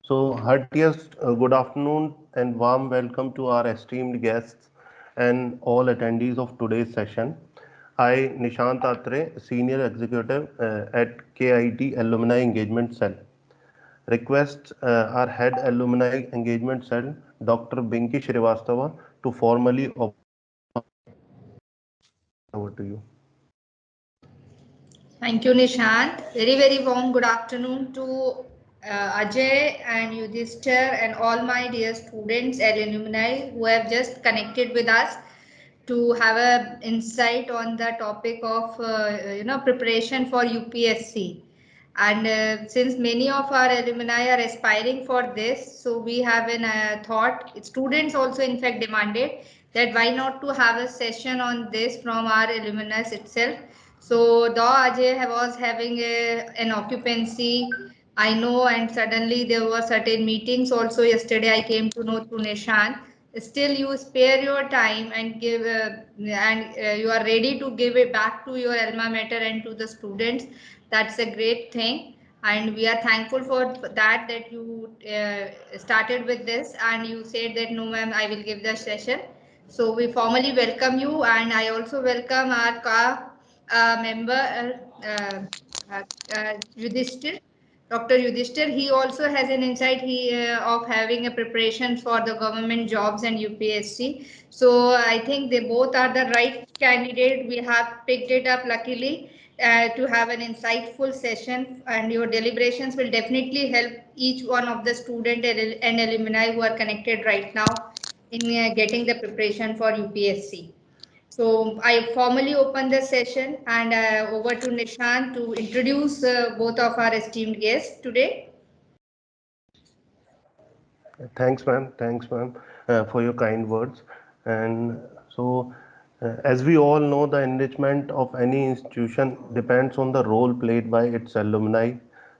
Heartiest good afternoon and warm welcome to our esteemed guests and all attendees of today's session. I, Nishant Atre, Senior Executive at KIT Alumni Engagement Cell. Request our Head Alumni Engagement Cell, Dr. Binki Srivastava, to formally open. Over to you. Thank you, Nishant. Very warm good afternoon to Ajay and Yudhishthir and all my dear students and alumni who have just connected with us to have an insight on the topic of preparation for UPSC. And since many of our alumni are aspiring for this, so we have an thought. Students also, in fact, demanded that why not to have a session on this from our alumnus itself. So, though Ajay was having an occupancy, I know, and suddenly there were certain meetings also yesterday. I came to know through Nishant. Still, you spare your time and give, you are ready to give it back to your alma mater and to the students. That's a great thing, and we are thankful for that you started with this, and you said that no, ma'am, I will give the session. So we formally welcome you, and I also welcome our member, Yudhishthir, Dr. Yudhishthir. He also has an insight of having a preparation for the government jobs and UPSC. So I think they both are the right candidate. We have picked it up luckily to have an insightful session, and your deliberations will definitely help each one of the student and alumni who are connected right now in getting the preparation for UPSC. So I formally open the session, and over to Nishant to introduce both of our esteemed guests today. Thanks, ma'am, for your kind words. And as we all know, the enrichment of any institution depends on the role played by its alumni.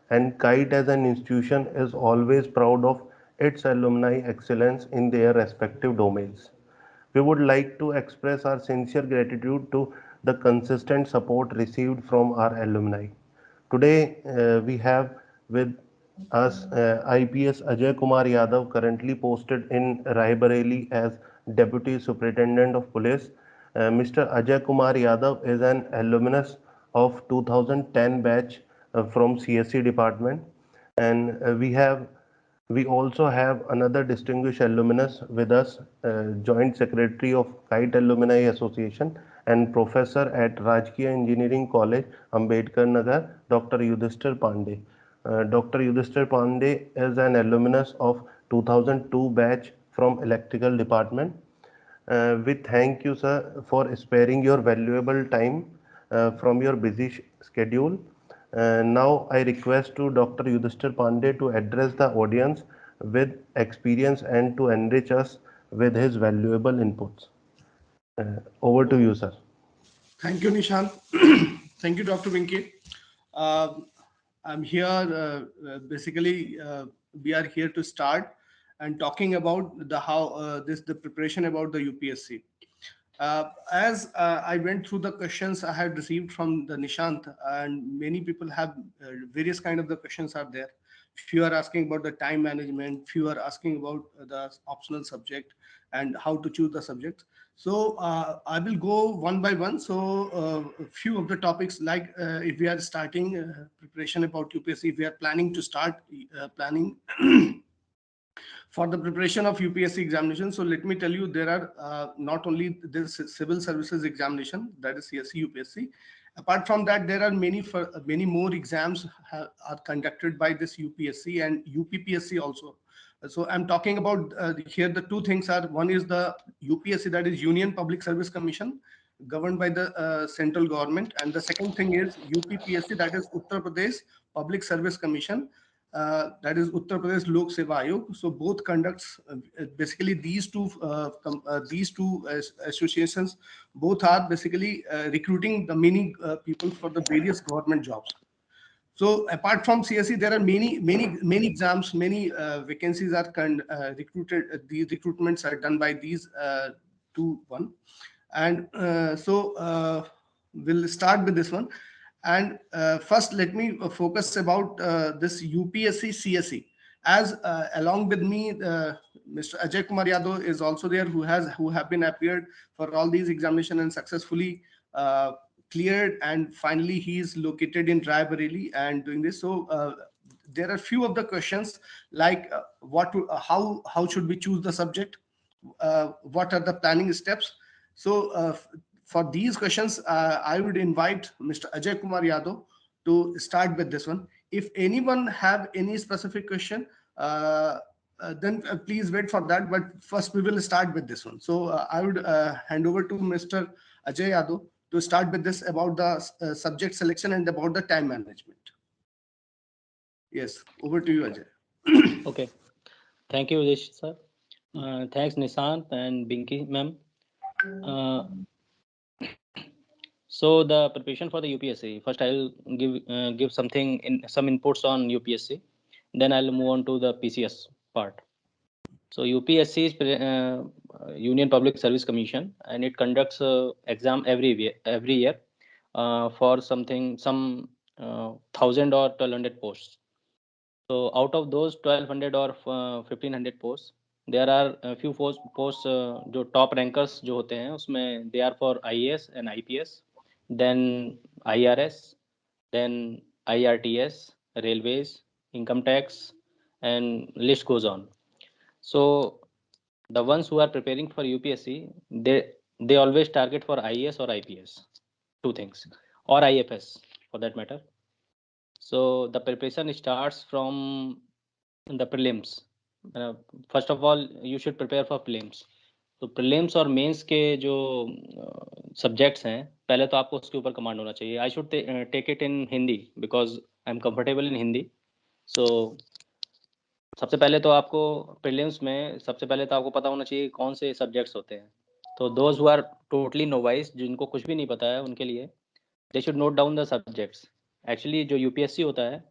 And KITE as an institution is always proud of its alumni excellence in their respective domains. We would like to express our sincere gratitude to the consistent support received from our alumni. Today, we have with us IPS Ajay Kumar Yadav, currently posted in Raebareli as Deputy Superintendent of Police. Mr. Ajay Kumar Yadav is an alumnus of 2010 batch from CSC department, and we also have another distinguished alumnus with us, Joint Secretary of KITE Alumni Association and Professor at Rajkiya Engineering College, Ambedkar Nagar, Dr. Yudhishthir Pandey. Dr. Yudhishthir Pandey is an alumnus of 2002 batch from Electrical Department. We thank you, sir, for sparing your valuable time from your busy schedule. Now I request to Dr. Yudhishthir Pandey to address the audience with experience and to enrich us with his valuable inputs. Over to you, sir. Thank you, Nishant. Thank you, Dr. Vinky. I'm here, basically, we are here to start and talking about the preparation about the UPSC. As I went through the questions I had received from the Nishant, and many people have various kind of the questions are there. Few are asking about the time management, few are asking about the optional subject and how to choose the subjects. So I will go one by one. So a few of the topics, like if we are starting preparation about UPSC, if we are planning to start planning for the preparation of UPSC examination. So let me tell you, there are not only this civil services examination, that is CSC UPSC. Apart from that, there are many more exams are conducted by this UPSC and UPPSC also. So I'm talking about here the two things are, one is the UPSC, that is Union Public Service Commission, governed by the central government, and the second thing is UPPSC, that is Uttar Pradesh Public Service Commission, that is Uttar Pradesh Lok Seva Ayog. So both conducts basically these two associations both are basically recruiting the many people for the various government jobs. So apart from CSE, there are many exams, many vacancies are recruited. These recruitments are done by these one, and we'll start with this one. And first, let me focus about this UPSC CSE. As along with me, Mr. Ajay Kumar Yadav is also there, who have been appeared for all these examinations and successfully cleared, and finally he is located in Raebareli and doing this. So there are few of the questions like how should we choose the subject, what are the planning steps. So for these questions, I would invite Mr. Ajay Kumar Yadav to start with this one. If anyone have any specific question, then please wait for that. But first, we will start with this one. So I would hand over to Mr. Ajay Yadav to start with this about the subject selection and about the time management. Yes, over to you, Ajay. Okay. Thank you, Udesh sir. Thanks, Nishant and Binky ma'am. So the preparation for the UPSC. First, I'll give some inputs on UPSC. Then I'll move on to the PCS part. So UPSC is Union Public Service Commission, and it conducts exam every year for some 1,000 or 1,200 posts. So out of those 1,200 or 1,500 posts, there are a few posts जो top rankers जो होते हैं उसमें they are for IAS and IPS, then IRS, then IRTS, railways, income tax, and list goes on. So the ones who are preparing for UPSC, they always target for IAS or IPS, two things, or IFS for that matter. So the preparation starts from the prelims. First of all, you should prepare for prelims. तो prelims और mains के जो subjects हैं, पहले तो आपको उसके ऊपर command होना चाहिए. I should take it in Hindi because I'm comfortable in Hindi. So सबसे पहले तो आपको prelims में सबसे पहले तो आपको पता होना चाहिए कौन से subjects होते हैं. तो those who are totally novice, जिनको कुछ भी नहीं पता है, उनके लिए they should note down the subjects. Actually जो UPSC होता है,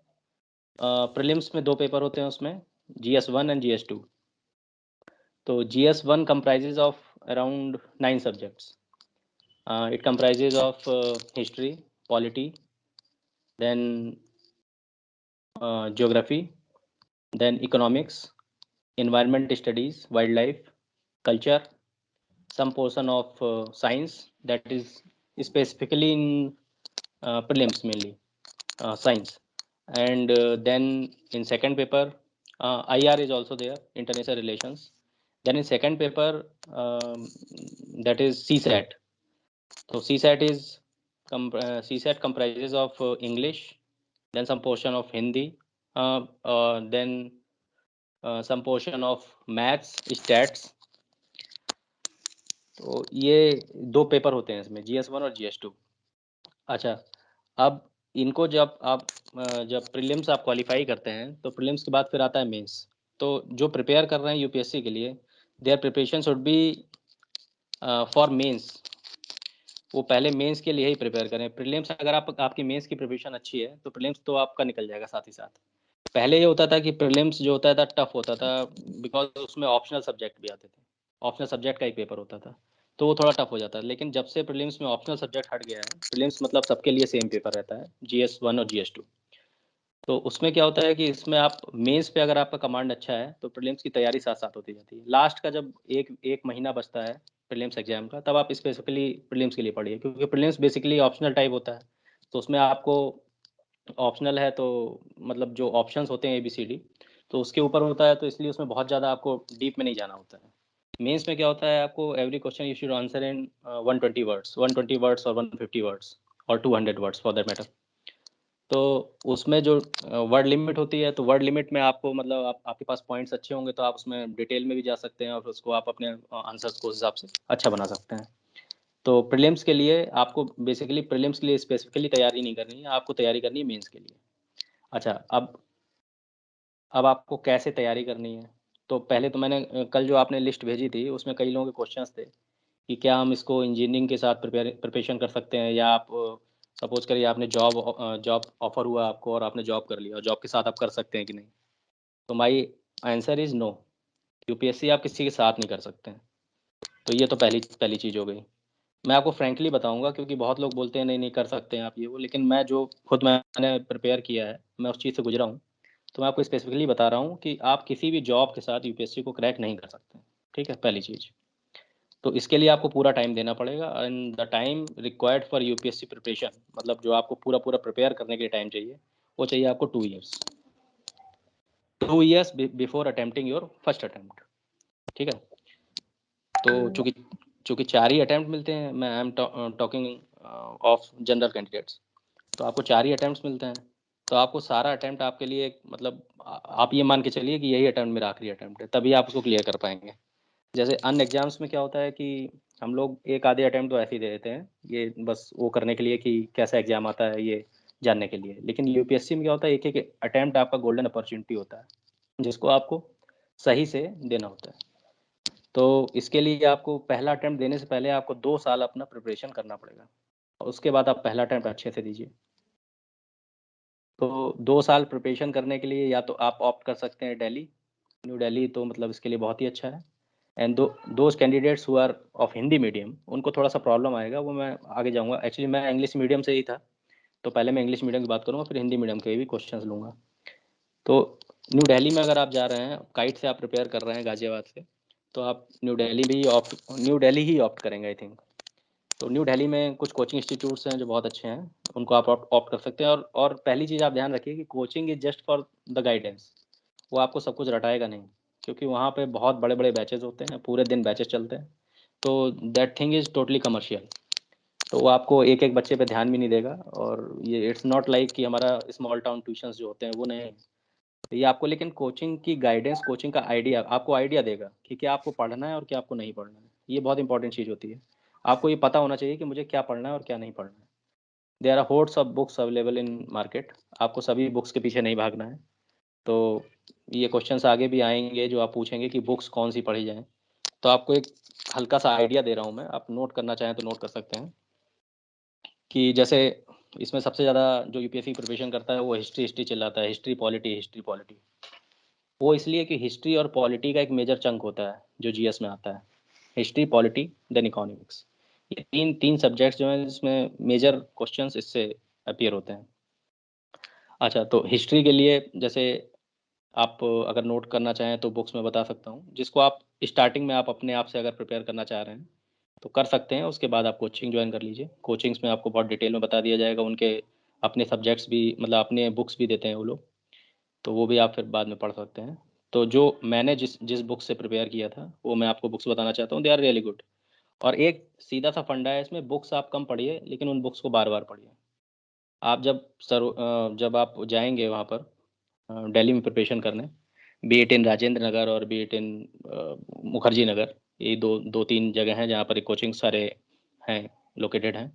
prelims में 2 पेपर होते हैं उसमें, GS1 and GS2. तो GS1 comprises of around 9 subjects. It comprises of history, polity, then geography, then economics, environment studies, wildlife, culture, some portion of science, that is specifically in prelims mainly, science. And then in second paper, IR is also there, international relations. Then in second paper, that is CSAT. So CSAT comprises of English, then some portion of Hindi, then some portion of maths, stats. तो ये 2 paper होते हैं इसमें, GS1 और GS2. अच्छा, अब इनको जब प्रीलिम्स आप क्वालिफाई करते हैं तो प्रीलिम्स के बाद फिर आता है मेंस. तो जो प्रिपेयर कर रहे हैं यूपीएससी के लिए, their preparation should be for mains. वो पहले मेंस के लिए ही प्रिपेयर करें. प्रीलिम्स अगर आपकी मेंस की प्रिपरेशन अच्छी है तो प्रीलिम्स तो आपका निकल जाएगा साथ ही साथ. पहले ये होता था कि प्रीलिम्स जो होता था टफ होता था बिकॉज उसमें ऑप्शनल सब्जेक्ट भी आते थे. ऑप्शनल सब्जेक्ट का एक पेपर होता था तो वो थोड़ा टफ हो जाता है. लेकिन जब से प्रीलिम्स में ऑप्शनल सब्जेक्ट हट गया है, प्रीलिम्स मतलब सबके लिए सेम पेपर रहता है, GS1 और GS2. तो उसमें क्या होता है कि इसमें आप मेंस पे अगर आपका कमांड अच्छा है तो प्रीलिम्स की तैयारी साथ साथ होती जाती है. लास्ट का जब एक महीना बचता है प्रीलिम्स एग्जाम का, तब आप स्पेसिफिकली प्रीलिम्स के लिए पढ़िए, क्योंकि प्रीलिम्स बेसिकली ऑप्शनल टाइप होता है. तो उसमें आपको ऑप्शनल है तो मतलब जो ऑप्शंस होते हैं ABCD तो उसके ऊपर होता है, तो इसलिए उसमें बहुत ज़्यादा आपको डीप में नहीं जाना होता है. मेंस में क्या होता है, आपको every question you should answer in 120 words और 150 वर्ड्स और 200 वर्ड्स फॉर दैट मैटर. तो उसमें जो वर्ड लिमिट होती है, तो वर्ड लिमिट में आपको मतलब आपके पास पॉइंट्स अच्छे होंगे तो आप उसमें डिटेल में भी जा सकते हैं और उसको आप अपने आंसर्स को उस हिसाब से अच्छा बना सकते हैं. तो प्रीलिम्स के लिए आपको बेसिकली प्रीलिम्स के लिए स्पेसिफिकली तैयारी नहीं करनी है, आपको तैयारी करनी है मेंस के लिए. अच्छा, अब आपको कैसे तैयारी करनी है. तो पहले तो मैंने कल जो आपने लिस्ट भेजी थी उसमें कई लोगों के क्वेश्चंस थे कि क्या हम इसको इंजीनियरिंग के साथ प्रिपरेशन कर सकते हैं, या आप सपोज करिए आपने जॉब ऑफर हुआ आपको और आपने जॉब कर लिया और जॉब के साथ आप कर सकते हैं कि नहीं. तो my answer is no. UPSC आप किसी के साथ नहीं कर सकते हैं. तो ये तो पहली चीज़ हो गई. मैं आपको फ्रैंकली बताऊंगा क्योंकि बहुत लोग बोलते हैं नहीं कर सकते हैं आप ये वो, लेकिन मैं जो खुद मैंने प्रिपेयर किया है, मैं उस चीज़ से गुजरा हूँ. तो मैं आपको स्पेसिफिकली बता रहा हूँ कि आप किसी भी जॉब के साथ यूपीएससी को क्रैक नहीं कर सकते, ठीक है, पहली चीज़। तो इसके लिए आपको पूरा टाइम देना पड़ेगा, and the time required for UPSC preparation, मतलब जो आपको पूरा प्रिपेयर करने के लिए टाइम चाहिए, वो चाहिए आपको 2 years, 2 years before attempting your first attempt, ठीक है। तो चूंकि 4 ही अटेम्प्ट मिलते हैं, मैं I am talking of general candidates, तो आपको 4 ही अटेम्प्ट मिलते हैं, तो आपको सारा अटेम्प्ट आपके लिए, मतलब आप ये मान के चलिए कि यही अटेम्प्ट मेरा आखिरी अटेम्प्ट है, तभी आप उसको क्लियर कर पाएंगे। जैसे अन्य एग्जाम्स में क्या होता है कि हम लोग एक आधे अटेम्प्ट तो ऐसे ही दे देते हैं, ये बस वो करने के लिए कि कैसा एग्जाम आता है ये जानने के लिए, लेकिन यूपीएससी में क्या होता है, एक एक अटेम्प्ट आपका गोल्डन अपॉर्चुनिटी होता है, जिसको आपको सही से देना होता है। तो इसके लिए आपको पहला अटेम्प्ट देने से पहले आपको 2 साल अपना प्रिपरेशन करना पड़ेगा, और उसके बाद आप पहला अटेम्प्ट अच्छे से दीजिए। तो 2 साल प्रिपरेशन करने के लिए या तो आप ऑप्ट कर सकते हैं दिल्ली, न्यू दिल्ली, तो मतलब इसके लिए बहुत ही अच्छा है। And those candidates who are of Hindi medium, उनको थोड़ा सा प्रॉब्लम आएगा, वो मैं आगे जाऊँगा। एक्चुअली मैं इंग्लिश मीडियम से ही था, तो पहले मैं इंग्लिश मीडियम की बात करूँगा, फिर हिंदी मीडियम के भी क्वेश्चंस लूँगा। तो न्यू दिल्ली में अगर आप जा रहे हैं, काइट से आप प्रिपेयर कर रहे हैं गाजियाबाद से, तो आप न्यू दिल्ली ही ऑप्ट करेंगे आई थिंक। तो न्यू दिल्ली में कुछ कोचिंग इंस्टीट्यूट्स हैं जो बहुत अच्छे हैं, उनको आप ऑप्ट कर सकते हैं। और पहली चीज़ आप ध्यान रखिए कि coaching is just for the guidance, वो आपको सब कुछ रटाएगा नहीं, क्योंकि वहाँ पे बहुत बड़े बड़े बैचेज होते हैं, पूरे दिन बैचेज चलते हैं, तो that thing is totally commercial. तो वो आपको एक एक बच्चे पे ध्यान भी नहीं देगा, और ये इट्स नॉट लाइक कि हमारा स्मॉल टाउन ट्यूशंस जो होते हैं वो नहीं। तो ये आपको लेकिन कोचिंग की गाइडेंस, कोचिंग का आइडिया, आपको आइडिया देगा कि क्या आपको पढ़ना है और क्या आपको नहीं पढ़ना है। ये बहुत इंपॉर्टेंट चीज़ होती है, आपको ये पता होना चाहिए कि मुझे क्या पढ़ना है और क्या नहीं पढ़ना है। There are hordes of books available in market, आपको सभी बुक्स के पीछे नहीं भागना है। तो ये क्वेश्चंस आगे भी आएंगे जो आप पूछेंगे कि बुक्स कौन सी पढ़ी जाएं, तो आपको एक हल्का सा आइडिया दे रहा हूँ मैं, आप नोट करना चाहें तो नोट कर सकते हैं। कि जैसे इसमें सबसे ज़्यादा जो यूपीएससी प्रिपरेशन करता है वो हिस्ट्री चिल्लाता है, हिस्ट्री पॉलिटी। वो इसलिए कि हिस्ट्री और पॉलिटी का एक मेजर चंक होता है जो जीएस में आता है, हिस्ट्री, पॉलिटी, देन इकोनॉमिक्स। ये तीन सब्जेक्ट्स जो हैं जिसमें मेजर क्वेश्चंस इससे अपीयर होते हैं। अच्छा, तो हिस्ट्री के लिए जैसे आप अगर नोट करना चाहें तो बुक्स में बता सकता हूँ, जिसको आप स्टार्टिंग में आप अपने आप से अगर प्रिपेयर करना चाह रहे हैं तो कर सकते हैं। उसके बाद आप कोचिंग ज्वाइन कर लीजिए, कोचिंग्स में आपको बहुत डिटेल में बता दिया जाएगा, उनके अपने सब्जेक्ट्स भी, मतलब अपने बुक्स भी देते हैं वो लोग, तो वो भी आप फिर बाद में पढ़ सकते हैं। तो जो मैंने जिस जिस बुक से प्रिपेयर किया था वो मैं आपको बुक्स बताना चाहता हूँ, दे आर रियली गुड। और एक सीधा सा फंडा है इसमें, बुक्स आप कम पढ़िए लेकिन उन बुक्स को बार बार पढ़िए। आप जब आप जाएंगे वहाँ पर दिल्ली में प्रिपरेशन करने, बी एट इन राजेंद्र नगर और बी एट इन मुखर्जी नगर, ये दो तीन जगह हैं जहाँ पर कोचिंग सारे हैं, लोकेटेड हैं।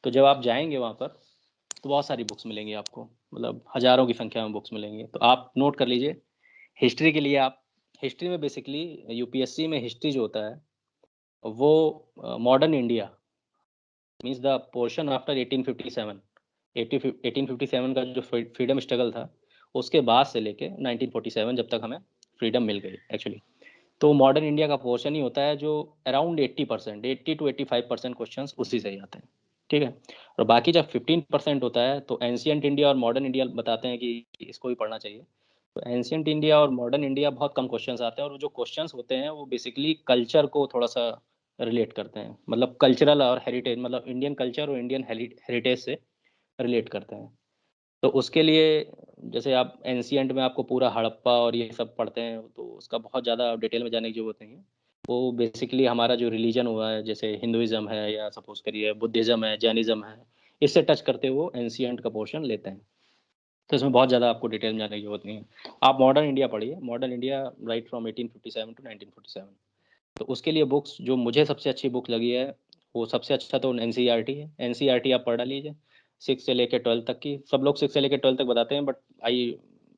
तो जब आप जाएंगे वहाँ पर तो बहुत सारी बुक्स मिलेंगी आपको, मतलब हज़ारों की संख्या में बुक्स मिलेंगी। तो आप नोट कर लीजिए। हिस्ट्री के लिए आप, हिस्ट्री में बेसिकली यूपीएससी में हिस्ट्री जो होता है वो modern India means the portion after 1857, 1857 का जो फ्रीडम स्ट्रगल था उसके बाद से लेके 1947 जब तक हमें फ्रीडम मिल गई एक्चुअली, तो मॉडर्न इंडिया का पोर्शन ही होता है जो अराउंड 80%, 80 to 85% क्वेश्चन उसी से ही आते हैं, ठीक है। और बाकी जब 15% होता है तो एंशियंट इंडिया और मॉडर्न इंडिया बताते हैं कि इसको भी पढ़ना चाहिए। तो एंशियंट इंडिया और मॉडर्न इंडिया बहुत कम क्वेश्चंस आते हैं, और जो क्वेश्चंस होते हैं वो बेसिकली कल्चर को थोड़ा सा रिलेट करते हैं, मतलब कल्चरल और हेरिटेज, मतलब इंडियन कल्चर और इंडियन हेरिटेज से रिलेट करते हैं। तो उसके लिए जैसे आप एंशियंट में आपको पूरा हड़प्पा और ये सब पढ़ते हैं, तो उसका बहुत ज़्यादा डिटेल में जाने की जरूरत नहीं है। वो बेसिकली हमारा जो रिलीजन हुआ है, जैसे हिंदुइज्म है या सपोज करिए बुद्धिज़्म है, जैनिज्म है, इससे टच करते हुए वो एंशियंट का पोर्शन लेते हैं। तो इसमें बहुत ज़्यादा आपको डिटेल में जाने की जरूरत नहीं है। आप मॉडर्न इंडिया पढ़िए, modern India right from 1857 to 1947। तो उसके लिए बुक्स जो मुझे सबसे अच्छी बुक लगी है, वो सबसे अच्छा तो एनसीईआरटी है। एनसीईआरटी आप पढ़ लीजिए, 6 से लेकर 12 तक की। सब लोग 6 से लेकर 12 तक बताते हैं, but I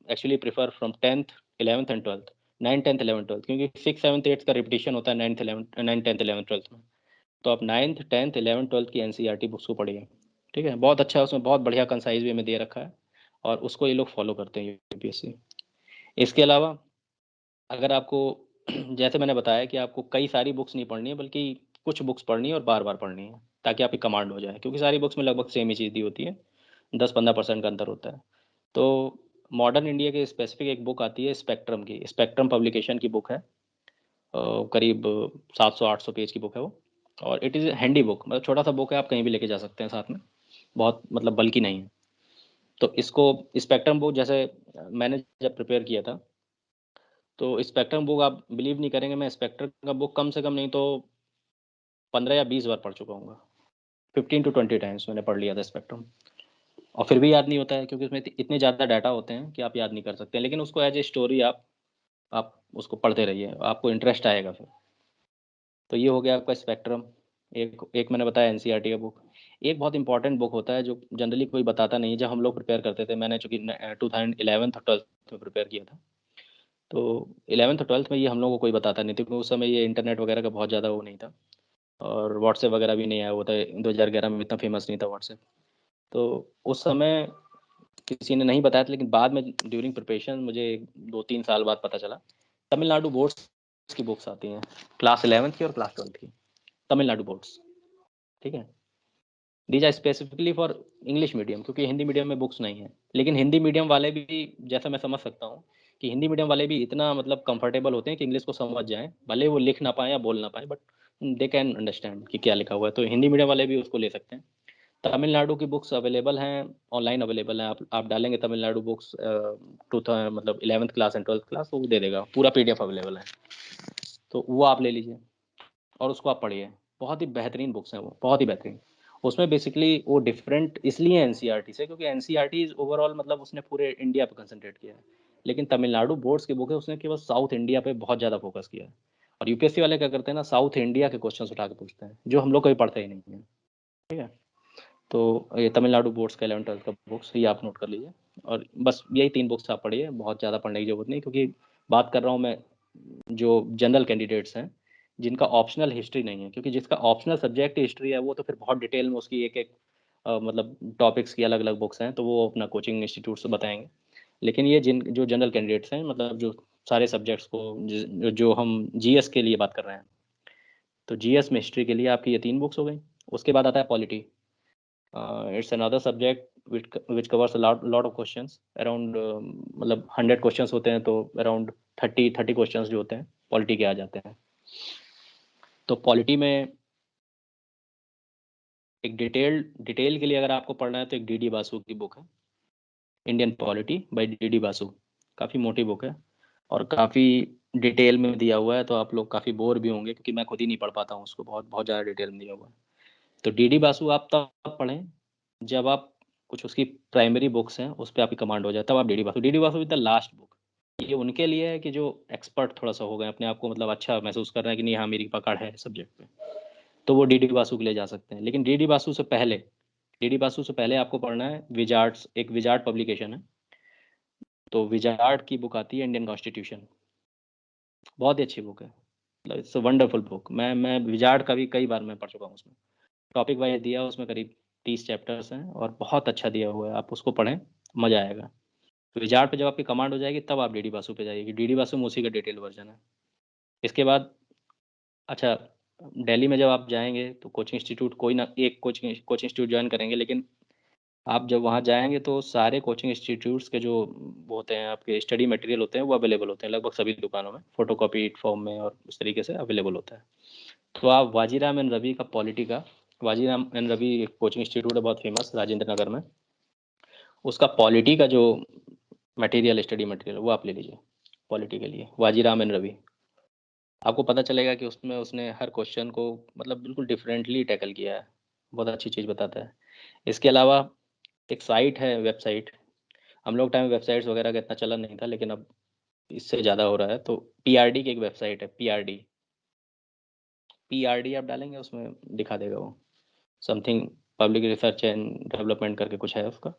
actually prefer from 10th 11th and 12th, 9 10th 11 12th, क्योंकि 6 7th 8th का रिपीटिशन होता है 9th 11th 9 10th 11th 12th में। तो आप 9th 10th 11th 12th की एनसीईआरटी बुक्स को पढ़िए, ठीक है, बहुत अच्छा है, उसमें बहुत बढ़िया कंसाइज वे में दे रखा है, और उसको ये लोग फॉलो करते हैं यूपीएससी। इसके अलावा अगर आपको जैसे मैंने बताया कि आपको कई सारी बुक्स नहीं पढ़नी है, बल्कि कुछ बुक्स पढ़नी है और बार बार पढ़नी है, ताकि आपकी कमांड हो जाए, क्योंकि सारी बुक्स में लगभग सेम ही चीज़ दी होती है, 10-15% का अंतर होता है। तो मॉडर्न इंडिया के स्पेसिफिक एक बुक आती है स्पेक्ट्रम की, स्पेक्ट्रम पब्लिकेशन की बुक है, करीब 700-800 पेज की बुक है वो, और इट इज़ हैंडी बुक, मतलब छोटा सा बुक है, आप कहीं भी लेके जा सकते हैं साथ में, बहुत मतलब बल्कि नहीं है। तो इसको स्पेक्ट्रम बुक जैसे मैंने जब प्रिपेयर किया था, तो स्पेक्ट्रम बुक आप बिलीव नहीं करेंगे, मैं स्पेक्ट्रम का बुक कम से कम नहीं तो 15 या 20 बार पढ़ चुका हूँ, 15 to 20 टाइम्स मैंने पढ़ लिया था स्पेक्ट्रम, और फिर भी याद नहीं होता है क्योंकि उसमें इतने ज़्यादा डाटा होते हैं कि आप याद नहीं कर सकते, लेकिन उसको एज ए स्टोरी आप उसको पढ़ते रहिए, आपको इंटरेस्ट आएगा फिर। तो ये हो गया आपका स्पेक्ट्रम। एक एक मैंने बताया एनसीईआरटी का बुक। एक बहुत इंपॉर्टेंट बुक होता है जो जनरली कोई बताता नहीं है, जब हम लोग प्रिपेयर करते थे, मैंने चूंकि 2011 और 12th में प्रिपेयर किया था, तो 11th और 12th में ये हम लोग को कोई बताता नहीं था, क्योंकि उस समय ये इंटरनेट वगैरह का बहुत ज़्यादा वो नहीं था, और व्हाट्सएप वगैरह भी नहीं आया हुआ था, 2011 में इतना फेमस नहीं था व्हाट्सएप। तो उस समय किसी ने नहीं बताया था, लेकिन बाद में ड्यूरिंग प्रिपरेशन मुझे 2-3 साल बाद पता चला। तमिलनाडु बोर्ड्स की बुक्स आती हैं, क्लास 11th की और क्लास 12th की, तमिलनाडु बोर्ड्स, ठीक है। These are specifically for English medium, क्योंकि हिंदी मीडियम में बुक्स नहीं है। लेकिन हिंदी मीडियम वाले भी, जैसा मैं समझ सकता हूँ कि हिंदी मीडियम वाले भी इतना मतलब कंफर्टेबल होते हैं कि इंग्लिश को समझ जाएं, भले वो लिख ना पाए या बोल ना पाए, बट दे कैन अंडरस्टैंड कि क्या लिखा हुआ है, तो हिंदी मीडियम वाले भी उसको ले सकते हैं। तमिलनाडु की बुक्स अवेलेबल हैं, ऑनलाइन अवेलेबल हैं, आप डालेंगे तमिलनाडु बुक्स मतलब 11th class and 12th class, तो वो दे देगा, पूरा PDF अवेलेबल है, तो वो आप ले लीजिए और उसको आप पढ़िए। बहुत ही बेहतरीन बुक्स हैं वो, बहुत ही बेहतरीन। उसमें बेसिकली वो डिफरेंट इसलिए एनसीईआरटी से, क्योंकि एनसीईआरटी इज ओवरऑल मतलब उसने पूरे इंडिया पे कंसंट्रेट किया है, लेकिन तमिलनाडु बोर्ड्स की बुक है, उसने केवल साउथ इंडिया पे बहुत ज़्यादा फोकस किया है। और यूपीएससी वाले क्या करते हैं ना, साउथ इंडिया के क्वेश्चन उठा के पूछते हैं, जो हम लोग कभी पढ़ते ही नहीं है, ठीक है। तो ये तमिलनाडु बोर्ड्स का 11th-12th का बुक्स ये आप नोट कर लीजिए, और बस यही 3 बुक्स आप पढ़िए, बहुत ज़्यादा पढ़ने की जरूरत नहीं, क्योंकि बात कर रहा हूँ मैं जो जनरल कैंडिडेट्स हैं जिनका ऑप्शनल हिस्ट्री नहीं है, क्योंकि जिसका ऑप्शनल सब्जेक्ट हिस्ट्री है वो तो फिर बहुत डिटेल में उसकी एक एक मतलब टॉपिक्स की अलग अलग बुक्स हैं, तो वो अपना कोचिंग इंस्टीट्यूट से बताएंगे। लेकिन ये जो जनरल कैंडिडेट्स हैं, मतलब जो सारे सब्जेक्ट्स को जो हम जीएस के लिए बात कर रहे हैं, तो जीएस में हिस्ट्री के लिए आपकी ये 3 बुक्स हो गई। उसके बाद आता है polity. It's another subject which covers a lot of questions around मतलब 100 क्वेश्चंस होते हैं, तो अराउंड 30 क्वेश्चंस जो होते हैं पॉलिटी के आ जाते हैं। तो पॉलिटी में एक डिटेल के लिए अगर आपको पढ़ना है तो एक डीडी बासु की बुक है, Indian polity bye DD Basu. काफ़ी मोटी बुक है और काफ़ी डिटेल में दिया हुआ है, तो आप लोग काफ़ी बोर भी होंगे, क्योंकि मैं खुद ही नहीं पढ़ पाता हूँ उसको, बहुत बहुत ज़्यादा डिटेल में दिया हुआ है। तो डीडी बासु आप तब पढ़ें जब आप कुछ उसकी प्राइमरी बुक्स हैं उस पर आपकी कमांड हो जाए, तब आप D D Basu is the last book. ये उनके लिए है कि जो एक्सपर्ट थोड़ा सा हो गए, अपने आप को मतलब अच्छा महसूस कर रहे हैं कि नहीं हाँ मेरी पकड़ है सब्जेक्ट पे, तो वो डी डी बासु के लिए जा सकते हैं। लेकिन डी डी बासु से पहले आपको पढ़ना है विजार्ड्स, एक विजार्ड पब्लिकेशन है, तो विजार्ड की बुक आती है इंडियन कॉन्स्टिट्यूशन, बहुत ही अच्छी बुक है, मतलब इट्स अ वंडरफुल बुक। मैं विजार्ड का भी कई बार मैं पढ़ चुका हूँ, उसमें टॉपिक वाइज दिया, उसमें करीब 30 चैप्टर्स हैं और बहुत अच्छा दिया हुआ है, आप उसको पढ़ें, मज़ा आएगा। विजार्ड पे जब आपकी कमांड हो जाएगी तब आप डीडी बासु पे जाइएगी, डीडी बासु में उसी का डिटेल वर्जन है। इसके बाद अच्छा, दिल्ली में जब आप जाएंगे तो कोचिंग इंस्टीट्यूट, कोई ना एक कोचिंग इंस्टीट्यूट ज्वाइन करेंगे, लेकिन आप जब वहाँ जाएंगे तो सारे कोचिंग इंस्टीट्यूट्स के जो वो होते हैं, आपके स्टडी मटेरियल होते हैं, वो अवेलेबल होते हैं लगभग सभी दुकानों में, फोटोकॉपी फॉर्म में, और उस तरीके से अवेलेबल होता है। तो आप वाजीराम एंड रवि का पॉलिटी का, वाजीराम एंड रवि एक कोचिंग इंस्टीट्यूट है बहुत फेमस राजेंद्र नगर में, उसका पॉलिटी का जो मटेरियल, स्टडी मटेरियल, वो आप ले लीजिए पॉलिटी के लिए, वाजीराम एंड रवि। आपको पता चलेगा कि उसमें उसने हर क्वेश्चन को मतलब बिल्कुल डिफरेंटली टैकल किया है, बहुत अच्छी चीज़ बताता है। इसके अलावा एक साइट है, वेबसाइट, हम लोग टाइम वेबसाइट्स वगैरह का इतना चलन नहीं था, लेकिन अब इससे ज़्यादा हो रहा है, तो पीआरडी की एक वेबसाइट है, पीआरडी आप डालेंगे उसमें दिखा देगा वो, something public research and development करके कुछ है उसका।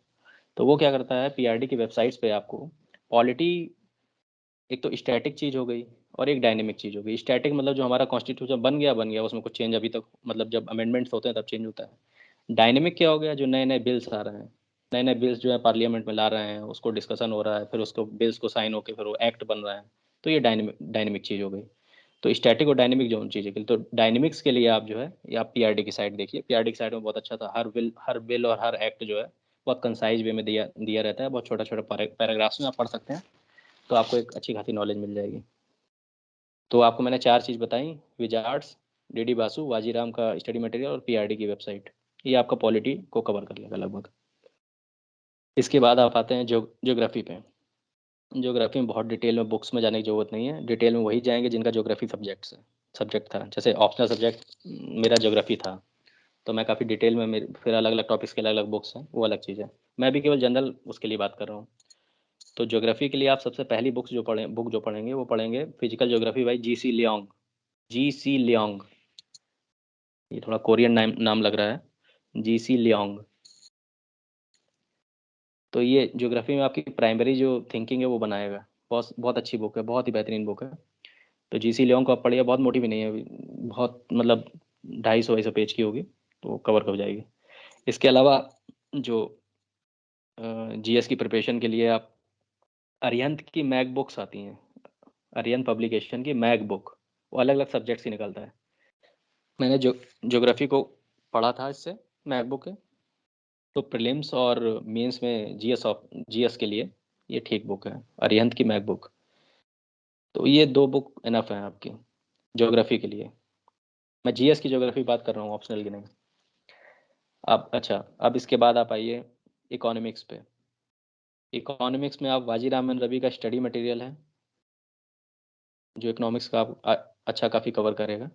तो वो क्या करता है, पीआरडी की वेबसाइट्स पे आपको पॉलिटी, एक तो स्टैटिक चीज़ हो गई और एक डायनेमिक चीज़ हो गई। स्टैटिक मतलब जो हमारा कॉन्स्टिट्यूशन बन गया, उसमें कुछ चेंज अभी तक, मतलब जब अमेंडमेंट्स होते हैं तब चेंज होता है। डायनेमिक क्या हो गया, जो नए नए बिल्स आ रहे हैं, नए नए बिल्स जो है पार्लियामेंट में ला रहे हैं, उसको डिस्कशन हो रहा है, फिर उसको बिल्स को साइन होकर फिर वो एक्ट बन रहा है, तो ये डायनेमिक चीज़ हो गई। तो स्टैटिक और डायनेमिक जो चीज़ें के लिए, तो डायनेमिक्स के लिए आप जो है, या आप पीआरडी की साइट देखिए, पीआरडी की साइट में बहुत अच्छा था, हर बिल और हर एक्ट जो है बहुत कंसाइज वे में दिया रहता है, बहुत छोटा छोटा पैराग्राफ्स में आप पढ़ सकते हैं, तो आपको एक अच्छी खासी नॉलेज मिल जाएगी। तो आपको मैंने 4 चीज़ बताई, विजार्ड्स, डीडी बासु, वाजीराम का स्टडी मटेरियल और पीआरडी की वेबसाइट, ये आपका पॉलिटी को कवर कर लेगा लगभग। इसके बाद आप आते हैं ज्योग्राफी पे। ज्योग्राफी में बहुत डिटेल में बुक्स में जाने की ज़रूरत नहीं है, डिटेल में वही जाएंगे जिनका ज्योग्राफी सब्जेक्ट था। जैसे ऑप्शनल सब्जेक्ट मेरा ज्योग्राफी था, तो मैं काफ़ी डिटेल में फिर अलग अलग टॉपिक्स के अलग अलग बुक्स हैं, वो अलग चीज़ है। मैं भी केवल जनरल उसके लिए बात कर रहा हूँ। तो ज्योग्राफी के लिए आप सबसे पहली बुक जो पढ़ेंगे वो पढ़ेंगे physical geography by GC. Leong. ये थोड़ा कोरियन नाम लग रहा है, जी.सी. लियोंग। तो ये ज्योग्राफी में आपकी प्राइमरी जो थिंकिंग है वो बनाएगा। बहुत बहुत अच्छी बुक है, बहुत ही बेहतरीन बुक है। तो जी.सी. लियोंग को आप पढ़िए, बहुत मोटी भी नहीं है, बहुत मतलब 250 पेज की होगी, तो कवर हो जाएगी। इसके अलावा जो जीएस की प्रिपरेशन के लिए आप अरिहंत की मैक बुक्स आती हैं, अरिहंत पब्लिकेशन की मैक बुक, वो अलग अलग सब्जेक्ट्स की निकलता है। मैंने ज्योग्राफी को पढ़ा था इससे, मैक बुक है। तो प्रीलिम्स और मेंस में जीएस के लिए ये ठीक बुक है, अरिहंत की मैक बुक। तो ये 2 बुक इनफ है आपकी ज्योग्राफी के लिए। मैं जीएस की ज्योग्राफी बात कर रहा हूँ, ऑप्शनल की नहीं। अब इसके बाद आप आइए इकोनॉमिक्स पे। इकोनॉमिक्स में आप वाजीरामन रवि का स्टडी मटेरियल है, जो इकोनॉमिक्स का आप अच्छा काफ़ी कवर करेगा।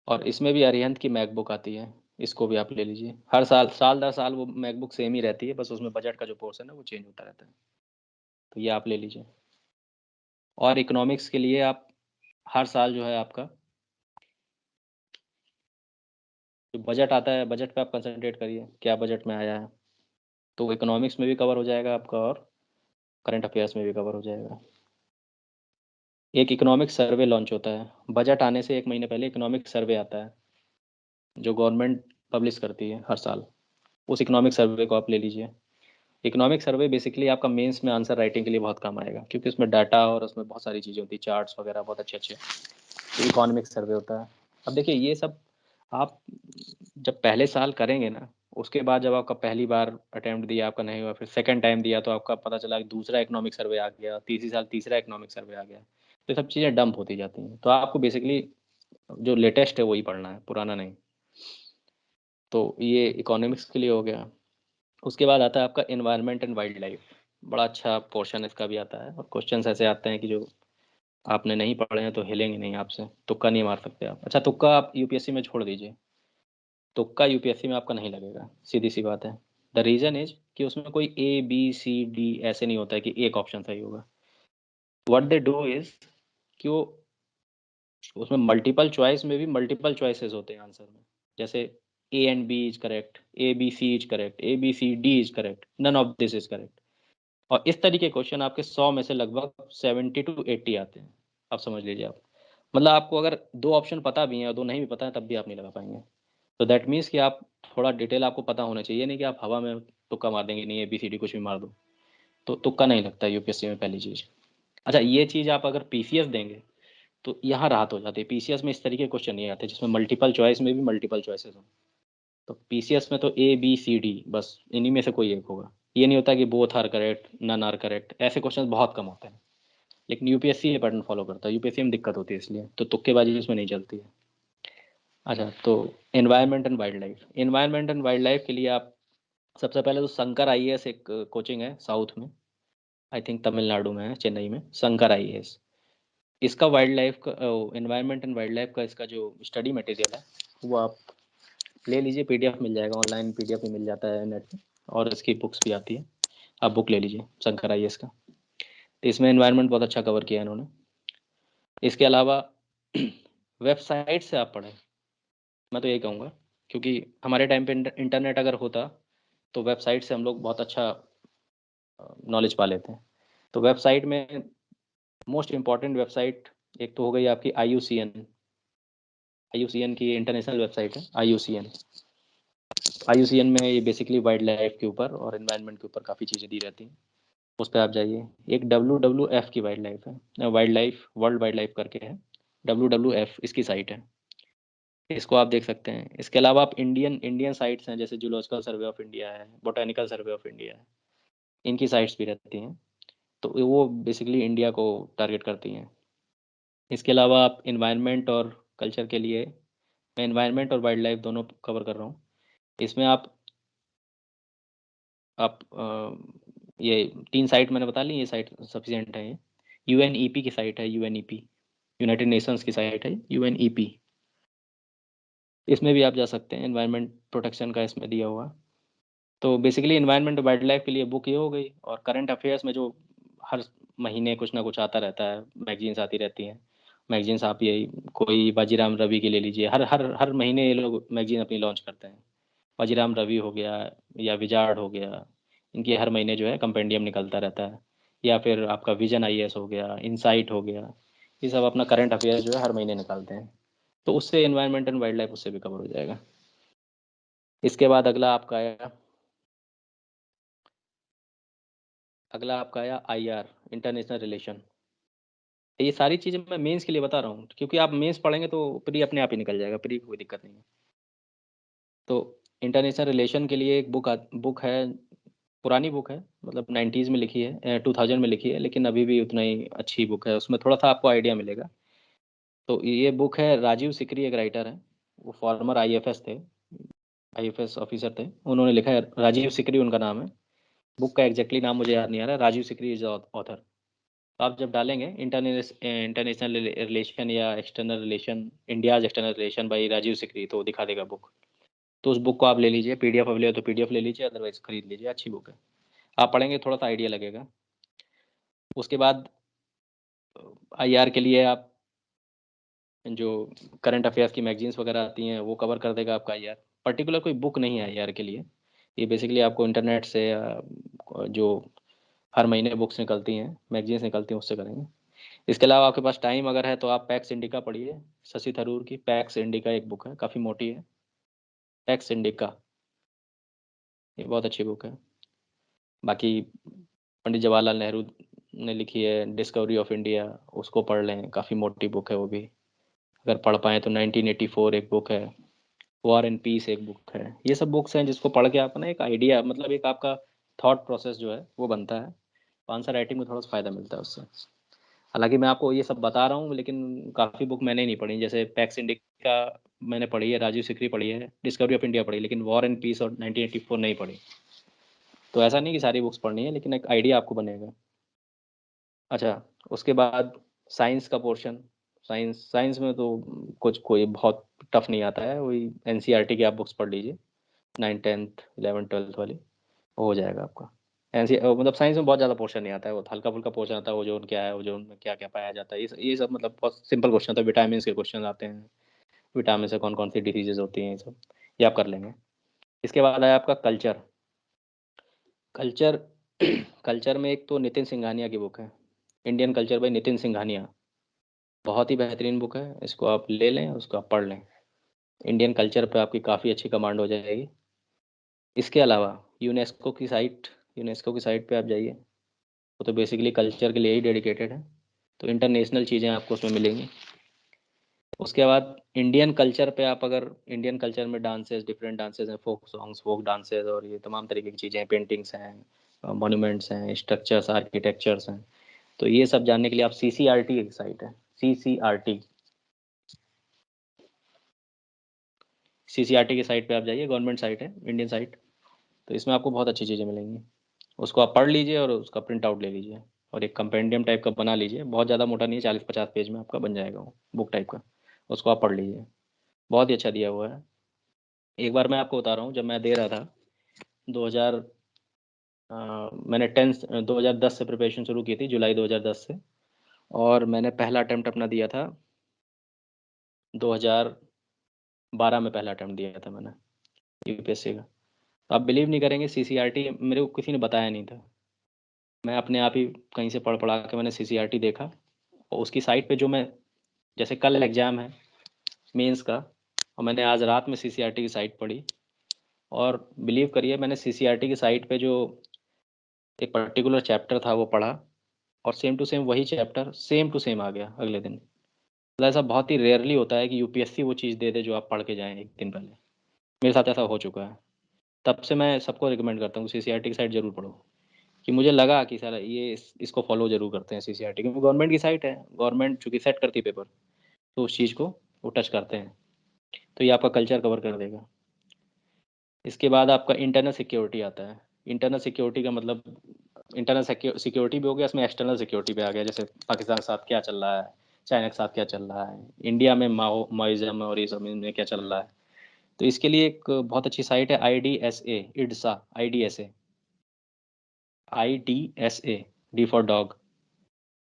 और इसमें भी अरिहंत की मैकबुक आती है, इसको भी आप ले लीजिए। हर साल दर साल वो मैकबुक सेम ही रहती है, बस उसमें बजट का जो पोर्शन है वो चेंज होता रहता है, तो ये आप ले लीजिए। और इकोनॉमिक्स के लिए आप हर साल जो है आपका जो बजट आता है, बजट पे आप कंसंट्रेट करिए, क्या बजट में आया है, तो इकोनॉमिक्स में भी कवर हो जाएगा आपका और करंट अफेयर्स में भी कवर हो जाएगा। एक इकोनॉमिक सर्वे लॉन्च होता है, बजट आने से 1 महीने पहले इकोनॉमिक सर्वे आता है, जो गवर्नमेंट पब्लिश करती है हर साल। उस इकोनॉमिक सर्वे को आप ले लीजिए। इकोनॉमिक सर्वे बेसिकली आपका मेंस में आंसर राइटिंग के लिए बहुत काम आएगा, क्योंकि उसमें डाटा और उसमें बहुत सारी चीज़ें होती है, चार्ट्स वगैरह बहुत अच्छे अच्छे। तो इकोनॉमिक सर्वे होता है। अब देखिए ये सब आप जब पहले साल करेंगे ना, उसके बाद जब आपका पहली बार अटेम्प्ट दिया आपका नहीं हुआ, फिर सेकंड टाइम दिया तो आपका पता चला कि दूसरा इकोनॉमिक सर्वे आ गया, तीसरी साल तीसरा इकोनॉमिक सर्वे आ गया, तो ये सब चीज़ें डंप होती जाती हैं। तो आपको बेसिकली जो लेटेस्ट है वही पढ़ना है, पुराना नहीं। तो ये इकोनॉमिक्स के लिए हो गया। उसके बाद आता है आपका एनवायरनमेंट एंड वाइल्ड लाइफ, बड़ा अच्छा पोर्शन इसका भी आता है। और क्वेश्चन ऐसे आते हैं कि जो आपने नहीं पढ़े हैं तो हिलेंगे नहीं आपसे, तुक्का नहीं मार सकते आप। अच्छा, तुक्का आप यूपीएससी में छोड़ दीजिए, तुक्का यूपीएससी में आपका नहीं लगेगा, सीधी सी बात है। द रीज़न इज कि उसमें कोई ए बी सी डी ऐसे नहीं होता है कि एक ऑप्शन सही होगा। व्हाट दे डू इज कि वो उसमें मल्टीपल चॉइस में भी मल्टीपल चॉइसेस होते हैं आंसर में। जैसे A and B is correct, A B C is correct, A B C D is correct, none of this is correct. और इस तरीके के क्वेश्चन आपके 100 में से लगभग 70 to 80 आते हैं। आप समझ लीजिए, आप मतलब आपको अगर 2 ऑप्शन पता भी हैं और 2 नहीं भी पता है तब भी आप नहीं लगा पाएंगे। तो दैट मीन्स कि आप थोड़ा डिटेल आपको पता होना चाहिए, नहीं कि आप हवा में तुक्का मार देंगे, नहीं ABCD कुछ भी मार दो, तो तुक्का नहीं लगता है यूपीएससी में, पहली चीज़। अच्छा, ये चीज़ आप अगर पीसीएस देंगे तो यहाँ राहत हो जाती है। पीसीएस में इस तरीके के क्वेश्चन नहीं आते जिसमें मल्टीपल चॉइस में भी मल्टीपल चॉइसेस हो। तो पीसीएस में तो ABCD बस इन्हीं में से कोई एक होगा। ये नहीं होता कि both are correct, none are correct, ऐसे क्वेश्चन बहुत कम होते हैं। लेकिन यूपीएससी ये पैटर्न फॉलो करता है, यूपीएससी में दिक्कत होती है, इसलिए तो तुक्केबाजी इसमें नहीं चलती है। अच्छा, तो environment and wild life. Environment and wild life के लिए आप सबसे पहले तो शंकर आईएएस एक कोचिंग है साउथ में, आई थिंक तमिलनाडु में है, चेन्नई में, शंकर आईएएस। इसका वाइल्ड लाइफ का एनवायरनमेंट एंड वाइल्ड लाइफ का इसका जो स्टडी मटेरियल है वो आप ले लीजिए, पीडीएफ मिल जाएगा, ऑनलाइन पीडीएफ भी मिल जाता है नेट पे, और इसकी बुक्स भी आती है। आप बुक ले लीजिए शंकर आईएएस का, तो इसमें एनवायरनमेंट बहुत अच्छा कवर किया है इन्होंने। इसके अलावा वेबसाइट से आप पढ़ें, मैं तो यही कहूँगा, क्योंकि हमारे टाइम पे इंटरनेट अगर होता तो वेबसाइट से हम लोग बहुत अच्छा नॉलेज पा लेते हैं। तो वेबसाइट में मोस्ट इम्पॉर्टेंट वेबसाइट एक तो हो गई आपकी IUCN की इंटरनेशनल वेबसाइट है। IUCN में ये बेसिकली वाइल्ड लाइफ के ऊपर और एनवायरनमेंट के ऊपर काफ़ी चीज़ें दी रहती हैं, उस पर आप जाइए। एक WWF की वाइल्ड लाइफ है, wild life world wild life करके है, WWF इसकी साइट है। इसको आप देख सकते हैं। इसके अलावा आप इंडियन साइट्स हैं, जैसे जूलॉजिकल सर्वे ऑफ इंडिया है, बोटेनिकल सर्वे ऑफ इंडिया है, इनकी साइट्स भी रहती हैं, तो वो बेसिकली इंडिया को टारगेट करती हैं। इसके अलावा आप इन्वायरमेंट और कल्चर के लिए, मैं इन्वायरमेंट और वाइल्ड लाइफ दोनों कवर कर रहा हूँ। इसमें आप ये 3 साइट मैंने बता ली, ये साइट सफिशिएंट है। ये यूएनईपी की साइट है, यूएनईपी यूनाइटेड नेशंस की साइट है, यूएनईपी। इसमें भी आप जा सकते हैं, एनवायरनमेंट प्रोटेक्शन का इसमें दिया हुआ। तो बेसिकली एनवायरनमेंट वाइल्ड लाइफ के लिए बुक ये हो गई। और करंट अफेयर्स में जो हर महीने कुछ ना कुछ आता रहता है, मैगजीन्स आती रहती हैं। मैगजीन्स आप यही कोई बाजीराम रवि की ले लीजिए, हर हर हर महीने ये लोग मैगजीन अपनी लॉन्च करते हैं। बाजीराम रवि हो गया या विजार्ड हो गया, इनकी हर महीने जो है कंपेंडियम निकलता रहता है। या फिर आपका विजन आईएएस हो गया, इनसाइट हो गया, ये सब अपना करंट अफेयर जो है हर महीने निकालते हैं। तो उससे एनवायरनमेंट एंड वाइल्ड लाइफ उससे भी कवर हो जाएगा। इसके बाद अगला आपका आया आईआर, इंटरनेशनल रिलेशन। ये सारी चीज़ें मैं मेंस के लिए बता रहा हूँ, क्योंकि आप मेंस पढ़ेंगे तो प्री अपने आप ही निकल जाएगा, प्री कोई दिक्कत नहीं है। तो इंटरनेशनल रिलेशन के लिए एक बुक है, पुरानी बुक है, मतलब 90s में लिखी है, 2000 में लिखी है, लेकिन अभी भी उतना ही अच्छी बुक है। उसमें थोड़ा सा आपको आइडिया मिलेगा। तो ये बुक है, राजीव सिकरी एक राइटर है, वो फॉर्मर आईएफएस थे, आईएफएस ऑफिसर थे, उन्होंने लिखा है। राजीव सिकरी उनका नाम है। बुक का एग्जैक्टली नाम मुझे याद नहीं आ रहा। Rajeev Sikri is author. तो आप जब डालेंगे इंटरनेशनल रिलेशन या external relation, India's external relation by Rajeev Sikri, तो दिखा देगा बुक। तो उस बुक को आप ले लीजिए, पीडीएफ अवेलेबल तो पीडीएफ ले लीजिए, अदरवाइज खरीद लीजिए, अच्छी बुक है। आप पढ़ेंगे थोड़ा सा आइडिया लगेगा। उसके बाद आईआर के लिए आप जो करंट अफेयर्स की मैगजीन्स वगैरह आती हैं वो कवर कर देगा आपका आईआर। पर्टिकुलर कोई बुक नहीं है आईआर के लिए, ये बेसिकली आपको इंटरनेट से जो हर महीने बुक्स निकलती हैं, मैगजीन्स निकलती हैं, उससे करेंगे। इसके अलावा आपके पास टाइम अगर है तो आप पैक्स इंडिका पढ़िए, शशि थरूर की पैक्स इंडिका एक बुक है, काफ़ी मोटी है, पैक्स इंडिका, ये बहुत अच्छी बुक है। बाकी पंडित जवाहरलाल नेहरू ने लिखी है डिस्कवरी ऑफ इंडिया, उसको पढ़ लें, काफ़ी मोटी बुक है वो भी, अगर पढ़ पाएँ तो। 1984 एक बुक है, वॉर एंड पीस एक बुक है। ये सब बुक्स हैं जिसको पढ़ के आप ना एक आइडिया, मतलब एक आपका थॉट प्रोसेस जो है वो बनता है, आंसर राइटिंग में थोड़ा सा फ़ायदा मिलता है उससे। हालांकि मैं आपको ये सब बता रहा हूँ, लेकिन काफ़ी बुक मैंने नहीं पढ़ी, जैसे पैक्स इंडिका मैंने पढ़ी है, राजीव सिकरी पढ़ी है, डिस्कवरी ऑफ इंडिया पढ़ी, लेकिन वॉर एंड पीस और 1984 नहीं पढ़ी। तो ऐसा नहीं कि सारी बुक्स पढ़नी है, लेकिन एक आइडिया आपको बनेगा। अच्छा, उसके बाद साइंस का पोर्शन। साइंस में तो कुछ कोई बहुत टफ नहीं आता है, वही एनसीईआरटी की आप बुक्स पढ़ लीजिए, 9th 10th 11th 12th वाली, हो जाएगा आपका। एनसी मतलब साइंस में बहुत ज़्यादा पोर्शन नहीं आता है, वो हल्का फुल्का पोर्शन आता है। ओजोन क्या है, ओजोन में क्या क्या पाया जाता है, ये सब मतलब बहुत सिंपल क्वेश्चन होता है। विटामिन के क्वेश्चन आते हैं, विटामिन से कौन कौन सी डिजीजेज होती हैं, ये सब ये आप कर लेंगे। इसके बाद आया आपका कल्चर। कल्चर कल्चर में एक तो नितिन सिंघानिया की बुक है, Indian culture by Nitin Singhania, बहुत ही बेहतरीन बुक है, इसको आप ले लें, उसको आप पढ़ लें। इंडियन कल्चर पे आपकी काफ़ी अच्छी कमांड हो जाएगी। इसके अलावा यूनेस्को की साइट पे आप जाइए, वो तो बेसिकली कल्चर के लिए ही डेडिकेटेड है, तो इंटरनेशनल चीज़ें आपको उसमें मिलेंगी। उसके बाद इंडियन कल्चर पे आप अगर इंडियन कल्चर में डांसेस, डिफरेंट डांसेस हैं, फोक सॉन्ग्स, फोक डांसेस और ये तमाम तरीके की चीज़ें हैं, पेंटिंग्स हैं, मॉन्यूमेंट्स हैं, स्ट्रक्चर्स, आर्किटेक्चर्स हैं, तो ये सब जानने के लिए आप CCRT एक साइट है, CCRT की साइट पे आप जाइए, गवर्नमेंट साइट है, इंडियन साइट, तो इसमें आपको बहुत अच्छी चीज़ें मिलेंगी। उसको आप पढ़ लीजिए और उसका प्रिंट आउट ले लीजिए और एक कंपेंडियम टाइप का बना लीजिए, बहुत ज़्यादा मोटा नहीं है, 40-50 पेज में आपका बन जाएगा वो बुक टाइप का, उसको आप पढ़ लीजिए, बहुत ही अच्छा दिया हुआ है। एक बार मैं आपको बता रहा हूँ, जब मैं दे रहा था 2000 मैंने 2010 से प्रिपरेशन शुरू की थी, जुलाई 2010 से, और मैंने पहला अटैम्प्ट अपना दिया था 2012 में, पहला अटैम्प्ट दिया था मैंने यूपीएससी का। तो आप बिलीव नहीं करेंगे, CCRT मेरे को किसी ने बताया नहीं था, मैं अपने आप ही कहीं से पढ़ पढ़ा के मैंने CCRT देखा, और उसकी साइट पे जो मैं, जैसे कल एग्ज़ाम है मेंस का, और मैंने आज रात में CCRT की साइट पढ़ी, और बिलीव करिए मैंने CCRT की साइट पे जो एक पर्टिकुलर चैप्टर था वो पढ़ा, और सेम टू सेम वही चैप्टर सेम टू सेम आ गया अगले दिन। मतलब ऐसा बहुत ही रेयरली होता है कि यूपीएससी वो चीज़ दे दे जो आप पढ़ के जाएं एक दिन पहले। मेरे साथ ऐसा हो चुका है। तब से मैं सबको रिकमेंड करता हूँ सीसीआरटी की साइट जरूर पढ़ो, कि मुझे लगा कि सर ये इसको फॉलो जरूर करते हैं सीसीआरटी, क्योंकि गवर्नमेंट की साइट है, गवर्नमेंट चूंकि सेट करती है पेपर, तो उस चीज़ को वो टच करते हैं, तो ये आपका कल्चर कवर कर देगा। इसके बाद आपका इंटरनल सिक्योरिटी आता है। इंटरनल सिक्योरिटी का मतलब इंटरनल सिक्योरिटी भी हो गया, इसमें एक्सटर्नल सिक्योरिटी भी आ गया, जैसे पाकिस्तान के साथ क्या चल रहा है, चाइना के साथ क्या चल रहा है, इंडिया में माओइज्म और ये सब में क्या चल रहा है। तो इसके लिए एक बहुत अच्छी साइट है IDSA, IDSA, IDSA, IDSA, D for dog.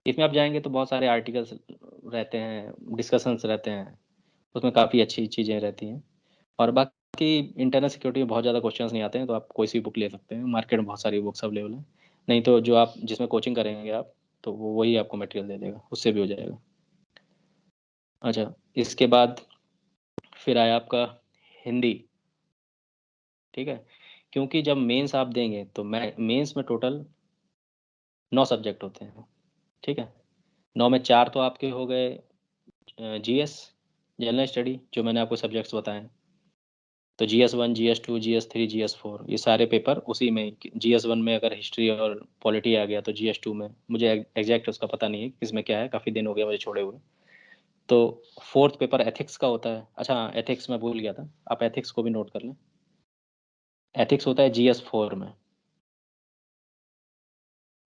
इसमें आप जाएंगे तो बहुत सारे आर्टिकल्स रहते हैं, डिस्कशंस रहते हैं, उसमें काफ़ी अच्छी चीज़ें रहती हैं। और बाकी इंटरनल सिक्योरिटी में बहुत ज़्यादा क्वेश्चंस नहीं आते हैं, तो आप कोई सी बुक ले सकते हैं, मार्केट में बहुत सारी बुक्स अवेलेबल हैं। नहीं तो जो आप जिसमें कोचिंग करेंगे आप, तो वो वही आपको मटेरियल दे देगा, उससे भी हो जाएगा। अच्छा, इसके बाद फिर आया आपका हिंदी। ठीक है, क्योंकि जब मेंस आप देंगे तो मेंस में टोटल 9 सब्जेक्ट होते हैं। ठीक है, 9 में 4 तो आपके हो गए GS, जनरल स्टडी, जो मैंने आपको सब्जेक्ट्स बताए। तो GS1, GS2, GS3, GS4, ये सारे पेपर उसी में। GS1 में अगर हिस्ट्री और पॉलिटी आ गया तो GS2 में मुझे एग्जैक्ट उसका पता नहीं है किसमें क्या है, काफ़ी दिन हो गया मुझे छोड़े हुए। तो फोर्थ पेपर एथिक्स का होता है। अच्छा, एथिक्स मैं भूल गया था, आप एथिक्स को भी नोट कर लें। एथिक्स होता है GS4 में।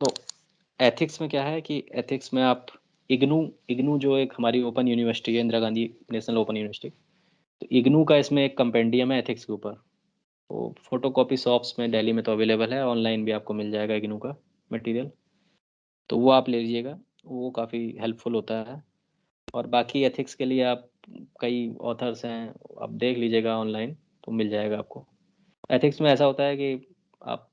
तो एथिक्स में क्या है कि एथिक्स में आप इग्नू इग्नू जो एक हमारी ओपन यूनिवर्सिटी है, Indira Gandhi national open university, तो इग्नू का इसमें एक कंपेंडियम है एथिक्स के ऊपर। तो फोटो कॉपी शॉप्स में दिल्ली में तो अवेलेबल है, ऑनलाइन भी आपको मिल जाएगा इग्नू का मटेरियल, तो वो आप ले लीजिएगा, वो काफ़ी हेल्पफुल होता है। और बाकी एथिक्स के लिए आप कई ऑथर्स हैं, आप देख लीजिएगा ऑनलाइन, तो मिल जाएगा आपको। एथिक्स में ऐसा होता है कि आप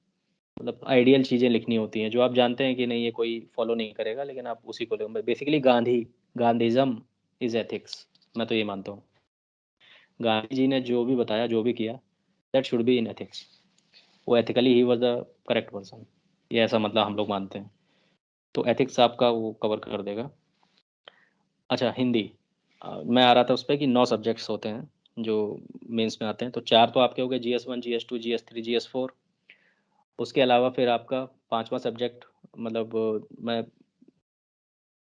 मतलब आइडियल चीज़ें लिखनी होती हैं जो आप जानते हैं कि नहीं ये कोई फॉलो नहीं करेगा, लेकिन आप उसी को बेसिकली गांधीज़म इज एथिक्स, मैं तो ये मानता हूँ। गांधी जी ने जो भी बताया, जो भी किया, that should be in ethics. वो एथिकली ही वॉज द करेक्ट पर्सन, ये ऐसा मतलब हम लोग मानते हैं। तो एथिक्स आपका वो कवर कर देगा। अच्छा, हिंदी, मैं आ रहा था उस पर कि 9 सब्जेक्ट्स होते हैं जो मेंस में आते हैं। तो 4 तो आपके हो गए, GS1, GS2, GS3, GS4। उसके अलावा फिर आपका पांचवा सब्जेक्ट, मतलब मैं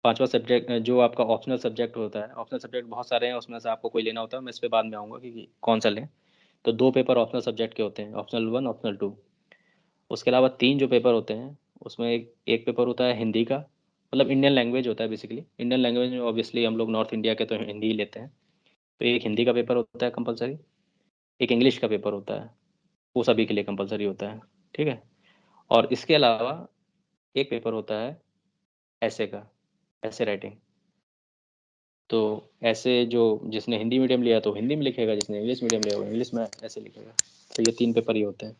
पांचवा सब्जेक्ट जो आपका ऑप्शनल सब्जेक्ट होता है, ऑप्शनल सब्जेक्ट बहुत सारे हैं, उसमें से आपको कोई लेना होता है, मैं इस पर बाद में आऊँगा कि कौन सा लें। तो 2 पेपर ऑप्शनल सब्जेक्ट के होते हैं, ऑप्शनल 1, ऑप्शनल 2। उसके अलावा 3 जो पेपर होते हैं, उसमें एक पेपर होता है हिंदी का, मतलब इंडियन लैंग्वेज होता है बेसिकली। इंडियन लैंग्वेज में ऑब्वियसली हम लोग नॉर्थ इंडिया के तो हिंदी ही लेते हैं, तो एक हिंदी का पेपर होता है कंपलसरी। एक इंग्लिश का पेपर होता है, वो सभी के लिए कंपलसरी होता है। ठीक है, और इसके अलावा एक पेपर होता है ऐसे का, ऐसे राइटिंग। तो ऐसे जो जिसने हिंदी मीडियम लिया तो हिंदी में लिखेगा, जिसने इंग्लिश मीडियम लिया वो इंग्लिश में ऐसे लिखेगा। तो ये 3 पेपर ही होते हैं।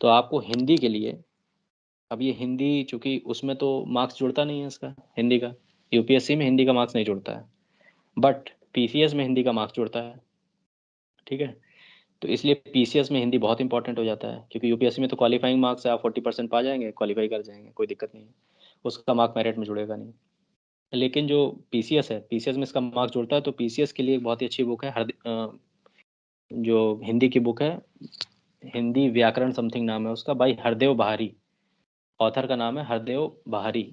तो आपको हिंदी के लिए, अब ये हिंदी चूंकि उसमें तो मार्क्स जुड़ता नहीं है इसका, हिंदी का, यूपीएससी में हिंदी का मार्क्स नहीं जुड़ता है, बट पीसीएस में हिंदी का मार्क्स जुड़ता है। ठीक है, तो इसलिए पीसीएस में हिंदी बहुत इंपॉर्टेंट हो जाता है, क्योंकि यूपीएससी में तो क्वालिफाइंग मार्क्स है, आप 40% पा जाएंगे, क्वालिफाई कर जाएंगे, कोई दिक्कत नहीं है, उसका मार्क मेरिट में जुड़ेगा नहीं। लेकिन जो पीसीएस है, पीसीएस में इसका मार्क्स जुड़ता है। तो पीसीएस के लिए एक बहुत ही अच्छी बुक है, जो हिंदी की बुक है, हिंदी व्याकरण समथिंग नाम है उसका, भाई हरदेव बहारी, ऑथर का नाम है हरदेव बहारी।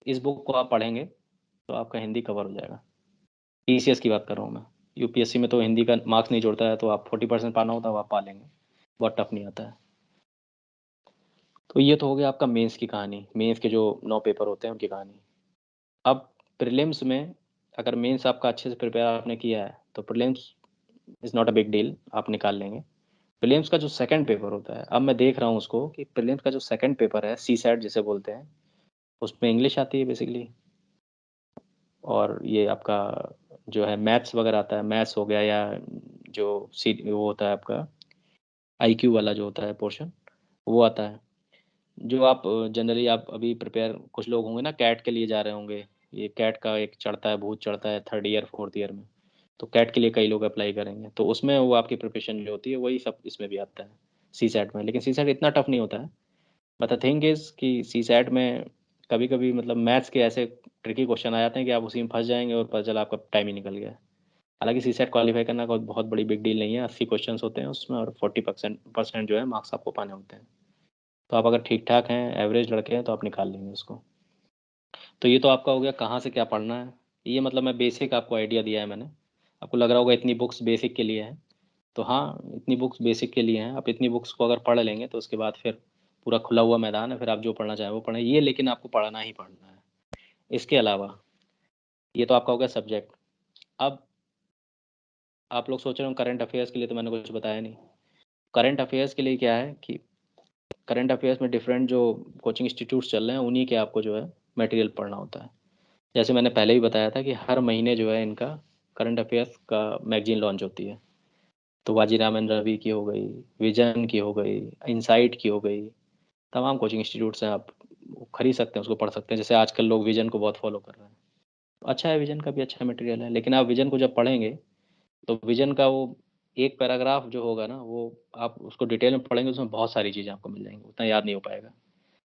इस बुक को आप पढ़ेंगे तो आपका हिंदी कवर हो जाएगा। पीसीएस की बात कर रहा हूँ मैं, यूपीएससी में तो हिंदी का मार्क्स नहीं जुड़ता है, तो आप 40% पाना होता है, वो आप पा लेंगे, बहुत टफ नहीं आता है। तो ये तो हो गया आपका मेंस की कहानी, मेंस के जो 9 पेपर होते हैं उनकी कहानी। अब प्रीलिम्स में, अगर मेंस आपका अच्छे से प्रिपेयर आपने किया है तो prelims is not a big deal, आप निकाल लेंगे। प्रीलिम्स का जो सेकंड पेपर होता है, अब मैं देख रहा हूँ उसको कि प्रीलिम्स का जो सेकंड पेपर है, सी सैट जिसे बोलते हैं, उसमें इंग्लिश आती है बेसिकली, और ये आपका जो है मैथ्स वगैरह आता है, मैथ्स हो गया, या जो वो होता है आपका आईक्यू वाला जो होता है पोर्शन, वो आता है। जो आप जनरली आप अभी प्रिपेयर, कुछ लोग होंगे ना कैट के लिए जा रहे होंगे, ये कैट का एक चढ़ता है, भूत चढ़ता है 3rd ईयर 4th ईयर में, तो कैट के लिए कई लोग अप्लाई करेंगे, तो उसमें वो आपकी प्रिपरेशन जो होती है वही सब इसमें भी आता है सी सैट में। लेकिन सी सैट इतना टफ नहीं होता है, बट द थिंग इज़ कि सी सैट में कभी कभी मतलब मैथ्स के ऐसे ट्रिकी क्वेश्चन आ जाते हैं कि आप उसी में फंस जाएंगे और पता चला आपका टाइम ही निकल गया। हालांकि सीसेट क्वालिफाई करना कोई बहुत बड़ी बिग डील नहीं है, 80 क्वेश्चन होते हैं उसमें और 40% जो है मार्क्स आपको पाने होते हैं। तो आप अगर ठीक ठाक हैं, एवरेज लड़के हैं, तो आप निकाल लेंगे उसको। तो ये तो आपका हो गया कहाँ से क्या पढ़ना है। ये मतलब मैं बेसिक आपको आइडिया दिया है मैंने। आपको लग रहा होगा इतनी बुक्स बेसिक के लिए हैं, तो हाँ इतनी बुक्स बेसिक के लिए हैं। आप इतनी बुक्स को अगर पढ़ लेंगे तो उसके बाद फिर पूरा खुला हुआ मैदान है, फिर आप जो पढ़ना चाहें वो पढ़ें। ये लेकिन आपको पढ़ना ही पढ़ना है। इसके अलावा ये तो आपका हो गया सब्जेक्ट। अब आप लोग सोच रहे हो करंट अफेयर्स के लिए तो मैंने कुछ बताया नहीं। करंट अफेयर्स के लिए क्या है कि करंट अफेयर्स में डिफरेंट जो कोचिंग इंस्टीट्यूट्स चल रहे हैं उन्हीं के आपको जो है मटेरियल पढ़ना होता है। जैसे मैंने पहले भी बताया था कि हर महीने जो है इनका करंट अफेयर्स का मैगजीन लॉन्च होती है। तो वाजीरामन रवि की हो गई, विजन की हो गई, इनसाइट की हो गई, तमाम कोचिंग इंस्टीट्यूट्स हैं। आप खरीद सकते हैं, उसको पढ़ सकते हैं। जैसे आजकल लोग विजन को बहुत फॉलो कर रहे हैं, अच्छा है, विजन का भी अच्छा मटेरियल है। लेकिन आप विजन को जब पढ़ेंगे तो विजन का वो एक पैराग्राफ जो होगा ना, वो आप उसको डिटेल में पढ़ेंगे, उसमें बहुत सारी चीज़ें आपको मिल जाएंगी, उतना याद नहीं हो पाएगा।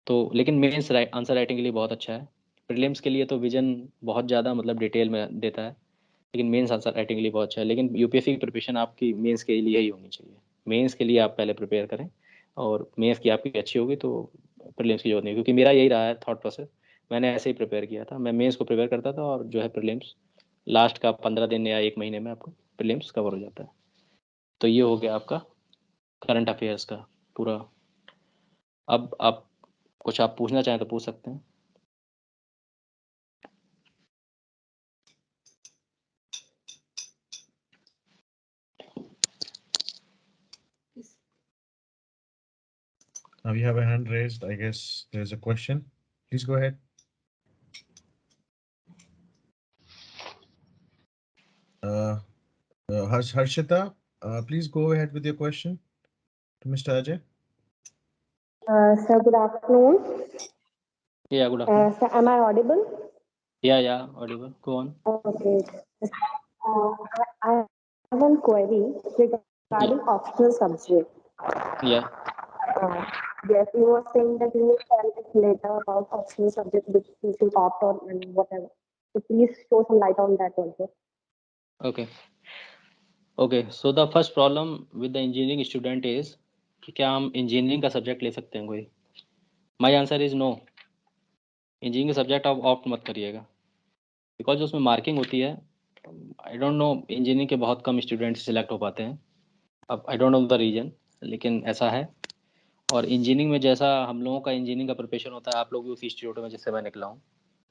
तो लेकिन मेंस आंसर राइटिंग के लिए बहुत अच्छा है। प्रीलिम्स के लिए तो विजन बहुत ज़्यादा मतलब डिटेल में देता है, लेकिन मेंस आंसर राइटिंग के लिए बहुत अच्छा है। लेकिन यूपीएससी की प्रिपरेशन आपकी मेंस के लिए ही होनी चाहिए। मेंस के लिए आप पहले प्रिपेयर करें, और मेंस की आपकी अच्छी होगी तो प्रीलिम्स की जरूरत नहीं, क्योंकि मेरा यही रहा है थॉट प्रोसेस। मैंने ऐसे ही प्रिपेयर किया था, मैं मेंस को प्रिपेयर करता था और जो है प्रीलिम्स लास्ट का 15 दिन या 1 महीने में आपको प्रीलिम्स कवर हो जाता है। तो ये हो गया आपका करंट अफेयर्स का पूरा। अब आप कुछ आप पूछना चाहें तो पूछ सकते हैं। Now we have a hand raised. I guess there's a question. Please go ahead. Harshita, please go ahead with your question to Mr. Ajay. Sir, good afternoon. Yeah, good afternoon. Sir, am I audible? Yeah, audible. Go on. Okay. I have one query regarding optional subject. Yeah. Yes, you were saying that you will tell us later about optional subject which you should opt on and whatever. So please show some light on that also. Okay, so the first problem with the engineering student is कि क्या हम engineering का subject ले सकते हैं कोई? My answer is no. Engineering का subject आप ऑप्ट मत करिएगा, बिकॉज उसमें मार्किंग होती है। आई डोंट नो, इंजीनियरिंग के बहुत कम स्टूडेंट्स सिलेक्ट हो पाते हैं। अब I don't know the reason, लेकिन ऐसा है। और इंजीनियरिंग में जैसा हम लोगों का इंजीनियरिंग का प्रिपरेशन होता है, आप लोग भी उसी इंस्टीट्यूट में जिससे मैं निकला हूँ,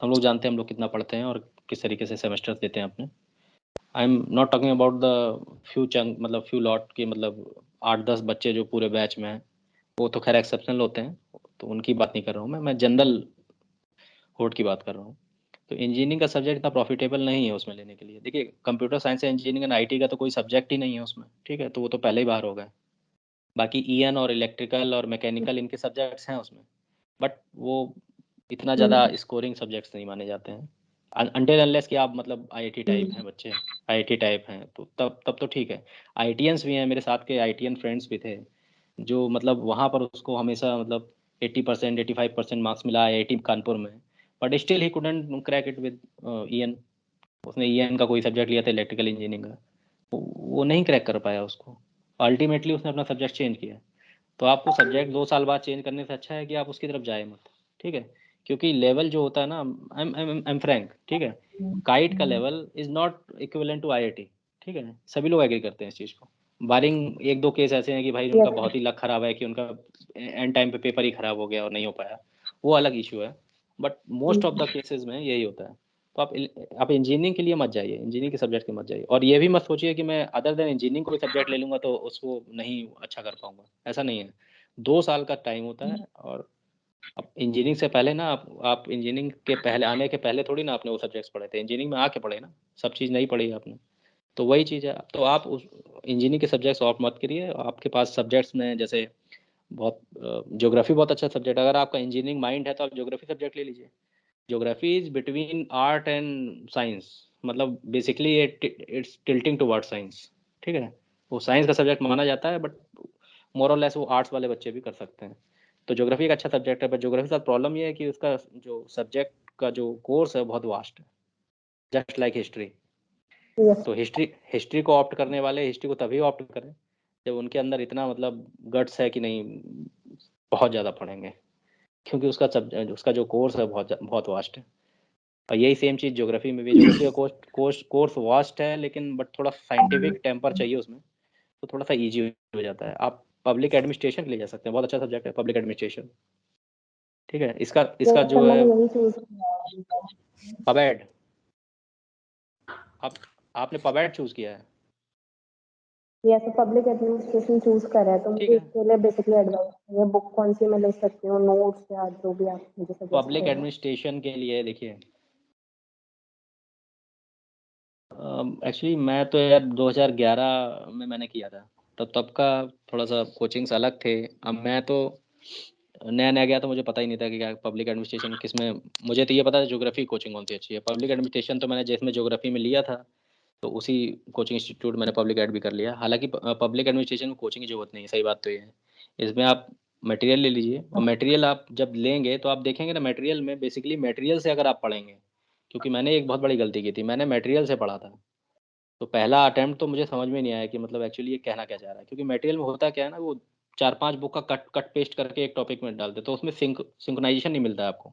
हम लोग जानते हैं हम लोग कितना पढ़ते हैं और किस तरीके से सेमेस्टर देते हैं अपने। I am not talking about the few chunk, मतलब फ्यू लॉट के, मतलब 8-10 बच्चे जो पूरे बैच में हैं, वो तो खैर एक्सेप्शनल होते हैं, तो उनकी बात नहीं कर रहा हूँ मैं जनरल कोड की बात कर रहा हूँ। तो इंजीनियरिंग का सब्जेक्ट इतना प्रॉफिटेबल नहीं है उसमें लेने के लिए। देखिए, कंप्यूटर साइंस या इंजीनियरिंग एंड आईटी का तो कोई सब्जेक्ट ही नहीं है उसमें, ठीक है, तो वो तो पहले ही बाहर हो गए। बाकी ईएन और इलेक्ट्रिकल और मैकेनिकल इनके सब्जेक्ट्स हैं उसमें, बट वो इतना ज़्यादा स्कोरिंग सब्जेक्ट्स नहीं माने जाते हैं। अनटिल अनलेस कि आप मतलब आईआईटी टाइप हैं बच्चे, आईआईटी टाइप हैं, तो तब तो ठीक है। आईटीएंस भी हैं, मेरे साथ के आईटीएन फ्रेंड्स भी थे जो मतलब वहाँ पर उसको हमेशा मतलब 80% 85% मार्क्स मिला आईआईटी कानपुर में, but still he couldn't crack it with EN. उसने ईएन का कोई सब्जेक्ट लिया था इलेक्ट्रिकल इंजीनियरिंग का, वो नहीं क्रैक कर पाया उसको। अल्टीमेटली उसने अपना सब्जेक्ट चेंज किया। तो आपको सब्जेक्ट 2 साल बाद चेंज करने से अच्छा है कि आप उसकी तरफ जाए मत, ठीक है। क्योंकि लेवल जो होता है ना, आई एम फ्रैंक, ठीक है, काइट का level is not equivalent to IIT, ठीक है। सभी लोग एग्री करते हैं इस चीज़ को, बारिंग 1-2 केस ऐसे हैं कि भाई उनका बहुत ही लक खराब है कि उनका एंड टाइम पे पेपर ही खराब हो गया और नहीं हो पाया, वो अलग इशू है। But most of the cases में यही होता है। तो आप इंजीनियरिंग के लिए मत जाइए, इंजीनियरिंग के सब्जेक्ट के मत जाइए। और ये भी मत सोचिए कि मैं अदर देन इंजीनियरिंग कोई सब्जेक्ट ले लूंगा तो उसको नहीं अच्छा कर पाऊंगा, ऐसा नहीं है। 2 साल का टाइम होता है, और अब इंजीनियरिंग से पहले ना आप इंजीनियरिंग के पहले आने के पहले थोड़ी ना आपने वो सब्जेक्ट्स पढ़े थे, इंजीनियरिंग में आके पढ़े ना, सब चीज़ नहीं पढ़ी आपने। तो वही चीज़ है। तो आप उस इंजीनियरिंग के सब्जेक्ट्स ऑफ मत करिए। आपके पास सब्जेक्ट्स में जैसे बहुत ज्योग्राफी बहुत अच्छा सब्जेक्ट, अगर आपका इंजीनियरिंग माइंड है तो आप ज्योग्राफी सब्जेक्ट ले लीजिए। Geography is between art and science, मतलब basically it's tilting toward science, ठीक है। वो साइंस का सब्जेक्ट माना जाता है, बट मोर और लेस वो आर्ट्स वाले बच्चे भी कर सकते हैं। तो ज्योग्राफी एक अच्छा सब्जेक्ट है, पर ज्योग्राफी के साथ प्रॉब्लम ये है कि उसका जो सब्जेक्ट का जो कोर्स है बहुत वास्ट है, जस्ट लाइक हिस्ट्री। Yes. तो हिस्ट्री को ऑप्ट करने वाले हिस्ट्री को तभी ऑप्ट करें जब उनके अंदर इतना मतलब गट्स है कि नहीं बहुत ज़्यादा पढ़ेंगे, क्योंकि उसका जो कोर्स है बहुत वास्ट है। और यही सेम चीज़ ज्योग्राफी में भी, ज्योग्राफी का कोर्स वास्ट है, लेकिन बट थोड़ा साइंटिफिक टेम्पर चाहिए उसमें, तो थोड़ा सा ईजी हो जाता है। आप पब्लिक एडमिनिस्ट्रेशन के लिए जा सकते हैं, बहुत अच्छा सब्जेक्ट है पब्लिक एडमिनिस्ट्रेशन। ठीक है, इसका Yes, जो sir, है मैंने यही चूज किया। पबैड, आपने पबैड चूज किया है। Yes, पब्लिक एडमिनिस्ट्रेशन चूज करा है, तो ठीक मुझे है, इसके लिए बेसिकली एडवाइस चाहिए, बुक कौन सी मैं ले सकती हूँ, नोट्स या जो भी आप मुझे सजेस्ट पब्लिक करें। एडमिनिस्ट्रेशन के लिए देखिए, एक्चुअली मैं तो यार 2011 में मैंने किया था, तब का थोड़ा सा कोचिंग्स अलग थे। अब मैं तो नया गया तो मुझे पता ही नहीं था कि क्या पब्लिक एडमिनिस्ट्रेशन किस में। मुझे तो ये पता है ज्योग्राफी कोचिंग कौन सी अच्छी है। पब्लिक एडमिनिस्ट्रेशन तो मैंने जिसमें ज्योग्राफी में लिया था, तो उसी कोचिंग इंस्टीट्यूट मैंने पब्लिक एड भी कर लिया। हालांकि पब्लिक एडमिनिस्ट्रेशन में कोचिंग की जरूरत नहीं है, सही बात तो ये है। इसमें आप मटेरियल ले लीजिए, और मटेरियल आप जब लेंगे तो आप देखेंगे ना, मटेरियल में बेसिकली मटेरियल से अगर आप पढ़ेंगे, क्योंकि मैंने एक बहुत बड़ी गलती की थी, मैंने मटेरियल से पढ़ा था। तो पहला अटेम्प्ट तो मुझे समझ में नहीं आया कि मतलब एक्चुअली ये कहना क्या चाह रहा है, क्योंकि मटेरियल में होता क्या है ना, वो 4-5 बुक का कट पेस्ट करके एक टॉपिक में डालते, तो उसमें सिंक्रोनाइजेशन नहीं मिलता है आपको।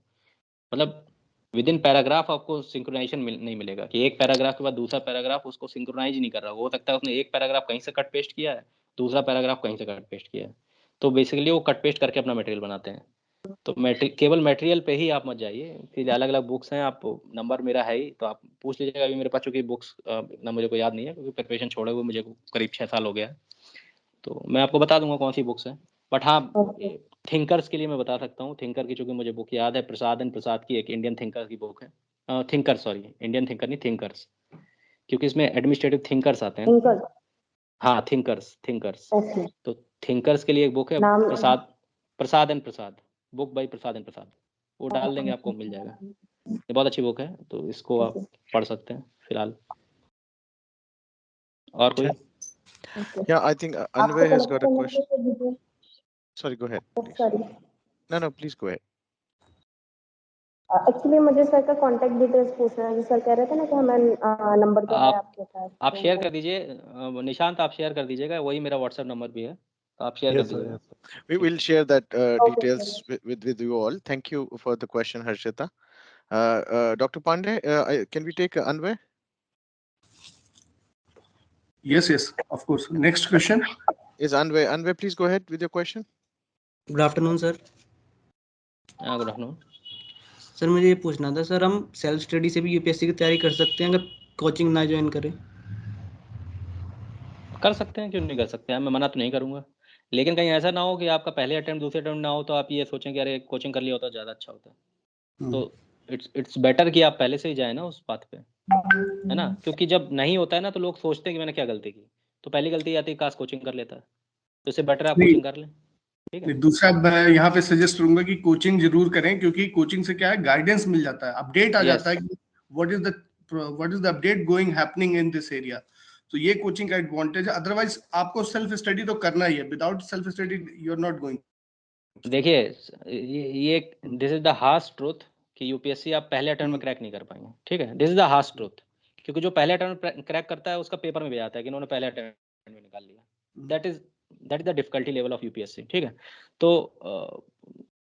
मतलब विद इन पैराग्राफ आपको सिंक्रोनाइजेशन नहीं मिलेगा, कि एक पैराग्राफ के बाद दूसरा पैराग्राफ उसको सिंक्रोनाइज नहीं कर रहा। हो सकता है उसने एक पैराग्राफ कहीं से कट पेस्ट किया है, दूसरा पैराग्राफ कहीं से कट पेस्ट किया है, तो बेसिकली वो कट पेस्ट करके अपना मटेरियल बनाते हैं। तो केवल मटेरियल पे ही आप मत जाइए, फिर अलग अलग बुक्स हैं, आप नंबर मेरा है ही, तो आप पूछ लीजिएगा। अभी मेरे पास चूंकि बुक्स ना मुझे को याद नहीं है, क्योंकि प्रिपरेशन छोड़े हुए मुझे करीब 6 साल हो गया है, तो मैं आपको बता दूंगा कौन सी बुक्स हैं। बट हाँ, Okay. थिंकर्स के लिए मैं बता सकता हूँ। थिंकर की चूंकि मुझे बुक याद है, प्रसाद एंड प्रसाद की एक इंडियन थिंकर की बुक है। थिंकर, सॉरी, इंडियन थिंकर नहीं, थिंकर्स, क्योंकि इसमें एडमिनिस्ट्रेटिव थिंकर्स आते हैं। Thinkers. हाँ, थिंकर्स। Okay. तो थिंकर्स के लिए एक बुक है, नाम Prasad and Prasad, book by Prasad and Prasad, वो डाल देंगे आपको मिल जाएगा। ये बहुत अच्छी बुक है, तो इसको आप Okay. पढ़ सकते हैं फिलहाल। और कोई? Okay. Yeah, I think आपसे Anvay has connect got a करने question. के लिए details, Sorry, go ahead, please. Sorry, No, please go ahead. Actually मुझे सर का कांटेक्ट डिटेल्स पूछना है। सर कह रहे थे ना कि हमें नंबर जो है आपके पास, आप शेयर कर दीजिए, निशांत आप शेयर कर दीजिएगा, वही मेरा व्हाट्सएप नंबर भी है, तो आप शेयर कर Yes, sir. दीजिएगा। Yes, sir. We will share that Okay, details sir. with you all. Thank you for the question, Harshita. Dr. Pandey, can we take Anvay? Yes, of course. Next question. Is Anvay? Anvay, please go ahead with your question. Good afternoon sir. Good afternoon sir मुझे ये पूछना था sir, हम self study से भी UPSC की तैयारी कर सकते हैं अगर कोचिंग ना ज्वाइन करें? कर सकते हैं, क्यों नहीं कर सकते हैं, मैं मना तो नहीं करूंगा। लेकिन कहीं ऐसा ना हो कि आपका पहले अटेम्प्ट दूसरे अटेम्प्ट ना हो, तो आप ये सोचें कि अरे कोचिंग कर लिया होता ज़्यादा अच्छा होता। तो इट्स बेटर कि आप पहले से ही जाए ना उस बात पे, है ना। क्योंकि जब नहीं होता है ना, तो लोग सोचते हैं कि मैंने क्या गलती की, तो पहली गलती आती है काश कोचिंग कर लेता है, तो इससे बेटर आप नहीं, कोचिंग कर लें। ठीक है, दूसरा मैं यहाँ पे सजेस्ट करूंगा कि कोचिंग जरूर करें, क्योंकि कोचिंग से क्या है, गाइडेंस मिल जाता है, अपडेट आ जाता है कि what is the update going happening in this area. तो ये कोचिंग का एडवांटेज है। अदरवाइज आपको सेल्फ स्टडी तो करना ही है, without self study you are not going. देखिए ये this is the harsh truth कि यूपीएससी आप पहले अटेम्प्ट में क्रैक नहीं कर पाएंगे। ठीक है, this is the harsh truth, क्योंकि जो पहले अटेम्प्ट क्रैक करता है उसका पेपर में भी आता है कि इन्होंने पहले अटेम्प्ट में निकाल लिया। That is the difficulty level of UPSC. ठीक है, तो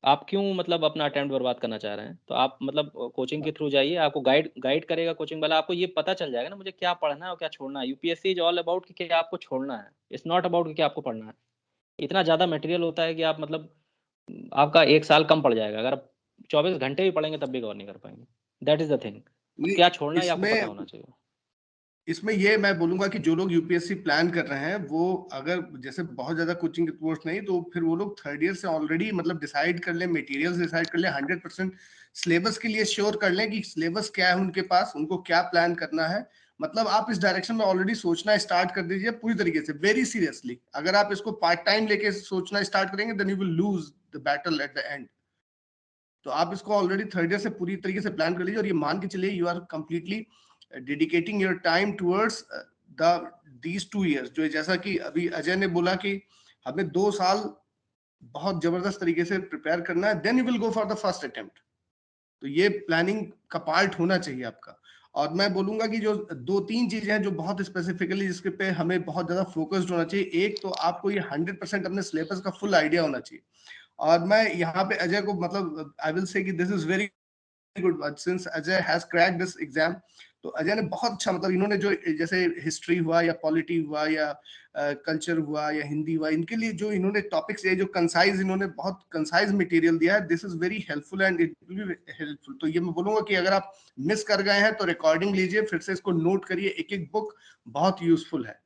आप क्यों मतलब अपना अटेम्प्ट बर्बाद करना चाह रहे हैं? तो आप मतलब कोचिंग के थ्रू जाइए, आपको गाइड करेगा कोचिंग वाला, आपको ये पता चल जाएगा ना मुझे क्या पढ़ना है और क्या छोड़ना है। यूपीएससी इज ऑल अबाउट कि क्या आपको छोड़ना है, इट्स नॉट अबाउट कि क्या आपको पढ़ना है। इतना ज़्यादा मटेरियल होता है कि आप मतलब आपका 1 साल कम पड़ जाएगा, अगर आप 24 घंटे भी पढ़ेंगे तब भी कवर नहीं कर पाएंगे। That is the thing. तो क्या छोड़ना है ये आपको पता होना चाहिए। इसमें ये मैं बोलूंगा कि जो लोग यूपीएससी प्लान कर रहे हैं, वो अगर जैसे बहुत ज्यादा कोचिंग के कोर्स नहीं, तो फिर वो लोग थर्ड ईयर से ऑलरेडी मतलब डिसाइड कर ले, मटेरियल्स डिसाइड कर ले, 100% सिलेबस के लिए श्योर कर लें कि सिलेबस क्या है उनके पास, उनको क्या प्लान करना है। मतलब आप इस डायरेक्शन में ऑलरेडी सोचना स्टार्ट कर दीजिए पूरी तरीके से, वेरी सीरियसली। अगर आप इसको पार्ट टाइम लेके सोचना स्टार्ट करेंगे, then you will lose the battle at the end. तो आप इसको ऑलरेडी थर्ड ईयर से पूरी तरीके से प्लान कर लीजिए, और ये मान के चलिए you are completely dedicating your time towards the these 2 years। जो जैसा कि अभी अजय ने बोला कि हमें 2 साल बहुत जबरदस्त तरीके से प्रिपेयर करना है, then you will go for the first attempt. तो ये प्लानिंग का पार्ट होना चाहिए आपका। और मैं बोलूंगा कि जो 2-3 चीजें हैं जो बहुत स्पेसिफिकली जिसके पे हमें बहुत ज्यादा फोकस्ड होना चाहिए। एक तो आपको ये 100% अपने सिलेबस का फुल आइडिया होना चाहिए। और मैं यहाँ पे अजय को मतलब आई विल से कि this is very good since Ajay has cracked this exam. तो अजय ने बहुत अच्छा मतलब इन्होंने जो जैसे हिस्ट्री हुआ या पॉलिटी हुआ या कल्चर हुआ या हिंदी हुआ, इनके लिए जो इन्होंने टॉपिक्स है जो कंसाइज, इन्होंने बहुत कंसाइज मटेरियल दिया है। This is very helpful and it will be helpful. तो ये मैं बोलूंगा कि अगर आप मिस कर गए हैं तो रिकॉर्डिंग लीजिए, फिर से इसको नोट करिए, एक एक बुक बहुत यूजफुल है।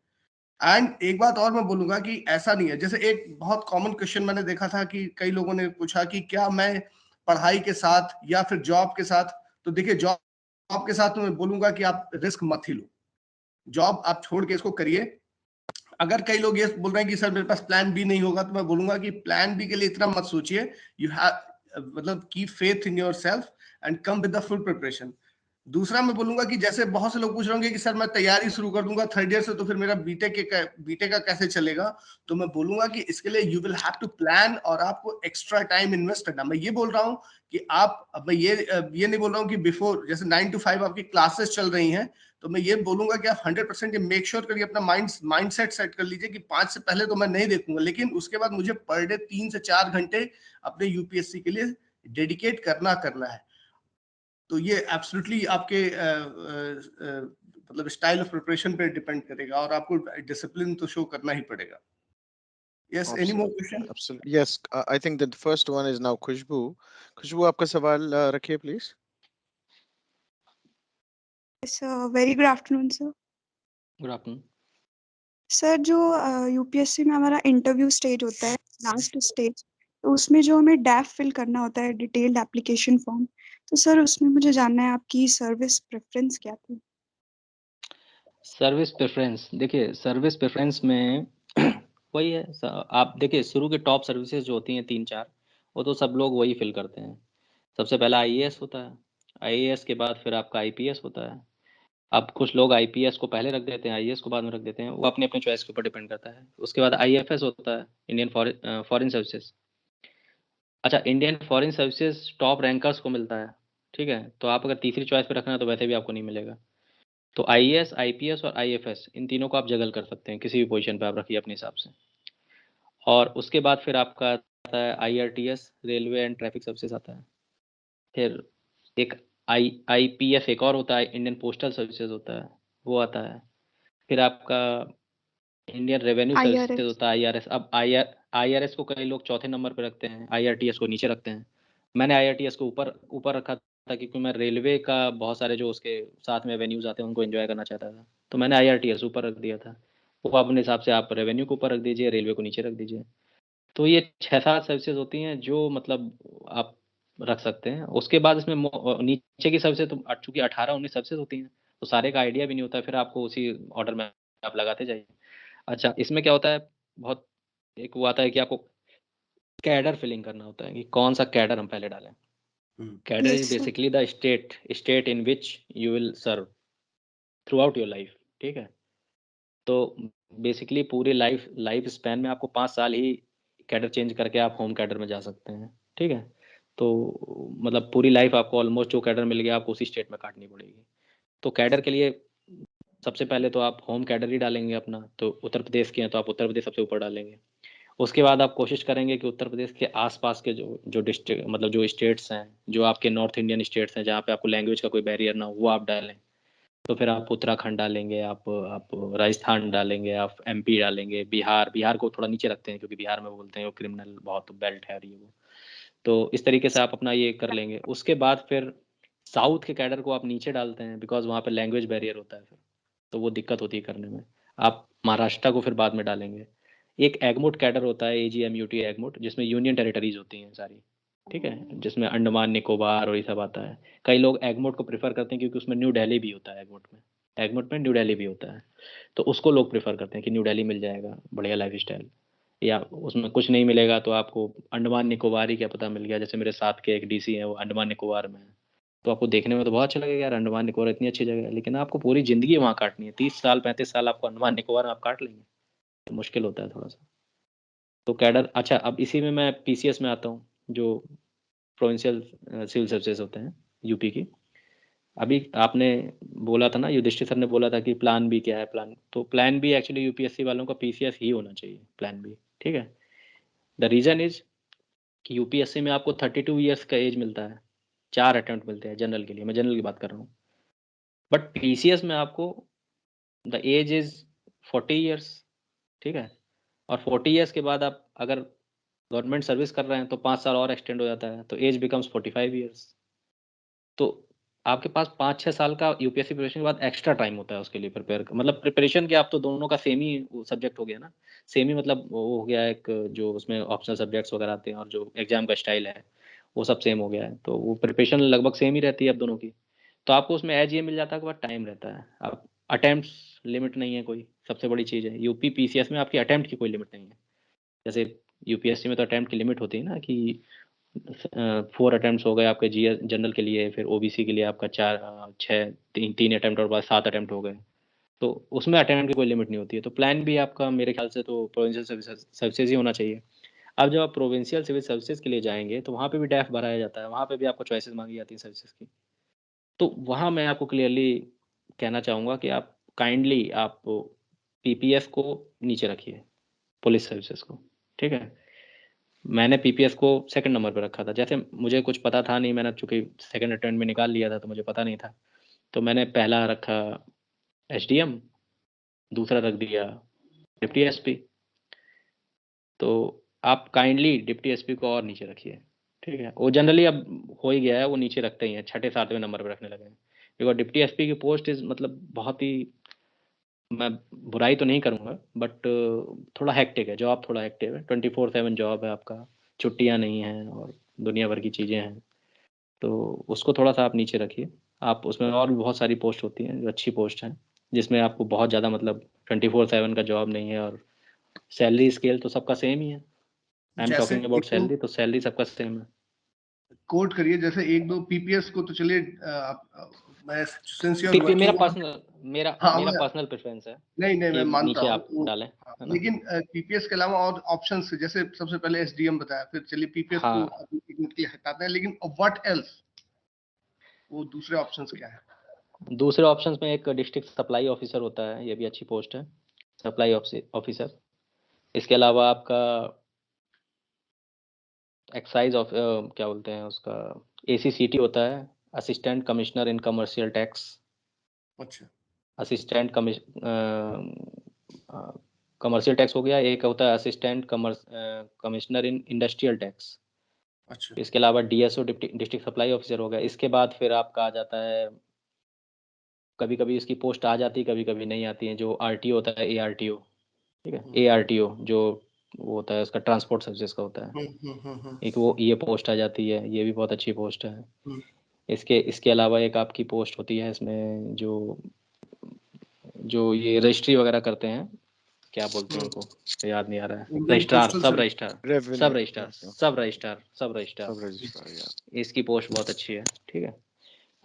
एंड एक बात और मैं बोलूंगा कि ऐसा नहीं है, जैसे एक बहुत कॉमन क्वेश्चन मैंने देखा था कि कई लोगों ने पूछा कि क्या मैं पढ़ाई के साथ या फिर जॉब के साथ, तो देखिए जॉब के साथ तो मैं बोलूंगा कि आप रिस्क मत ही लो, जॉब आप छोड़ के इसको करिए। अगर कई लोग ये बोल रहे हैं कि सर मेरे पास प्लान बी नहीं होगा, तो मैं बोलूंगा कि प्लान बी के लिए इतना मत सोचिए। यू हैव मतलब keep faith in your self and come with the full preparation. दूसरा मैं बोलूंगा कि जैसे बहुत से लोग पूछ रहे होंगे कि सर मैं तैयारी शुरू कर दूंगा 3rd ईयर से, तो फिर मेरा बीटेक का कैसे चलेगा। तो मैं बोलूंगा कि इसके लिए you will have to plan और आपको एक्स्ट्रा टाइम इन्वेस्ट करना। मैं ये बोल रहा हूँ कि आप, अब मैं ये नहीं बोल रहा हूँ कि बिफोर जैसे 9 to 5 आपकी क्लासेस चल रही हैं, तो मैं ये बोलूंगा कि आप 100% ये मेक श्योर करिए, अपना माइंडसेट सेट कर लीजिए कि 5 से पहले तो मैं नहीं देखूंगा, लेकिन उसके बाद मुझे पर डे 3 से 4 घंटे अपने यूपीएससी के लिए डेडिकेट करना है। तो ये एब्सोल्युटली आपके मतलब स्टाइल ऑफ प्रिपरेशन पे डिपेंड करेगा और आपको डिसिप्लिन तो शो करना ही पड़ेगा। Yes, any more question? Absolutely. Yes, I think that the first one is now Khushbu. Khushbu, आपका सवाल रखिए please. Very good afternoon sir. Good afternoon. Sir जो यूपीएससी में हमारा इंटरव्यू स्टेज होता है, लास्ट स्टेज, तो उसमें जो हमें डैफ फिल करना होता है, डिटेल्ड एप्लीकेशन फॉर्म, तो सर उसमें मुझे जानना है आपकी सर्विस प्रेफरेंस क्या थी? सर्विस प्रेफरेंस, देखिए सर्विस प्रेफरेंस में वही है आप देखिए शुरू के टॉप सर्विसेज जो होती हैं 3-4, वो तो सब लोग वही फिल करते हैं। सबसे पहला आईएएस होता है, आईएएस के बाद फिर आपका आईपीएस होता है। अब कुछ लोग आईपीएस को पहले रख देते हैं, आईएएस को बाद में रख देते हैं, वो अपने अपने चॉइस के ऊपर डिपेंड करता है। उसके बाद आईएफएस होता है, इंडियन फॉरेन सर्विसेज। अच्छा, Indian foreign services top rankers को मिलता है, ठीक है। तो आप अगर तीसरी चॉइस पे रखना है तो वैसे भी आपको नहीं मिलेगा। तो आईएएस, आईपीएस और आईएफएस, इन तीनों को आप जगल कर सकते हैं, किसी भी पोजीशन पे आप रखिए अपने हिसाब से। और उसके बाद फिर आपका आता है IRTS, railway and traffic services आता है। फिर एक आईपीएफ एक और होता है, इंडियन पोस्टल सर्विसेज होता है, वो आता है। फिर आपका इंडियन रेवेन्यू सर्विसेज IRS। होता है, आईआरएस। अब आईआरएस को कई लोग चौथे नंबर पे रखते हैं, आईआरटीएस को नीचे रखते हैं। मैंने आईआरटीएस को ऊपर रखा था क्योंकि मैं रेलवे का बहुत सारे जो उसके साथ में एवेन्यूज आते हैं उनको एंजॉय करना चाहता था, तो मैंने आईआरटीएस ऊपर रख दिया था। वो अपने हिसाब से आप रेवेन्यू को ऊपर रख दीजिए, रेलवे को नीचे रख दीजिए। तो ये 6-7 सर्विसेज होती हैं जो मतलब आप रख सकते हैं। उसके बाद इसमें नीचे की सर्विसेज तो चूंकि 18-19 सर्विसेज होती हैं, तो सारे का आइडिया भी नहीं होता, फिर आपको उसी ऑर्डर में आप लगाते जाइए। अच्छा, इसमें क्या होता है, बहुत एक वो आता है कि आपको कैडर फिलिंग करना होता है कि कौन सा कैडर हम पहले डालें। Cadre Yes, is sir. Basically the state in which you will serve throughout your life, ठीक है। तो बेसिकली पूरी लाइफ स्पैन में आपको 5 साल ही कैडर चेंज करके आप होम कैडर में जा सकते हैं, ठीक है। तो मतलब पूरी लाइफ आपको ऑलमोस्ट जो कैडर मिल गया आपको उसी स्टेट में काटनी पड़ेगी। तो कैडर के लिए सबसे पहले तो आप होम कैडर ही डालेंगे अपना, तो उत्तर प्रदेश के हैं तो आप उत्तर प्रदेश सबसे ऊपर डालेंगे। उसके बाद आप कोशिश करेंगे कि उत्तर प्रदेश के आसपास के जो डिस्ट्रिक्ट मतलब जो स्टेट्स हैं, जो आपके नॉर्थ इंडियन स्टेट्स हैं जहाँ पे आपको लैंग्वेज का कोई बैरियर ना हो, वो आप डालें। तो फिर आप उत्तराखंड डालेंगे, आप राजस्थान डालेंगे, आप एमपी डालेंगे, बिहार को थोड़ा नीचे रखते हैं क्योंकि बिहार में बोलते हैं वो क्रिमिनल बहुत बेल्ट है ये वो। तो इस तरीके से आप अपना ये कर लेंगे। उसके बाद फिर साउथ के कैडर को आप नीचे डालते हैं बिकॉज वहाँ पे लैंग्वेज बैरियर होता है, फिर तो वो दिक्कत होती है करने में। आप महाराष्ट्र को फिर बाद में डालेंगे। एक एगमोट कैडर होता है, AGMUT एगमोट, जिसमें यूनियन टेरिटरीज होती हैं सारी, ठीक है, जिसमें अंडमान निकोबार और ये सब आता है। कई लोग एगमोट को प्रेफर करते हैं क्योंकि उसमें न्यू दिल्ली भी होता है, एगमोट में न्यू दिल्ली भी होता है, तो उसको लोग प्रेफर करते हैं कि न्यू दिल्ली मिल जाएगा, बढ़िया लाइफ स्टाइल। या उसमें कुछ नहीं मिलेगा तो आपको अंडमान निकोबार ही क्या पता मिल गया, जैसे मेरे साथ के एक डीसी है वो अंडमान निकोबार में है, तो आपको देखने में तो बहुत अच्छा लगेगा यार, अंडमान निकोबार इतनी अच्छी जगह है, लेकिन आपको पूरी जिंदगी वहाँ काटनी है, 30 साल 35 साल आपको अंडमान निकोबार में आप काट लेंगे, तो मुश्किल होता है थोड़ा सा। तो कैडर, अच्छा अब इसी में मैं पीसीएस में आता हूँ, जो प्रोविंशियल सिविल सर्विसेज होते हैं यूपी की। अभी आपने बोला था ना, युधिष्ठिर सर ने बोला था कि प्लान बी क्या है, तो प्लान बी एक्चुअली यूपीएससी वालों का पीसीएस ही होना चाहिए, प्लान बी, ठीक है। द रीजन इज कि यूपीएससी में आपको 32 ईयर्स का एज मिलता है, 4 अटेम्प्ट मिलते हैं जनरल के लिए, मैं जनरल की बात कर रहा हूँ। बट पीसीएस में आपको द एज इज 40 ईयर्स, ठीक है। और 40 ईयर्स के बाद आप अगर गवर्नमेंट सर्विस कर रहे हैं तो 5 साल और एक्सटेंड हो जाता है, तो एज बिकम्स 45 ईयर्स। तो आपके पास 5-6 साल का यूपीएससी प्रिपरेशन के बाद एक्स्ट्रा टाइम होता है उसके लिए प्रिपेयर, मतलब प्रिपरेशन के आप तो दोनों का सेम ही सब्जेक्ट हो गया ना, सेम ही मतलब वो हो गया एक, जो उसमें ऑप्शनल सब्जेक्ट्स वगैरह आते हैं और जो एग्जाम का स्टाइल है वो सब सेम हो गया है, तो वो प्रिपरेशन लगभग सेम ही रहती है अब दोनों की। तो आपको उसमें एज ये मिल जाता है कि बाद टाइम रहता है, आप अटेम्प्ट लिमिट नहीं है कोई, सबसे बड़ी चीज़ है यूपी पीसीएस में आपकी अटेम्प्ट की कोई लिमिट नहीं है। जैसे यूपीएससी में तो अटेम्प्ट की लिमिट होती है ना कि 4 अटेम्प्ट हो गए आपके जी जनरल के लिए, फिर ओबीसी के लिए आपका 3 अटेम्प्ट और बाद 7 अटेम्प्ट हो गए, तो उसमें अटेम्प्ट की कोई लिमिट नहीं होती है। तो प्लान भी आपका मेरे ख्याल से तो प्रोविंशियल सर्विसेज ही होना चाहिए। अब जब आप प्रोविंशियल सिविल सर्विसेज के लिए जाएंगे तो वहाँ पे भी डैफ भराया जाता है, वहाँ पे भी आपको चॉइसेस मांगी जाती हैं सर्विसेज की। तो वहाँ मैं आपको क्लियरली कहना चाहूँगा कि आप काइंडली आप पीपीएस को नीचे रखिए, पुलिस सर्विसेज को, ठीक है। मैंने पीपीएस को सेकंड नंबर पर रखा था, जैसे मुझे कुछ पता था नहीं, मैंने चूंकि सेकंड अटेम्प्ट में निकाल लिया था तो मुझे पता नहीं था, तो मैंने पहला रखा एसडीएम, दूसरा रख दिया डिप्टी एसपी। तो आप काइंडली डिप्टी एसपी को और नीचे रखिए, ठीक है। वो जनरली अब हो ही गया है, वो नीचे रखते ही हैं, 6-7वें नंबर पर रखने लगे हैं, बिकॉज डिप्टी एसपी की पोस्ट इज मतलब बहुत ही, मैं बुराई तो नहीं करूँगा बट थोड़ा हेक्टिक है जॉब, थोड़ा हेक्टिक है, 24/7 जॉब है आपका, छुट्टियाँ नहीं हैं और दुनिया भर की चीज़ें हैं, तो उसको थोड़ा सा आप नीचे रखिए। आप उसमें और भी बहुत सारी पोस्ट होती हैं जो अच्छी पोस्ट हैं, जिसमें आपको बहुत ज़्यादा मतलब 24/7 का जॉब नहीं है, और सैलरी स्केल तो सबका सेम ही है। आई एम जैसे टॉकिंग अबाउट एक दो सैलरी, तो सैलरी सबका सेम है। कोट करिए, जैसे एक दो पीपीएस को तो चलिए, मैं सिंस यू आर पीपी मेरा वर्किंग ऑन, पर्सनल मेरा हाँ मेरा मैं, पर्सनल प्रेफरेंस है नहीं नहीं मैं कि मानता नीचे हूँ आप डालें, हाँ, है ना। लेकिन पीपीएस के अलावा और ऑप्शंस, जैसे सबसे पहले एसडीएम बताया, फिर चलिए पीपीएस को हाँ, अभी एक मिनट के लिए हटाते हैं, लेकिन व्हाट एल्स, वो दूसरे ऑप्शंस क्या है? दूसरे ऑप्शंस में एक डिस्ट्रिक्ट सप्लाई ऑफिसर होता है, ये भी अच्छी पोस्ट है, सप्लाई ऑफिसर। इसके अलावा आपका एक्साइज ऑफ क्या बोलते हैं उसका, एसीसीटी होता है, assistant commissioner in commercial tax, अच्छा असिस्टेंट कमर्शियल टैक्स हो गया, एक होता है assistant commissioner in industrial tax. अच्छा इसके अलावा डीएसओ डिस्ट्रिक्ट सप्लाई ऑफिसर हो गया। इसके बाद फिर आपका आ जाता है, कभी कभी इसकी पोस्ट आ जाती है, कभी कभी नहीं आती है, जो आरटीओ होता है, एआरटीओ, ठीक है, एआरटीओ जो वो होता है उसका ट्रांसपोर्ट सर्विसेज का होता है, एक वो ये पोस्ट आ जाती है, ये भी बहुत अच्छी पोस्ट है। इसके इसके अलावा एक आपकी पोस्ट होती है इसमें, जो जो ये रजिस्ट्री वगैरह करते हैं, क्या बोलते हैं उनको, याद नहीं आ रहा है, इंडियन रजिस्ट्रार, पोस्टल सब सर्विस। Registrar, Revenue. सब रजिस्ट्रार, Okay. सब रजिस्ट्रार, सब रजिस्ट्रार, Sub registrar. Yeah. इसकी पोस्ट बहुत अच्छी है, ठीक है।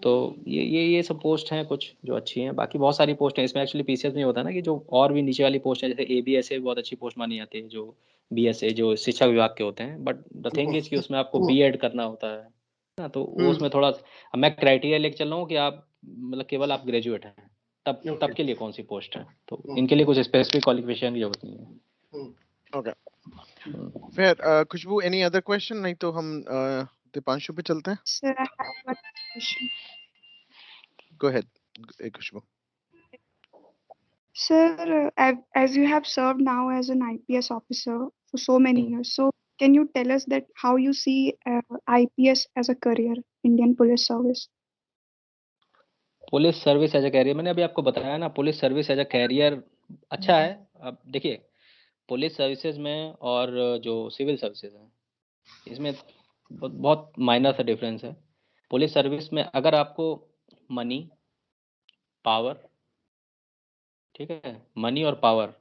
तो ये सब पोस्ट हैं कुछ जो अच्छी हैं, बाकी बहुत सारी पोस्ट हैं इसमें। एक्चुअली पीसीएस में होता है ना कि जो और भी नीचे वाली पोस्ट है, जैसे एबीएसए बहुत अच्छी पोस्ट मानी जाती है, जो बीएसए जो शिक्षा विभाग के होते हैं, बट द थिंग इज कि उसमें आपको बीएड करना होता है ना, तो वो उसमें थोड़ा, अब मैं क्राइटेरिया लेके चल रहा हूँ कि आप मतलब केवल आप ग्रेजुएट हैं, तब के लिए कौन सी पोस्ट है, तो इनके लिए कुछ स्पेसिफिक क्वालिफिकेशन की जरूरत नहीं है। Okay. Fair. Khushbu, any other question? नहीं तो हम दीपांशु पे चलते हैं. Sir, I have one question. Go ahead, Khushbu. Sir, as you have served now as an IPS officer for so many years, so can you tell us that how you see IPS as a career, Indian Police Service? Police service as a career, मैंने अभी आपको बताया ना, police service as a career अच्छा है। अब देखिए, police services में और जो सिविल सर्विसेज हैं, इसमें बहुत माइनर सा डिफरेंस है। पुलिस सर्विस में अगर आपको मनी, पावर, ठीक है, मनी और पावर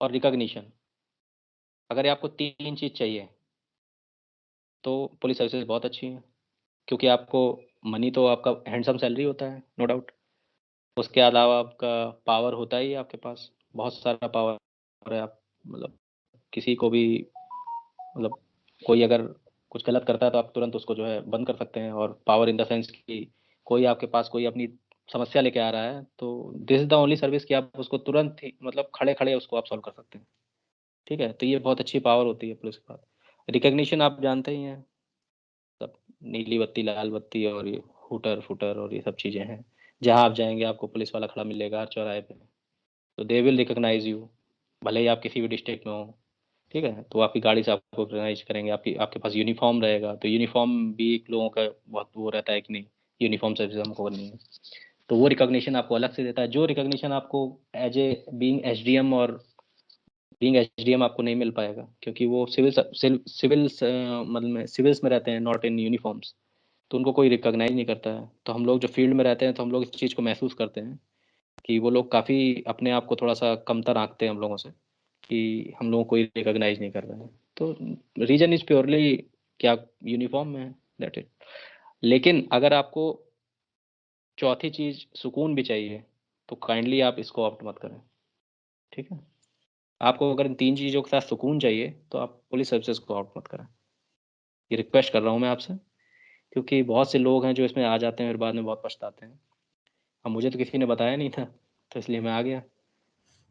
और रिकॉग्निशन, अगर आपको 3 चीज़ चाहिए तो पुलिस सर्विसेज बहुत अच्छी है, क्योंकि आपको मनी तो आपका हैंडसम सैलरी होता है, नो डाउट। उसके अलावा आपका पावर होता ही है, आपके पास बहुत सारा पावर है, आप मतलब किसी को भी मतलब कोई अगर कुछ गलत करता है तो आप तुरंत उसको जो है बंद कर सकते हैं, और पावर इन द सेंस कि कोई आपके पास कोई अपनी समस्या लेके आ रहा है तो this is the only service कि आप उसको तुरंत ही मतलब खड़े खड़े उसको आप सॉल्व कर सकते हैं। ठीक है, तो ये बहुत अच्छी पावर होती है पुलिस के पास। रिकग्निशन आप जानते ही हैं, सब नीली बत्ती लाल बत्ती और ये हुटर फुटर और ये सब चीज़ें हैं। जहाँ आप जाएंगे आपको पुलिस वाला खड़ा मिलेगा हर चौराहे पे, तो दे विल रिकॉग्नाइज यू, भले ही आप किसी भी डिस्ट्रिक्ट में हो। ठीक है, तो आपकी गाड़ी से आपको रिकॉग्नाइज करेंगे, आपके पास यूनिफॉर्म रहेगा, तो यूनिफॉर्म भी एक लोगों का बहुत वो रहता है कि नहीं यूनिफॉर्म सर्विस हमको करनी है, तो वो रिकॉग्निशन आपको अलग से देता है। जो रिकॉग्निशन आपको एज ए बीइंग एसडीएम और बीइंग एसडीएम आपको नहीं मिल पाएगा, क्योंकि वो सिविल मतलब में सिविल्स में रहते हैं, नॉट इन यूनिफॉर्म्स, तो उनको कोई रिकॉग्नाइज नहीं करता है। तो हम लोग जो फील्ड में रहते हैं तो हम लोग इस चीज़ को महसूस करते हैं कि वो लोग काफ़ी अपने आप को थोड़ा सा कमतर आंकते हैं हम लोगों से, कि हम लोगों को कोई रिकॉग्नाइज नहीं कर रहे हैं। तो रीजन इज प्योरली क्या यूनिफॉर्म में है, दैट इट। लेकिन अगर आपको चौथी चीज़ सुकून भी चाहिए तो काइंडली आप इसको ऑप्ट मत करें। ठीक है, आपको अगर इन 3 चीज़ों के साथ सुकून चाहिए तो आप पुलिस सर्विसेज को ऑप्ट मत करें, ये रिक्वेस्ट कर रहा हूँ मैं आपसे, क्योंकि बहुत से लोग हैं जो इसमें आ जाते हैं फिर बाद में बहुत पछताते हैं। अब मुझे तो किसी ने बताया नहीं था, तो इसलिए मैं आ गया।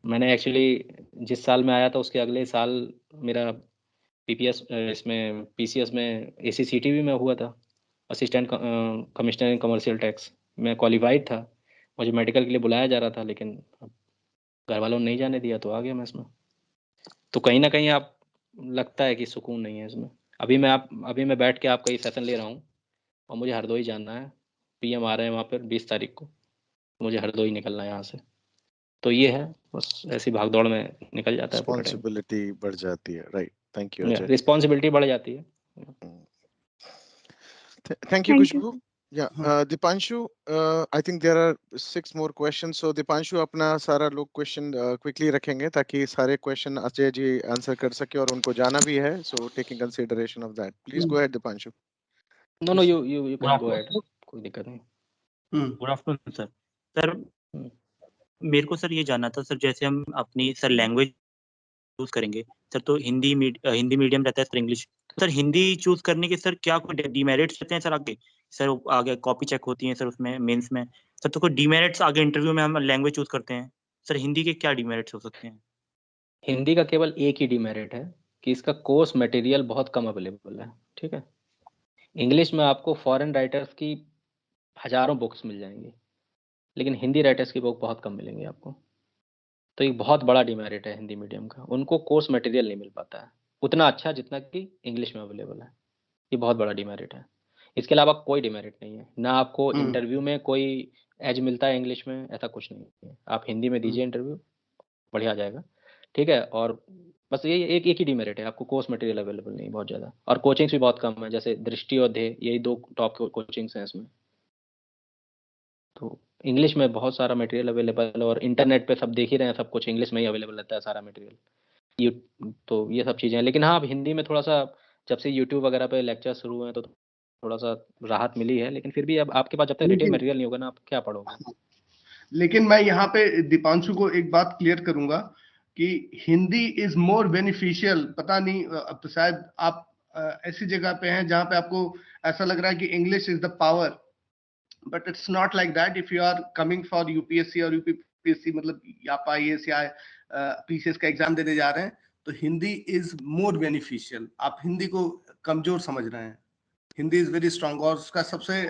मैंने एक्चुअली जिस साल में आया था उसके अगले साल मेरा पीपीएस इसमें पीसीएस में एसीसीटीवी में हुआ था, assistant commissioner in commercial tax. मैं क्वालिफाइड था, मुझे मेडिकल के लिए बुलाया जा रहा था, लेकिन घर वालों ने नहीं जाने दिया, तो आ गया मैं इसमें। तो कहीं ना कहीं आप लगता है कि सुकून नहीं है इसमें। अभी मैं बैठ के आपका ये सेशन ले रहा हूँ और मुझे हरदोई जाना है, पीएम आ रहे हैं वहाँ पर 20 तारीख को, मुझे हरदोई निकलना है यहाँ से। तो ये है, बस ऐसी भागदौड़ में निकल जाता है पूरा टाइम, रिस्पॉन्सिबिलिटी बढ़ जाती है, right? Thank you Ajay. Responsibility बढ़ जाती है। Thank you, thank you Kushbu. Yeah, हाँ Dipanshu, I think there are 6 more questions. So Dipanshu अपना सारा लोग क्वेश्चन क्विकली रखेंगे ताकि सारे क्वेश्चन अजय जी आंसर कर सके और उनको जाना भी है. So taking consideration of that, please go ahead, Dipanshu. No you can go ahead, कोई दिक्कत नहीं। Good afternoon sir. सर मेरे को सर ये जानना था सर, जैसे हम अपनी सर लैंग्वेज चूज करेंगे सर, तो हिंदी मीडियम रहता है sir, English sir, Hindi choose करने के सर क्या कोई डिमेरिट्स रहते हैं सर? आगे कॉपी चेक होती है सर उसमें मेंस में सर, तो कोई डिमेरिट्स आगे इंटरव्यू में हम लैंग्वेज चूज करते हैं सर, हिंदी के क्या डिमेरिट्स हो सकते हैं? हिंदी का केवल एक ही डिमेरिट है कि इसका कोर्स मटेरियल बहुत कम अवेलेबल है। ठीक है, इंग्लिश में आपको फॉरेन राइटर्स की हजारों बुक्स मिल जाएंगी, लेकिन हिंदी राइटर्स की बुक बहुत कम मिलेंगी आपको। तो एक बहुत बड़ा डिमेरिट है हिंदी मीडियम का, उनको कोर्स मटेरियल नहीं मिल पाता है उतना अच्छा जितना कि इंग्लिश में अवेलेबल है। ये बहुत बड़ा डिमेरिट है। इसके अलावा कोई डिमेरिट नहीं है, ना आपको इंटरव्यू में कोई एज मिलता है इंग्लिश में, ऐसा कुछ नहीं है। आप हिंदी में दीजिए इंटरव्यू, बढ़िया जाएगा। ठीक है, और बस ये एक ही डिमेरिट है, आपको कोर्स मटेरियल अवेलेबल नहीं बहुत ज़्यादा, और कोचिंग्स भी बहुत कम है, जैसे दृष्टि और ध्येय, यही 2 टॉप कोचिंग्स हैं इसमें। तो इंग्लिश में बहुत सारा मटेरियल अवेलेबल है, और इंटरनेट पे सब देख ही रहे हैं, सब कुछ इंग्लिश में ही अवेलेबल रहता है सारा मटेरियल। तो ये सब चीज़ें हैं, लेकिन हाँ अब हिंदी में थोड़ा सा जब से यूट्यूब वगैरह पे लेक्चर शुरू हुए हैं तो थोड़ा सा राहत मिली है, लेकिन फिर भी अब आपके पास जब तक रिटेन मटेरियल नहीं होगा ना, आप क्या पढ़ोगे? लेकिन मैं यहाँ पे दीपांशु को एक बात क्लियर करूंगा कि हिंदी इज मोर बेनिफिशियल। पता नहीं अब शायद आप ऐसी जगह पे हैं जहां पे आपको ऐसा लग रहा है कि English is the power, but it's not like that. If you are coming for UPSC और यूपीपीएससी मतलब आप आईएएस या पीसीएस का एग्जाम देने जा रहे हैं, तो हिंदी इज मोर बेनिफिशियल। आप हिंदी को कमजोर समझ रहे हैं, हिंदी इज वेरी स्ट्रांग। और उसका सबसे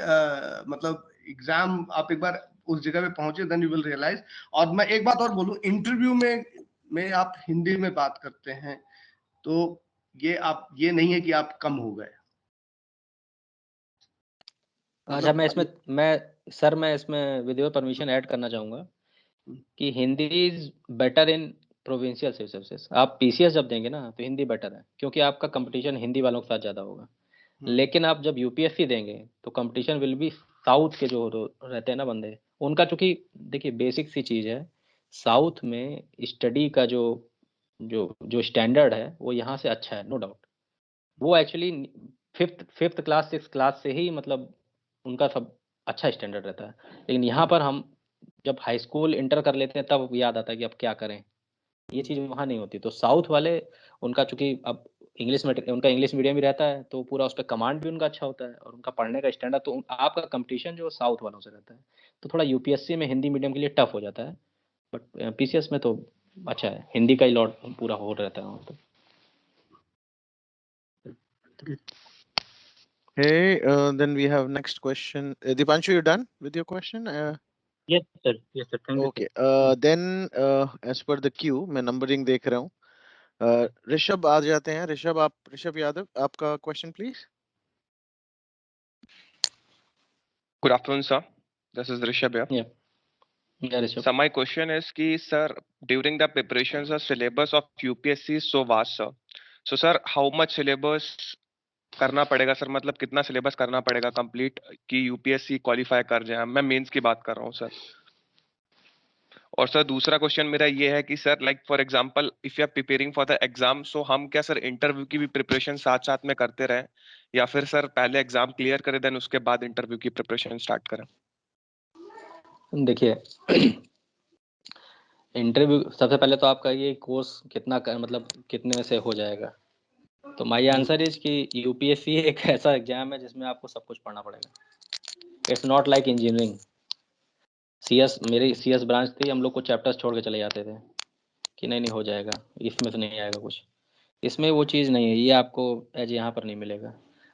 मतलब एग्जाम आप एक बार उस जगह पे पहुंचे देन यू विल रियलाइज। और मैं एक बात और बोलूं, इंटरव्यू में आप हिंदी में बात करते हैं तो ये नहीं है कि आप कम हो गए। अच्छा, मैं इसमें विद योर परमिशन ऐड करना चाहूँगा कि Hindi is better in provincial civil services. आप पीसीएस जब देंगे ना तो हिंदी बेटर है, क्योंकि आपका कंपटीशन हिंदी वालों के साथ ज़्यादा होगा। लेकिन आप जब यूपीएससी देंगे तो कंपटीशन विल बी साउथ के जो रहते हैं ना बंदे, उनका, चूंकि देखिए बेसिक सी चीज़ है, साउथ में स्टडी का जो जो जो स्टैंडर्ड है वो यहाँ से अच्छा है, नो डाउट। वो एक्चुअली फिफ्थ क्लास 6 क्लास से ही मतलब उनका सब अच्छा स्टैंडर्ड रहता है। लेकिन यहाँ पर हम जब हाई स्कूल इंटर कर लेते हैं तब याद आता है कि अब क्या करें, ये चीज़ वहाँ नहीं होती। तो साउथ वाले, उनका चूंकि अब इंग्लिश में उनका इंग्लिश मीडियम भी रहता है, तो पूरा उस पर कमांड भी उनका अच्छा होता है और उनका पढ़ने का स्टैंडर्ड, तो आपका कंपटीशन जो साउथ वालों से रहता है, तो थोड़ा यूपीएससी में हिंदी मीडियम के लिए टफ हो जाता है, बट पीसीएस में तो अच्छा है, हिंदी का ही लॉट पूरा हो रहता है वहाँ तो। Okay, then we have next question. Dipanshu, you done with your question? Yes sir, thank you Okay, sir. then as per the queue, मैं numbering देख रहा हूँ. ऋषभ आ जाते हैं. ऋषभ यादव, आपका question please. Good afternoon, sir. This is Rishabh here. Yeah, Rishabh. So my question is कि sir, during the preparations, the syllabus of UPSC is so vast, sir. So sir, how much syllabus करना पड़ेगा sir, मतलब कितना syllabus करना पड़ेगा complete कि UPSC qualify कर जाए? मैं मेंस की बात कर रहा हूँ सर. और सर दूसरा क्वेश्चन मेरा ये है कि sir like for example if you are preparing for the exam, so हम क्या सर इंटरव्यू की भी प्रिपरेशन साथ साथ में करते रहें, या फिर सर पहले एग्जाम क्लियर करें देन उसके बाद इंटरव्यू की प्रिपरेशन स्टार्ट करें? देखिए, इंटरव्यू सबसे पहले तो आपका ये कोर्स मतलब कितने से हो जाएगा, तो माय आंसर इज कि यूपीएससी एक ऐसा एग्जाम है जिसमें आपको सब कुछ पढ़ना पड़ेगा. It's not like engineering. मेरी सीएस ब्रांच थी, हम लोग को चैप्टर्स छोड़ के चले जाते थे कि नहीं हो जाएगा, इसमें तो नहीं आएगा कुछ. इसमें वो चीज़ नहीं है, ये आपको एज यहाँ पर नहीं मिलेगा.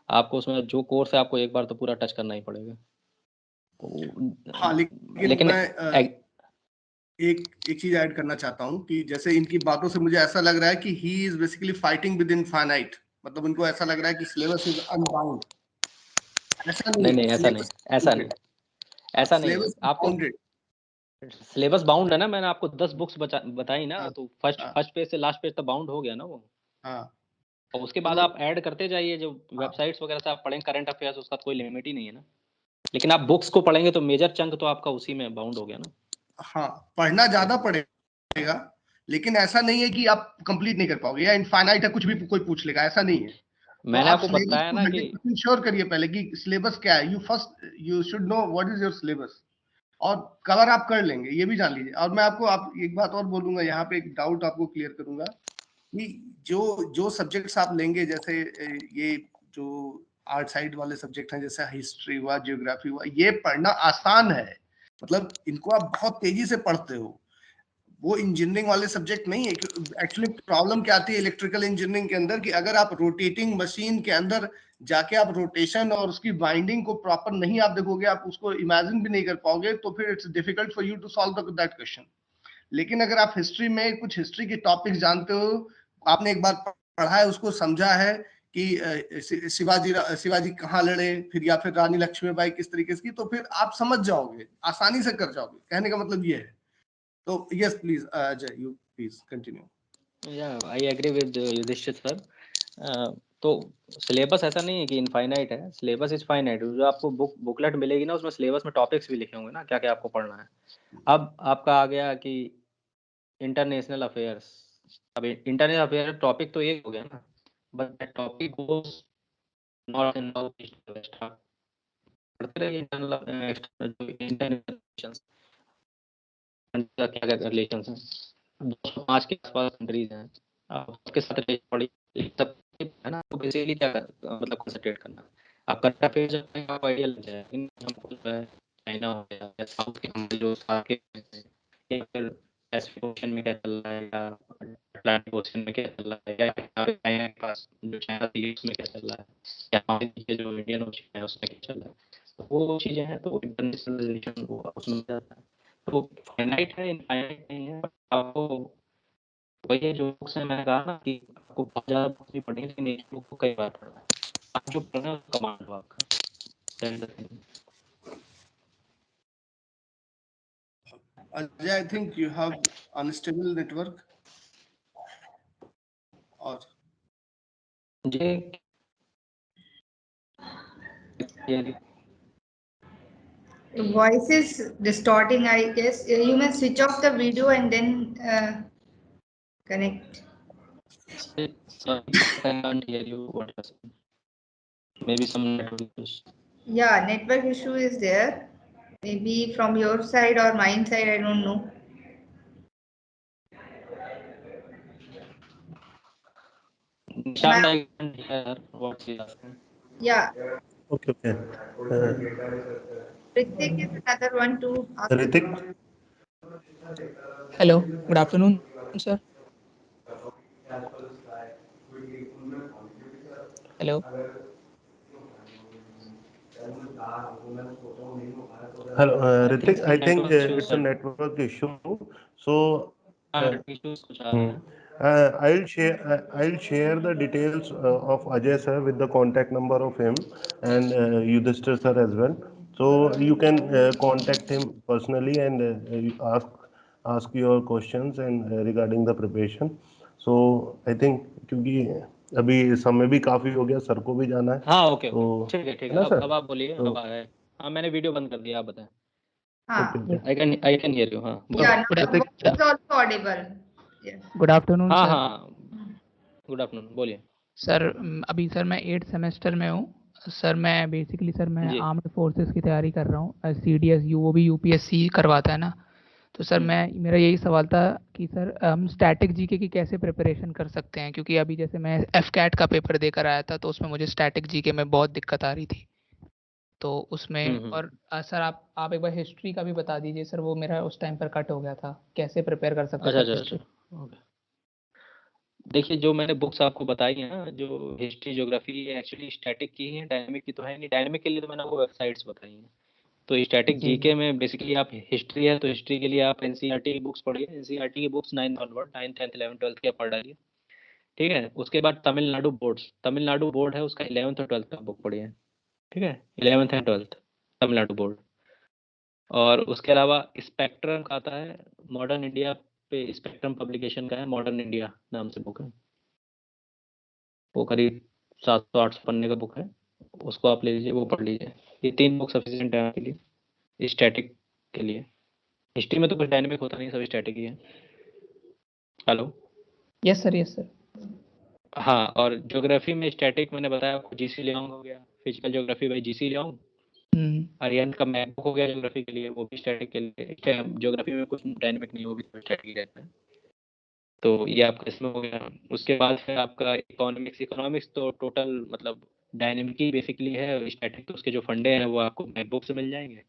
आपको उसमें जो कोर्स है आपको एक बार तो पूरा टच करना ही पड़ेगा. हाँ, लेकिन मैं एक चीज ऐड करना चाहता हूँ कि जैसे इनकी बातों से मुझे ऐसा लग रहा है कि he is basically fighting with infinite, मतलब उनको ऐसा लग रहा है कि सिलेबस इज अनबाउंड. ऐसा नहीं नहीं, ऐसा नहीं है. आपको सिलेबस बाउंड है ना, मैंने आपको 10 बुक्स बताई ना. हाँ, तो फर्स्ट पेज से लास्ट पेज तक बाउंड हो गया ना वो. हाँ, और उसके बाद आप ऐड करते जाइए, जो वेबसाइट्स वगैरह से आप पढ़ेंगे करंट अफेयर्स, उसका कोई लिमिट ही नहीं है ना. लेकिन आप बुक्स को पढ़ेंगे तो मेजर चंक तो आपका उसी में बाउंड हो गया ना. हाँ, पढ़ना ज्यादा पड़ेगा, लेकिन ऐसा नहीं है कि आप कंप्लीट नहीं कर पाओगे या इनफाइनाइट है, कुछ भी कोई पूछ लेगा, ऐसा नहीं है. मैंने आपको बताया ना कि 100% श्योर करिए पहले कि सिलेबस क्या है. You should know what is your syllabus, और कवर आप कर लेंगे, ये भी जान लीजिए. और मैं आपको एक बात और बोलूंगा, यहाँ पे एक डाउट आपको क्लियर करूंगा कि जो सब्जेक्ट्स आप लेंगे, जैसे ये जो आर्ट साइड वाले सब्जेक्ट हैं, जैसे हिस्ट्री हुआ, जियोग्राफी हुआ, ये पढ़ना आसान है, मतलब इनको आप बहुत तेजी से पढ़ते हो. वो इंजीनियरिंग वाले सब्जेक्ट नहीं है. एक्चुअली प्रॉब्लम क्या आती है इलेक्ट्रिकल इंजीनियरिंग के अंदर कि अगर आप रोटेटिंग मशीन के अंदर जाके आप रोटेशन और उसकी वाइंडिंग को प्रॉपर नहीं आप देखोगे, आप उसको इमेजिन भी नहीं कर पाओगे, तो फिर it's difficult for you to solve that question. लेकिन अगर आप हिस्ट्री में कुछ हिस्ट्री के टॉपिक्स जानते हो, आपने एक बार पढ़ा है, उसको समझा है कि शिवाजी कहाँ लड़े, फिर या फिर रानी लक्ष्मीबाई किस तरीके से की, तो फिर आप समझ जाओगे, आसानी से कर जाओगे. कहने का मतलब ये है. So yes, please, Ajay, you please continue. Yeah, I agree with Yudhishthir sir. तो सिलेबस ऐसा नहीं है कि इनफाइनाइट है, सिलेबस इज फाइनाइट. जो आपको बुकलेट मिलेगी ना, उसमें सिलेबस में टॉपिक्स भी लिखे होंगे ना, क्या क्या आपको पढ़ना है. अब आपका आ गया कि इंटरनेशनल अफेयर्स. अब इंटरनेशनल अफेयर टॉपिक तो एक हो गया ना, but that topic goes north and south east west. पढ़ते रहिए इंटरनेशनल रिलेशंस, क्या क्या रिलेशन है. 205 के आसपास कंट्रीज हैं, आप उसके साथ पढ़ी सब है ना. तो बेसिकली क्या मतलब कंसंट्रेट करना, आप करंट अफेयर्स जब आप आइडिया लग जाए. हमको जो है चाइना हो गया या साउथ के हम जो साथ के या फिर पैसिफिक ओशन में क्या चल रहा है, या अटलांटिक ओशन में क्या चल रहा है, या चाइना के पास जो चाइना सी उसमें क्या चल रहा है, या हमारे जो इंडियन ओशन है उसमें क्या चल रहा है. तो वो चीजें हैं, तो इंटरनेशनल रिलेशन वो उसमें जाता है. तो फाइनाइट है, इनफाइनाइट नहीं है. आपको वही है जो बुक्स है, मैंने कहा ना कि आपको बहुत ज्यादा बुक्स नहीं पढ़नी है, लेकिन एक बुक को कई बार पढ़ना है. आप जो पढ़ना है उसका कमांड हो आपका. Ajay, I think you have unstable network. Or Your voice is distorting, I guess. You may switch off the video and then connect. Sorry, I can't hear you. What you're saying? Maybe some network issues. Yeah, network issue is there. Maybe from your side or mine side, I don't know. Nishant, I can't hear what she's asking. Yeah, Okay, okay. Ritik is another one to ask. Ritik, Hello, good afternoon, sir. Hello. hello, I think Ritik. some I think network issues it's a are network issue. So issues कुछ आ रहे हैं. I'll share the details of Ajay sir with the contact number of him and Yudhishthir sir as well. So you can contact him personally and you ask your questions and regarding the preparation. So I think क्योंकि अभी समय भी काफी हो गया, sir को भी जाना है. हाँ, ओके तो ओके, ठीक है है. ना अब सर? आप बोलिए. तो अब आ गए. हाँ, मैंने वीडियो बंद कर दिया. आप बताएं. ओके हाँ, okay. I can hear you. हाँ. yeah, Good, now voice is also audible. Yes. good afternoon, हाँ sir. हाँ. Good afternoon. बोलिए. सर अभी सर मैं 8th सेमेस्टर में हूँ. सर मैं बेसिकली सर मैं जी. आर्म्ड फोर्सेस की तैयारी कर रहा हूँ. CDS वो भी UPSC करवाता है ना. तो सर मेरा यही सवाल था कि सर हम स्टैटिक जीके की कैसे प्रिपरेशन कर सकते हैं, क्योंकि अभी जैसे मैं FCAT का पेपर देकर आया था तो उसमें मुझे स्टैटिक जीके में बहुत दिक्कत आ रही थी. तो उसमें और सर आप एक बार हिस्ट्री का भी बता दीजिए सर. वो मेरा उस टाइम पर कट हो गया था. कैसे प्रिपेयर कर सकते हैं सर हिस्ट्री? ओके. देखिए, जो मैंने बुक्स आपको बताई हैं ना, जो हिस्ट्री ज्योग्राफी एक्चुअली स्टैटिक की है, डायनामिक की तो है नहीं. डायनामिक के लिए तो मैंने आपको वेबसाइट्स बताई हैं. तो स्टैटिक जीके में बेसिकली आप हिस्ट्री है तो हिस्ट्री के लिए आप एनसीईआरटी की बुक्स पढ़िए. एनसीईआरटी की books 9th onward, 9th 10th 11th 12th की आप पढ़ डालिए. ठीक है. उसके बाद तमिलनाडु बोर्ड है, उसका 11th और 12th का बुक पढ़िए. ठीक है. 11th and 12th Tamil Nadu board. और उसके अलावा स्पेक्ट्रम का आता है, मॉडर्न इंडिया पे स्पेक्ट्रम पब्लिकेशन का है, मॉडर्न इंडिया नाम से बुक है. वो करीब 700-800 पन्ने का बुक है. उसको आप ले लीजिए, वो पढ़ लीजिए. ये 3 बुक सफिशिएंट है आपके लिए स्टैटिक के लिए. हिस्ट्री में तो कुछ डायनेमिक होता नहीं, सब स्टैटिक ही है. हेलो. Yes sir. हाँ, और ज्योग्राफी में स्टैटिक मैंने बताया आपको. जीसी लियोंग हो गया, physical geography by GC Leong. Aryan का मैप बुक हो गया ज्योग्राफी के लिए, वो भी स्टैटिक के लिए. ज्योग्राफी में कुछ डायनेमिक नहीं, वो भी स्टैटिक ही रहता है. तो ये आपका इसमें हो गया. उसके बाद फिर आपका इकोनॉमिक्स तो टोटल मतलब डायनेमिक ही बेसिकली है. स्टैटिक तो उसके जो फंडे हैं वो आपको मैप बुक से मिल जाएंगे.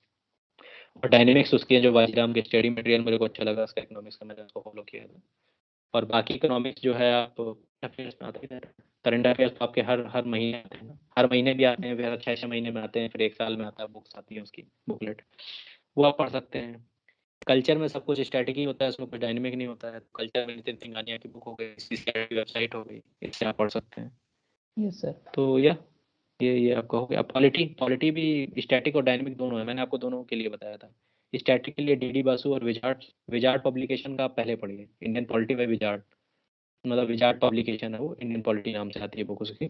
और डायनेमिक्स उसके जो वाजीराम के स्टडी मटेरियल मेरे को अच्छा लगा उसका इकोनॉमिक्स का, मैंने उसको फॉलो किया था. और बाकी इकोनॉमिक्स जो है आप अफेयर्स में आता ही रहता है. करंट अफेयर्स तो आपके हर महीने आते हैं ना. हर महीने भी आते हैं, फिर 6 महीने में आते हैं, फिर 1 साल में आता है. बुक्स आती है उसकी बुकलेट, वो आप पढ़ सकते हैं. कल्चर में सब कुछ स्टैटिक ही होता है, उसमें कुछ डायनेमिक नहीं होता है. कल्चर में नितिन सिंघानिया की बुक हो गई, CCIR की वेबसाइट हो गई, इससे आप पढ़ सकते हैं. Yes sir. तो ये आपका हो गया. पॉलिटी भी स्टैटिक और डायनेमिक दोनों है. मैंने आपको दोनों के लिए बताया था. स्टैटिक के लिए DD बासु और विजार्ड पब्लिकेशन का आप पहले पढ़िए. इंडियन पॉलिटी बाय विजार्ड, मतलब विजार्ड पब्लिकेशन है वो, इंडियन पॉलिटी नाम से आती है बुक उसकी.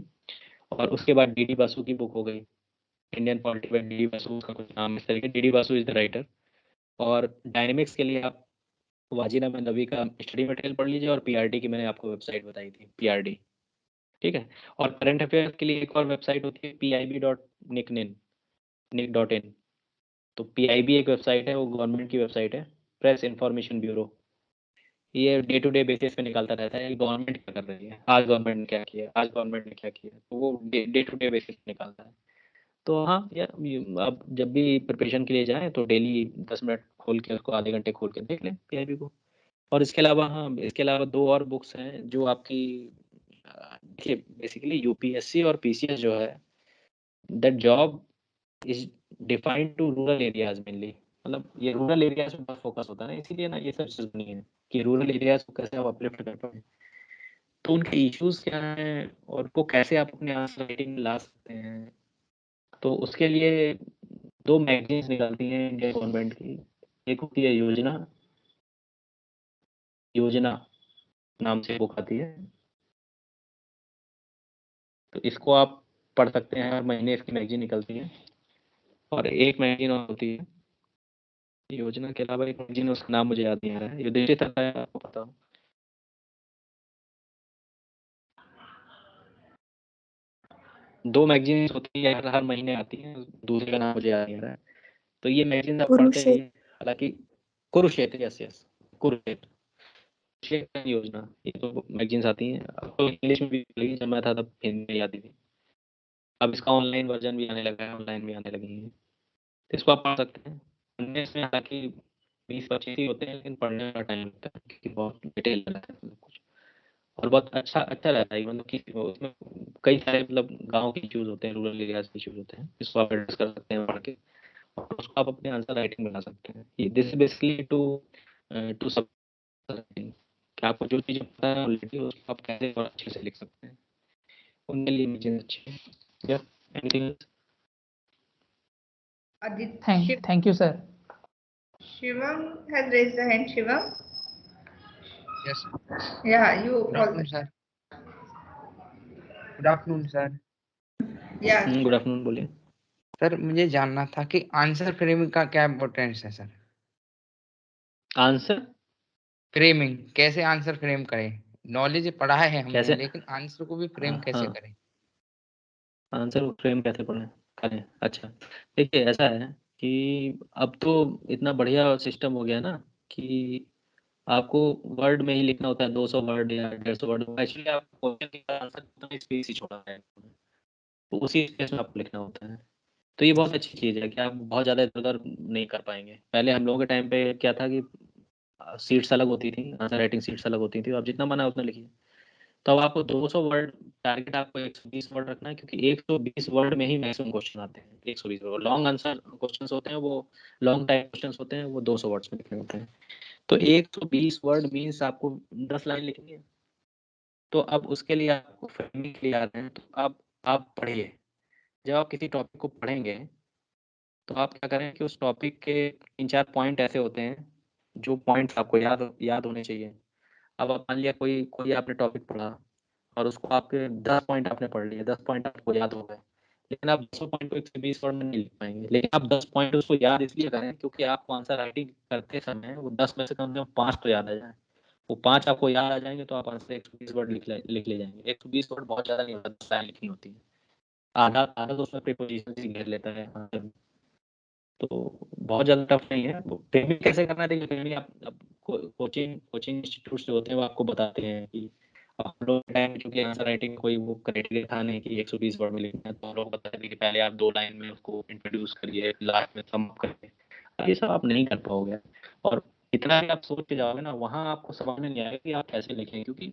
और उसके बाद DD बासु की बुक हो गई, Indian polity bye DD Basu, उसका कुछ नाम इस तरीके. DD Basu is the writer. और डायनेमिक्स के लिए आप वाजीराम नबी का स्टडी मटेरियल पढ़ लीजिए. और PRD की मैंने आपको वेबसाइट बताई थी, PRD. ठीक है. और करंट अफेयर्स के लिए एक और वेबसाइट होती है, pib.nic.in. तो PIB एक वेबसाइट है, वो गवर्नमेंट की वेबसाइट है, प्रेस इंफॉर्मेशन ब्यूरो. ये डे टू डे बेसिस पे निकालता रहता है गवर्नमेंट क्या कर रही है, आज गवर्नमेंट ने क्या किया, आज गवर्नमेंट ने क्या किया. तो वो डे टू डे बेसिस पे निकालता है. तो हाँ यार, आप जब भी प्रिपरेशन के लिए जाएं तो डेली 10 मिनट खोल के उसको, आधे घंटे खोल के देख लें PIB को. और इसके अलावा 2 और बुक्स हैं जो आपकी देखिए, बेसिकली UPSC और PCS जो है, that job is defined to rural areas mainly. मतलब ये रूरल एरियाज पे बहुत फोकस होता है ना, इसीलिए ना ये सब चीज़ बनी है कि रूरल एरियाज को कैसे आप अपलिफ्ट कर पाए. तो उनके इश्यूज क्या हैं और उनको कैसे आप अपने आंसर राइटिंग में ला सकते हैं. तो उसके लिए 2 मैगजीन्स निकलती हैं इंडियन गवर्नमेंट की. एक होती है योजना नाम से बुक आती है. तो इसको आप पढ़ सकते हैं, हर महीने इसकी मैगजीन निकलती है. और एक मैगजीन और होती है योजना के अलावा, एक मैगजीन, उसका नाम मुझे याद नहीं आ रहा है. युधिष्ठिर आपको पता हो. 2 मैगजीन्स होती है, हर महीने आती है. दूसरे का नाम मुझे याद नहीं आ रहा है. तो ये मैगजीन आप पढ़ते रहिए. हालांकि कुरुक्षेत्र, यस कुरुक्षेत्र. पोषण योजना, ये तो मैगजीन्स आती हैं, अब तो इंग्लिश में भी लगी, जब मैं था तब हिंदी में आती थी। अब इसका ऑनलाइन वर्जन भी आने लगा है, ऑनलाइन भी आने लगी है, तो इसको आप पढ़ सकते हैं। पढ़ने में हालांकि 20-25 ही होते हैं, लेकिन पढ़ने का टाइम लगता है क्योंकि बहुत डिटेल रहता है सब कुछ, और बहुत अच्छा अच्छा रहता है। मतलब कि उसमें कई सारे मतलब गाँव के इश्यूज होते हैं, रूरल एरियाज के इश्यूज होते हैं, इसको आप एड्रेस कर सकते हैं पढ़ के, और उसको आप अपने आंसर राइटिंग बना सकते हैं। दिस इज बेसिकली टू सब राइटिंग, कि आपको जो चीज़ें पता है ऑलरेडी, उसको आप कैसे और अच्छे से लिख सकते हैं, उनके लिए इमेजेस अच्छी है। या anything else? Thank you sir. Shivam has raised the hand. Shivam? Yes. Yeah, you Good afternoon, sir. Good afternoon sir. Yeah. Good afternoon, बोलिए। सर मुझे जानना था कि आंसर फ्रेमिंग का क्या इम्पोर्टेंस है सर? आंसर फ्रेमिंग, कैसे आंसर फ्रेम करें? नॉलेज पढ़ा है हमने, कैसे? लेकिन आंसर को भी फ्रेम कैसे हाँ, करें? आंसर को फ्रेम कैसे करें? अच्छा, देखिए ऐसा है कि अब तो इतना बढ़िया सिस्टम हो गया ना कि आपको वर्ड में ही लिखना होता है, 200 वर्ड या 150 वर्ड। एक्चुअली आप क्वेश्चन का आंसर उतना स्पेस ही छोड़ा है, तो उसी स्पेस में आपको लिखना होता है। तो ये बहुत अच्छी चीज़ है कि आप बहुत ज़्यादा इधर उधर नहीं कर पाएंगे। पहले हम लोगों के टाइम पे क्या था कि सीट्स अलग होती थी, आंसर राइटिंग सीट्स अलग होती थी, तो आप जितना मना उतना लिखिए। तो अब आपको 200 वर्ड टारगेट, आपको 120 वर्ड रखना है, क्योंकि 120 वर्ड में ही मैक्सिमम क्वेश्चन आते हैं। 120 वर्ड लॉन्ग आंसर क्वेश्चंस होते हैं, वो लॉन्ग टाइप क्वेश्चंस होते हैं, वो 200 वर्ड्स में लिखने होते हैं। तो 120 वर्ड मीन्स आपको 10 लाइन लिखनी है। तो अब उसके लिए आपको फ्रेमिंग के लिए आ रहे हैं, तो आप पढ़िए। जब आप किसी टॉपिक को पढ़ेंगे तो आप क्या करें कि उस टॉपिक के 3-4 पॉइंट ऐसे होते हैं जो पॉइंट्स आपको याद होने चाहिए। अब आप मान लिया कोई कोई आपने टॉपिक पढ़ा और उसको आपके 10 पॉइंट आपने पढ़ लिए, 10 पॉइंट आपको याद हो गए, लेकिन आप 200 पॉइंट को 120 वर्ड में नहीं लिख पाएंगे। लेकिन आप 10 पॉइंट उसको याद इसलिए करें क्योंकि आपको आंसर राइटिंग करते समय वो 10 में से कम 5 तो याद आ जाए। वो 5 आपको याद आ जाएंगे तो आप आंसर 120 वर्ड लिख ले जाएंगे। 120 वर्ड बहुत ज़्यादा नहीं होता, 10 लाइन लिखनी होती है। आधा आधा तो उसमें प्रीपोजिशन ही घेर लेता है आंसर में। तो बहुत ज़्यादा टफ नहीं है। फ्रेमिंग कैसे करना है? देखिए, फ्रेमिंग आप कोचिंग इंस्टीट्यूट जो होते हैं वो आपको बताते हैं कि हम लोग के टाइम में चूंकि आंसर राइटिंग कोई वो क्राइटेरिया था नहीं कि 120 वर्ड में लिखना है, तो हम लोग बताते थे कि पहले आप 2 लाइन में उसको इंट्रोड्यूस करिए, लास्ट में सम अप करिए। ये सब आप नहीं कर पाओगे, और इतना भी आप सोच के जाओगे ना, वहाँ आपको समझ में नहीं आएगा कि आप कैसे लिखें, क्योंकि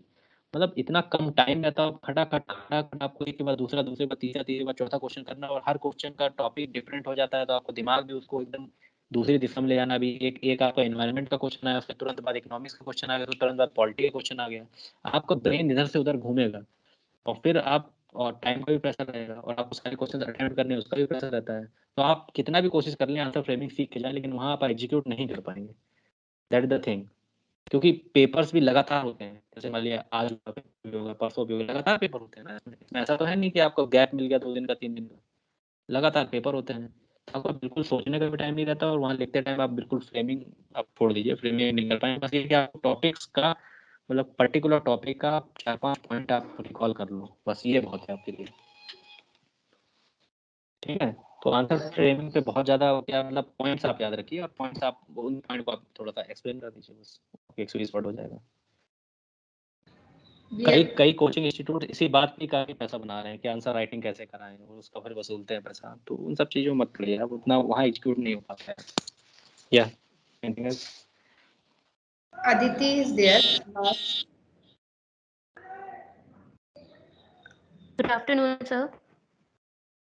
मतलब इतना कम टाइम रहता है। खटाखट आपको एक के बाद दूसरे बाद तीसरे बाद चौथा क्वेश्चन करना, और हर क्वेश्चन का टॉपिक डिफरेंट हो जाता है, तो आपको दिमाग भी उसको एकदम दूसरी दिशा में ले जाना भी। एक आपका एनवायरनमेंट का क्वेश्चन आया, उसके तुरंत बाद इकोनॉमिक्स का क्वेश्चन आ गया, तो तुरंत बाद पॉलिटी का क्वेश्चन आ गया। आपका ब्रेन इधर से उधर घूमेगा, और फिर आप और टाइम का भी प्रेशर रहेगा, और आपको सारे क्वेश्चन अटेम्प्ट करने उसका भी प्रेशर रहता है। तो आप कितना भी कोशिश कर लें आंसर फ्रेमिंग सीख के जाए, लेकिन वहाँ आप एग्जीक्यूट नहीं कर पाएंगे। That is the thing. क्योंकि पेपर्स भी लगातार होते हैं, जैसे मान लिया आज पेपर भी होगा, परसों भी होगा, लगातार पेपर होते हैं ना इसमें ऐसा तो है नहीं कि आपको गैप मिल गया 2 दिन का 3 दिन का, लगातार पेपर होते हैं। तो आपको बिल्कुल सोचने का भी टाइम नहीं रहता, और वहाँ लिखते टाइम आप बिल्कुल फ्रेमिंग आप छोड़ दीजिए, फ्रेमिंग नहीं कर पाएंगे। बस ये कि आप टॉपिक्स का मतलब पर्टिकुलर टॉपिक का 4-5 पॉइंट आप रिकॉल कर लो, बस ये बहुत है आपके लिए। ठीक है, तो आंसर फ्रेमिंग पे बहुत ज़्यादा क्या मतलब पॉइंट्स आप याद रखिए, और पॉइंट्स आप उन पॉइंट को आप थोड़ा सा एक्सप्लेन कर दीजिए, बस 120 वर्ड हो जाएगा। कई कोचिंग इंस्टीट्यूट इसी बात की काफी पैसा बना रहे हैं कि आंसर राइटिंग कैसे कराएं, और उसका फिर वसूलते हैं पैसा। तो उन सब चीजों में मत पड़िए, अब उतना वहाँ एग्जीक्यूट नहीं हो पाता है। या anything else? Aditi is there. Good afternoon sir.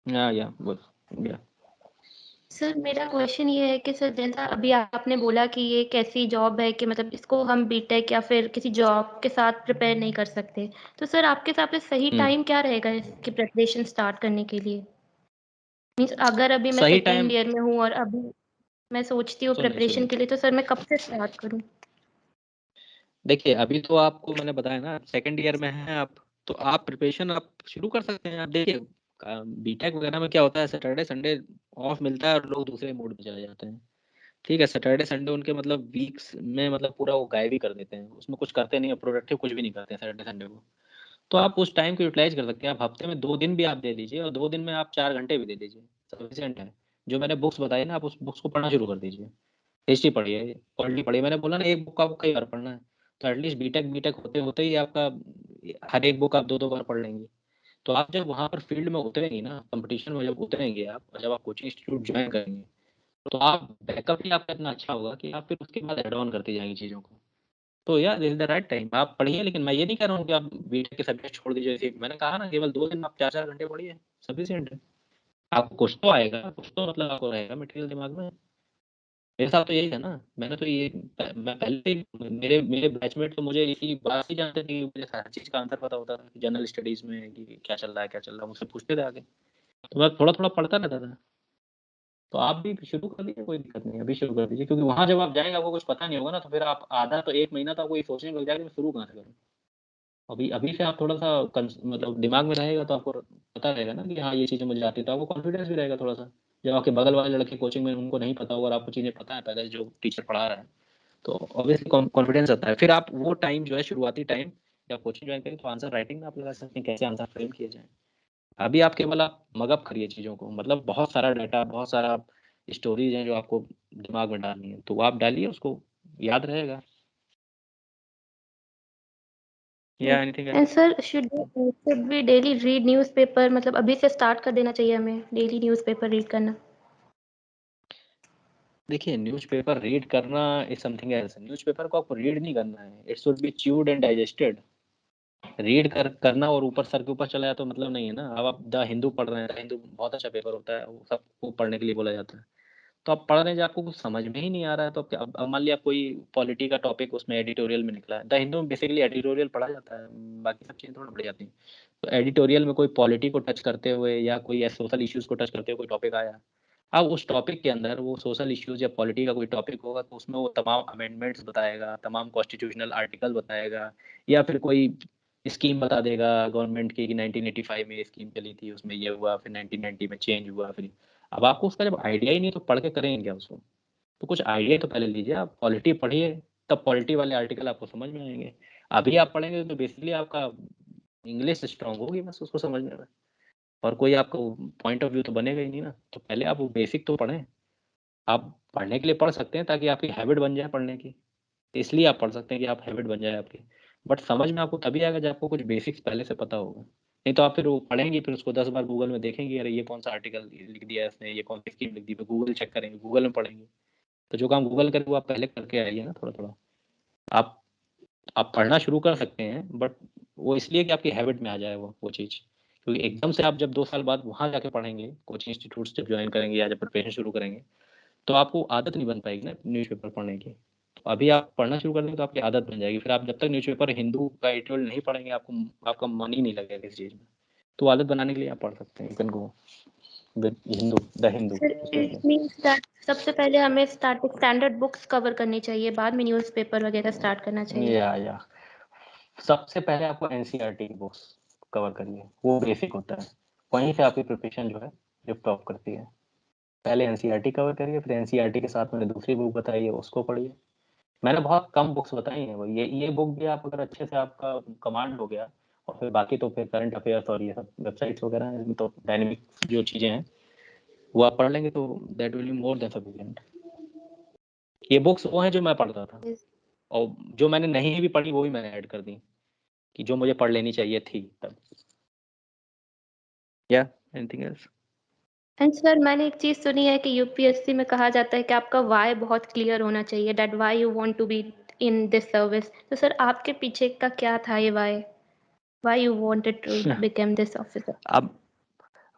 या गुड या सर मेरा क्वेश्चन ये है कि सर जैसा अभी आपने बोला कि ये एक ऐसी जॉब है कि मतलब इसको हम बीटेक या फिर किसी जॉब के साथ प्रिपेयर नहीं कर सकते, तो सर आपके हिसाब से सही टाइम क्या रहेगा इसकी प्रिपरेशन स्टार्ट करने के लिए? मीन्स अगर अभी मैं सही सेकेंड टाइम ईयर में हूँ और अभी मैं सोचती हूँ प्रिपरेशन के लिए, तो सर मैं कब से स्टार्ट करूँ? देखिए, अभी तो आपको मैंने बताया ना सेकंड ईयर में हैं आप, तो आप प्रिपरेशन आप शुरू कर सकते हैं। आप देखिए बीटेक वगैरह में क्या होता है, सैटरडे संडे ऑफ मिलता है और लोग दूसरे मूड में चले जाते हैं। ठीक है, सैटरडे संडे उनके मतलब वीक्स में मतलब पूरा वो गायब ही कर देते हैं, उसमें कुछ करते नहीं है, प्रोडक्टिव कुछ भी नहीं करते हैं सैटरडे संडे को। तो आप उस टाइम को यूटिलाइज कर सकते हैं। आप हफ्ते में 2 दिन भी आप दे दीजिए, और 2 दिन में आप 4 घंटे भी दे दीजिए, सफिशिएंट है। जो मैंने बुक्स बताई ना, आप उस बुक्स को पढ़ना शुरू कर दीजिए। हिस्ट्री पढ़िए, पॉलिटी पढ़िए, मैंने बोला ना एक बुक आपको कई बार पढ़ना है, तो एटलीस्ट बीटेक होते होते ही आपका हर एक बुक आप 2-2 बार पढ़ लेंगे। तो आप जब वहाँ पर फील्ड में उतरेंगे ना, कंपटीशन में जब उतरेंगे आप, और जब आप कोचिंग इंस्टीट्यूट ज्वाइन करेंगे, तो आप बैकअप ही आपका इतना अच्छा होगा कि आप फिर उसके बाद ऐड ऑन करते जाएंगे चीज़ों को। तो यार this is the right time, आप पढ़िए। लेकिन मैं ये नहीं कह रहा हूँ कि आप बीटेक के सब्जेक्ट छोड़ दीजिए। जैसे मैंने कहा ना, केवल 2 दिन आप 4-4 घंटे पढ़िए, सफिशिएंट है। आपको कुछ तो आएगा, कुछ तो मतलब आपको रहेगा मटेरियल दिमाग में। मेरे साथ तो यही था ना, मैंने तो ये मैं पहले ही, मेरे मेरे बैचमेट तो मुझे इसी बात ही जानते थे कि मुझे हर चीज़ का आंसर पता होता था कि जनरल स्टडीज़ में कि क्या चल रहा है, क्या चल रहा है, मुझसे पूछते थे आके। तो मैं थोड़ा-थोड़ा पढ़ता रहता था। तो आप भी शुरू कर दीजिए, कोई दिक्कत नहीं है, अभी शुरू कर दीजिए। क्योंकि वहाँ जब आप जाएँगे आपको कुछ पता नहीं होगा ना, तो फिर आप आधा तो 1 महीना तो आपको ये सोचने में लग जाएगा कि मैं शुरू कहाँ से करूँ? अभी अभी से आप थोड़ा-सा मतलब दिमाग में रहेगा तो आपको पता रहेगा ना कि हाँ, ये चीज़ें मुझे आती है, तो आपको कॉन्फिडेंस भी रहेगा थोड़ा-सा। जब आपके बगल वाले लड़के कोचिंग में उनको नहीं पता होगा और आपको चीज़ें पता है पहले से जो टीचर पढ़ा रहा है, तो ऑब्वियसली कॉन्फिडेंस आता है। फिर आप वो टाइम जो है, शुरुआती टाइम जब कोचिंग ज्वाइन करें, तो आंसर राइटिंग में आप लगा सकते हैं, कैसे आंसर फ्रेम किए जाएँ। अभी आप केवल आप मगअप करिए चीज़ों को, मतलब बहुत सारा डाटा, बहुत सारा स्टोरीज़ हैं जो आपको दिमाग में डालनी है, तो वो आप डालिए, उसको याद रहेगा। या anything and else? Sir should we daily read newspaper, मतलब अभी से स्टार्ट कर देना चाहिए हमें डेली न्यूज़पेपर रीड करना? देखिए, न्यूज़पेपर रीड करना इज़ समथिंग एल्स। न्यूज़पेपर को आपको रीड नहीं करना है, it should be chewed and digested. Read करना और ऊपर सर के ऊपर चला जाए तो मतलब नहीं है ना। अब आप द हिंदू पढ़ रहे हैं, द हिंदू बहुत अच्छा पेपर होता है, वो सबको पढ़ने के लिए बोला जाता है। तो आप पढ़ रहे हैं, जब आपको कुछ समझ में ही नहीं आ रहा है, तो अब मान लिया कोई पॉलिटी का टॉपिक उसमें एडिटोरियल में निकला है। द हिंदू में बेसिकली एडिटोरियल पढ़ा जाता है, बाकी सब चीज़ें थोड़ा पढ़ी जाती हैं। तो एडिटोरियल में कोई पॉलिटी को टच करते हुए या कोई सोशल इश्यूज़ को टच करते हुए कोई टॉपिक आया। अब उस टॉपिक के अंदर वो सोशल इश्यूज़ या पॉलिटी का कोई टॉपिक होगा, तो उसमें वो तमाम अमेंडमेंट्स बताएगा, तमाम कॉन्स्टिट्यूशनल आर्टिकल बताएगा, या फिर कोई स्कीम बता देगा गवर्नमेंट की कि 1985 में ये स्कीम चली थी, उसमें ये हुआ, फिर 1990 में चेंज हुआ। फिर अब आपको उसका जब आइडिया ही नहीं, तो पढ़ के करेंगे क्या उसको? तो कुछ आइडिया तो पहले लीजिए, आप पॉलिटी पढ़िए, तब पॉलिटी वाले आर्टिकल आपको समझ में आएँगे। अभी आप पढ़ेंगे तो बेसिकली आपका इंग्लिश स्ट्रॉन्ग होगी बस उसको समझने में, और कोई आपको पॉइंट ऑफ व्यू तो बनेगा ही नहीं ना। तो पहले आप वो बेसिक तो पढ़ें। आप पढ़ने के लिए पढ़ सकते हैं ताकि आपकी हैबिट बन जाए पढ़ने की। इसलिए आप पढ़ सकते हैं कि आप हैबिट बन जाए आपकी। बट समझ में आपको तभी आएगा जब आपको कुछ बेसिक्स पहले से पता होगा। नहीं तो आप फिर वो पढ़ेंगे, फिर उसको 10 बार गूगल में देखेंगे, अरे ये कौन-सा आर्टिकल लिख दिया है इसने, ये कौन-सी स्कीम लिख दी, फिर गूगल चेक करेंगे, गूगल में पढ़ेंगे। तो जो काम गूगल करे वो आप पहले करके आइए ना थोड़ा-थोड़ा। आप आप पढ़ना शुरू कर सकते हैं, बट वो इसलिए कि आपकी हैबिट में आ जाए वो चीज़। क्योंकि एकदम से आप जब 2 साल बाद वहाँ जाके पढ़ेंगे, कोचिंग इंस्टीट्यूट्स जब जॉइन करेंगे या जब प्रिपरेशन शुरू करेंगे, तो आपको आदत नहीं बन पाएगी ना न्यूज़पेपर पढ़ने की। तो अभी आप पढ़ना शुरू कर देंगे तो आपकी आदत बन जाएगी। फिर आप जब तक न्यूज़पेपर हिंदू का एडिटोरियल नहीं पढ़ेंगे, आपका मन ही नहीं लगेगा किसी चीज़ में। तो आदत बनाने के लिए आप पढ़ सकते हैं। You can go with Hindu, the Hindu sir specially. It means that सबसे पहले हमें स्टैंडर्ड बुक्स कवर करनी चाहिए, बाद में न्यूज़पेपर वगैरह स्टार्ट करना चाहिए। या सबसे पहले आपको एनसीईआरटी की बुक्स कवर करिए, वो बेसिक होता है। वहीं से आपकी प्रिपरेशन जो है लिफ्ट ऑफ करती है। पहले एनसीईआरटी कवर करिए, फिर एनसीईआरटी के साथ मैंने दूसरी बुक बताई है, उसको पढ़िए। मैंने बहुत कम बुक्स बताई हैं, वो ये बुक भी आप अगर अच्छे से आपका कमांड हो गया, और फिर बाकी तो फिर करंट अफेयर्स और ये सब वेबसाइट्स वगैरह हैं, इसमें तो डायनेमिक जो चीज़ें हैं वो आप पढ़ लेंगे, तो that will be more than sufficient. ये बुक्स वो हैं जो मैं पढ़ता था, और जो मैंने नहीं भी पढ़ी वो भी मैंने ऐड कर दी, कि जो मुझे पढ़ लेनी चाहिए थी तब। या एनीथिंग एल्स? एंड सर मैंने एक चीज़ सुनी है कि यूपीएससी में कहा जाता है कि आपका व्हाय बहुत क्लियर होना चाहिए, that why you want to be in this service. तो सर आपके पीछे का क्या था ये why you wanted to become this officer? अब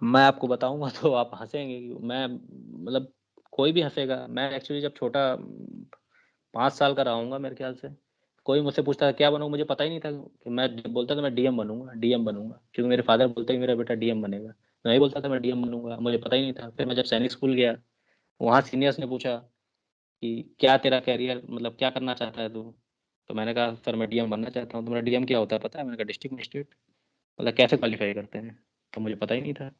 मैं आपको बताऊंगा तो आप हंसेंगे। मैं मतलब कोई भी हंसेगा। मैं एक्चुअली जब छोटा 5 साल का रहूँगा मेरे ख्याल से, कोई मुझसे पूछता था क्या बनूँ, मुझे पता ही नहीं था कि मैं बोलता था मैं डीएम बनूंगा, डीएम बनूंगा, क्योंकि मेरे फादर बोलते कि मेरा बेटा डीएम बनेगा। मैं ही बोलता था मैं डीएम बनूंगा, मुझे पता ही नहीं था। फिर मैं जब सैनिक स्कूल गया, वहाँ सीनियर्स ने पूछा कि क्या तेरा कैरियर, मतलब क्या करना चाहता है तू? तो मैंने कहा सर मैं डीएम बनना चाहता हूँ। तो मेरा डीएम क्या होता है पता है? मैंने कहा डिस्ट्रिक्ट मजिस्ट्रेट। मतलब कैसे क्वालिफाई करते हैं? तो मुझे पता ही नहीं था।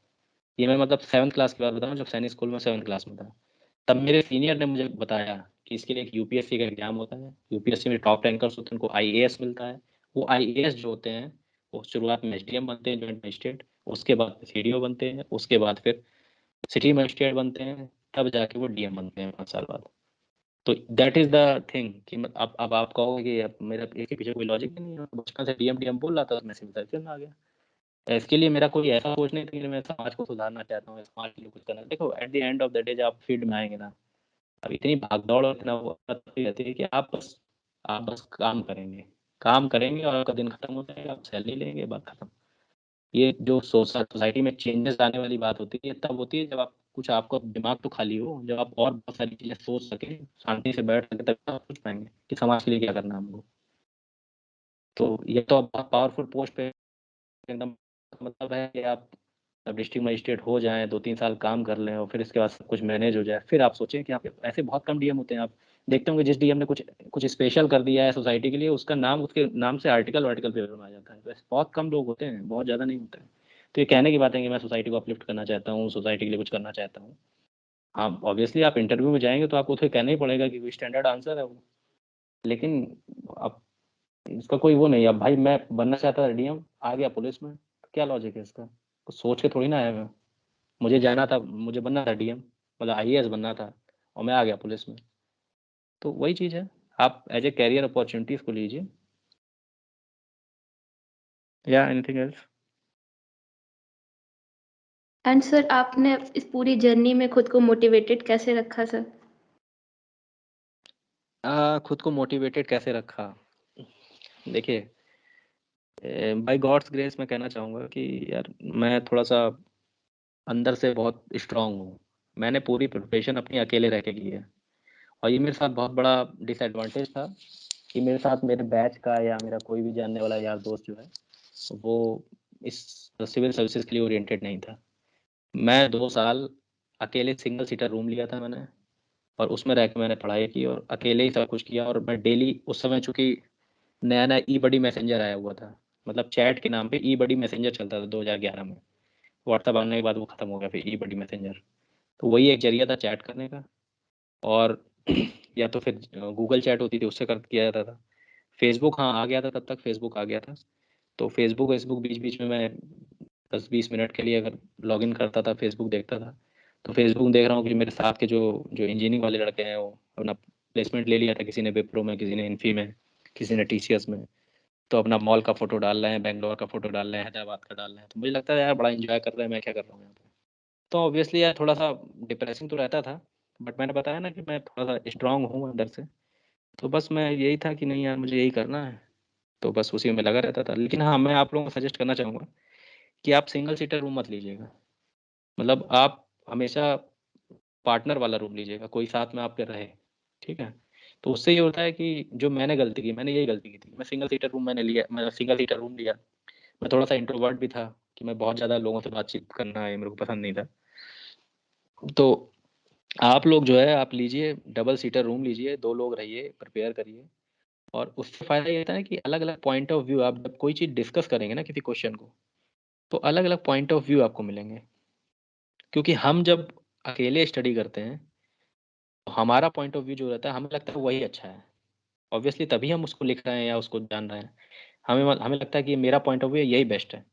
ये मैं मतलब 7th क्लास की बात बताऊँ, जब सैनिक स्कूल में 7th क्लास में था। तब मेरे सीनियर ने मुझे बताया कि इसके लिए एक यूपीएससी का एग्जाम होता है। यूपीएससी में टॉप रैंकर्स होते हैं, उनको आईएएस मिलता है। वो आईएएस जो होते हैं, वो शुरुआत में एसडीएम बनते हैं, जॉइंट मजिस्ट्रेट। उसके बाद सीडीओ बनते हैं, उसके बाद फिर सिटी मजिस्ट्रेट बनते हैं, तब जाके वो डीएम बनते हैं 5 साल बाद। तो दैट इज द थिंग कि अब आप कहोगे कि अब मेरा एक के पीछे कोई लॉजिक नहीं है, बचपन से डीएम बोल रहा था, मैं सिविल सर्विस में आ गया। इसके लिए मेरा कोई ऐसा सोच नहीं था कि मैं समाज को सुधारना चाहता हूँ, समाज के लिए कुछ करना। देखो eight the end of the day जब आप फील्ड में आएंगे ना, अब इतनी भागदौड़ और इतना वो रहती है कि आप बस काम करेंगे और आपका दिन खत्म हो जाएगा, आप सैलरी लेंगे, बात खत्म। ये जो सोसाइटी में चेंजेस आने वाली बात होती है तब होती है जब आप कुछ, आपका दिमाग तो खाली हो, जब आप और बहुत सारी चीजें सोच सके, शांति से बैठ सके, तब आप सोच पाएंगे कि समाज के लिए क्या करना है हमको। तो ये तो आप बहुत पावरफुल पोस्ट पे एकदम, मतलब है कि आप डिस्ट्रिक्ट मजिस्ट्रेट हो जाएं, 2-3 साल काम कर लें और फिर इसके बाद सब कुछ मैनेज हो जाए, फिर आप सोचें कि आप, ऐसे बहुत कम डीएम होते हैं। आप देखते होंगे जिस डीएम ने कुछ स्पेशल कर दिया है सोसाइटी के लिए, उसका नाम, उसके नाम से आर्टिकल पेपर में आ जाता है। वैसे बहुत कम लोग होते हैं, बहुत ज़्यादा नहीं होते हैं। तो ये कहने की बात है कि मैं सोसाइटी को अपलिफ्ट करना चाहता हूँ, सोसाइटी के लिए कुछ करना चाहता हूँ। हाँ ऑब्वियसली आप इंटरव्यू में जाएंगे तो आपको तो कहना ही पड़ेगा कि स्टैंडर्ड आंसर है वो, लेकिन अब इसका कोई वो नहीं। अब भाई मैं बनना चाहता था डीएम, आ गया पुलिस में, तो क्या लॉजिक है इसका? कुछ सोच के थोड़ी ना आया मैं। मुझे जाना था, मुझे बनना था डीएम, मतलब आईएएस बनना था, और मैं आ गया पुलिस में। तो वही चीज़ है, आप एज ए कैरियर अपॉर्चुनिटीज को लीजिए। या एनीथिंग एल्स? एंड सर आपने इस पूरी जर्नी में खुद को मोटिवेटेड कैसे रखा सर? खुद को मोटिवेटेड कैसे रखा? देखिए, बाय गॉड्स ग्रेस मैं कहना चाहूँगा कि यार मैं थोड़ा सा अंदर से बहुत स्ट्रांग हूँ। मैंने पूरी प्रिपरेशन अपनी अकेले रह के की है, और ये मेरे साथ बहुत बड़ा डिसएडवांटेज था कि मेरे साथ मेरे बैच का या मेरा कोई भी जानने वाला यार दोस्त जो है वो इस सिविल सर्विसेज के लिए ओरिएंटेड नहीं था। मैं 2 साल अकेले सिंगल सीटर रूम लिया था मैंने, और उसमें रह के मैंने पढ़ाई की और अकेले ही सब कुछ किया। और मैं डेली, उस समय चूंकि नया नया ई बडी मैसेंजर आया हुआ था, मतलब चैट के नाम पे ई बडी मैसेंजर चलता था 2011 में। व्हाट्सएप आने के बाद वो खत्म हो गया, फिर ई बडी मैसेंजर। तो वही एक जरिया था चैट करने का, और या तो फिर गूगल चैट होती थी, उससे कर किया जाता था। फेसबुक हाँ आ गया था, तब तक फेसबुक आ गया था। तो फेसबुक बीच बीच में मैं 10-20 मिनट के लिए अगर लॉगिन करता था, फेसबुक देखता था। तो फेसबुक देख रहा हूँ कि मेरे साथ के जो जो इंजीनियरिंग वाले लड़के हैं वो अपना प्लेसमेंट ले लिया था, किसी ने विप्रो में, किसी ने इन्फी में, किसी ने टीसीएस में। तो अपना मॉल का फोटो डाल रहे हैं, बैंगलोर का फोटो डाल रहे हैं, हैदराबाद का डाल रहे हैं। तो मुझे लगता है यार बड़ा एंजॉय कर रहे हैं, मैं क्या कर रहा हूँ यहाँ पे। तो ऑब्वियसली यार थोड़ा सा डिप्रेसिंग तो रहता था, बट मैंने बताया ना कि मैं थोड़ा सा स्ट्रांग हूँ अंदर से। तो बस मैं यही था कि नहीं यार मुझे यही करना है, तो बस उसी में लगा रहता था। लेकिन हाँ, मैं आप लोगों को सजेस्ट करना चाहूँगा कि आप सिंगल सीटर रूम मत लीजिएगा। मतलब आप हमेशा पार्टनर वाला रूम लीजिएगा, कोई साथ में आपके रहे, ठीक है? तो उससे ये होता है कि जो मैंने गलती की, मैंने यही गलती की थी, मैं सिंगल सीटर रूम मैंने लिया, मैं सिंगल सीटर रूम लिया। मैं थोड़ा सा इंट्रोवर्ट भी था कि मैं बहुत ज़्यादा लोगों से बातचीत करना है मेरे को पसंद नहीं था। तो आप लोग जो है आप लीजिए, डबल सीटर रूम लीजिए, 2 लोग रहिए, प्रिपेयर करिए। और उससे फ़ायदा ये होता है कि अलग-अलग पॉइंट ऑफ व्यू, आप जब कोई चीज़ डिस्कस करेंगे ना किसी क्वेश्चन को, तो अलग-अलग पॉइंट ऑफ व्यू आपको मिलेंगे। क्योंकि हम जब अकेले स्टडी करते हैं, तो हमारा पॉइंट ऑफ व्यू जो रहता है, हमें लगता है वही अच्छा है। ऑब्वियसली तभी हम उसको लिख रहे हैं या उसको जान रहे हैं। हमें लगता है कि मेरा पॉइंट ऑफ व्यू यही बेस्ट है।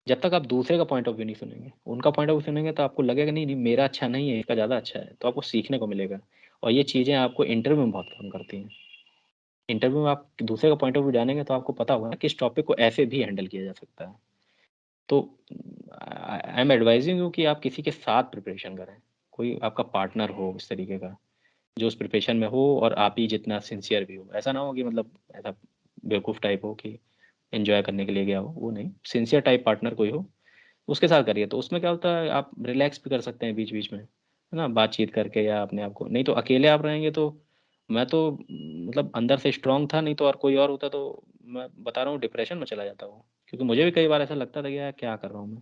जब तक आप दूसरे का पॉइंट ऑफ व्यू नहीं सुनेंगे, उनका पॉइंट ऑफ व्यू सुनेंगे, तो आपको लगेगा नहीं, नहीं मेरा अच्छा नहीं है, इसका ज़्यादा अच्छा है। तो आपको सीखने को मिलेगा। और ये चीज़ें आपको इंटरव्यू में बहुत काम करती हैं। इंटरव्यू में आप दूसरे का पॉइंट ऑफ व्यू जानेंगे तो आपको पता होगा कि इस टॉपिक को ऐसे भी हैंडल किया जा सकता है। तो आई एम एडवाइजिंग यू कि आप किसी के साथ प्रिपरेशन करें, कोई आपका पार्टनर हो इस तरीके का, जो उस प्रिपरेशन में हो और आप ही जितना सिंसियर भी हो। ऐसा ना हो कि मतलब ऐसा बेवकूफ़ टाइप हो कि एंजॉय करने के लिए गया हो, वो नहीं। सिंसियर टाइप पार्टनर कोई हो, उसके साथ करिए। तो उसमें क्या होता है, आप रिलैक्स भी कर सकते हैं बीच बीच में, है ना, बातचीत करके या अपने आप को। नहीं तो अकेले आप रहेंगे तो, मैं तो मतलब अंदर से स्ट्रांग था, नहीं तो और कोई और होता तो मैं बता रहा हूँ डिप्रेशन में चला जाता हूँ। क्योंकि मुझे भी कई बार ऐसा लगता था कि यार क्या कर रहा हूँ मैं।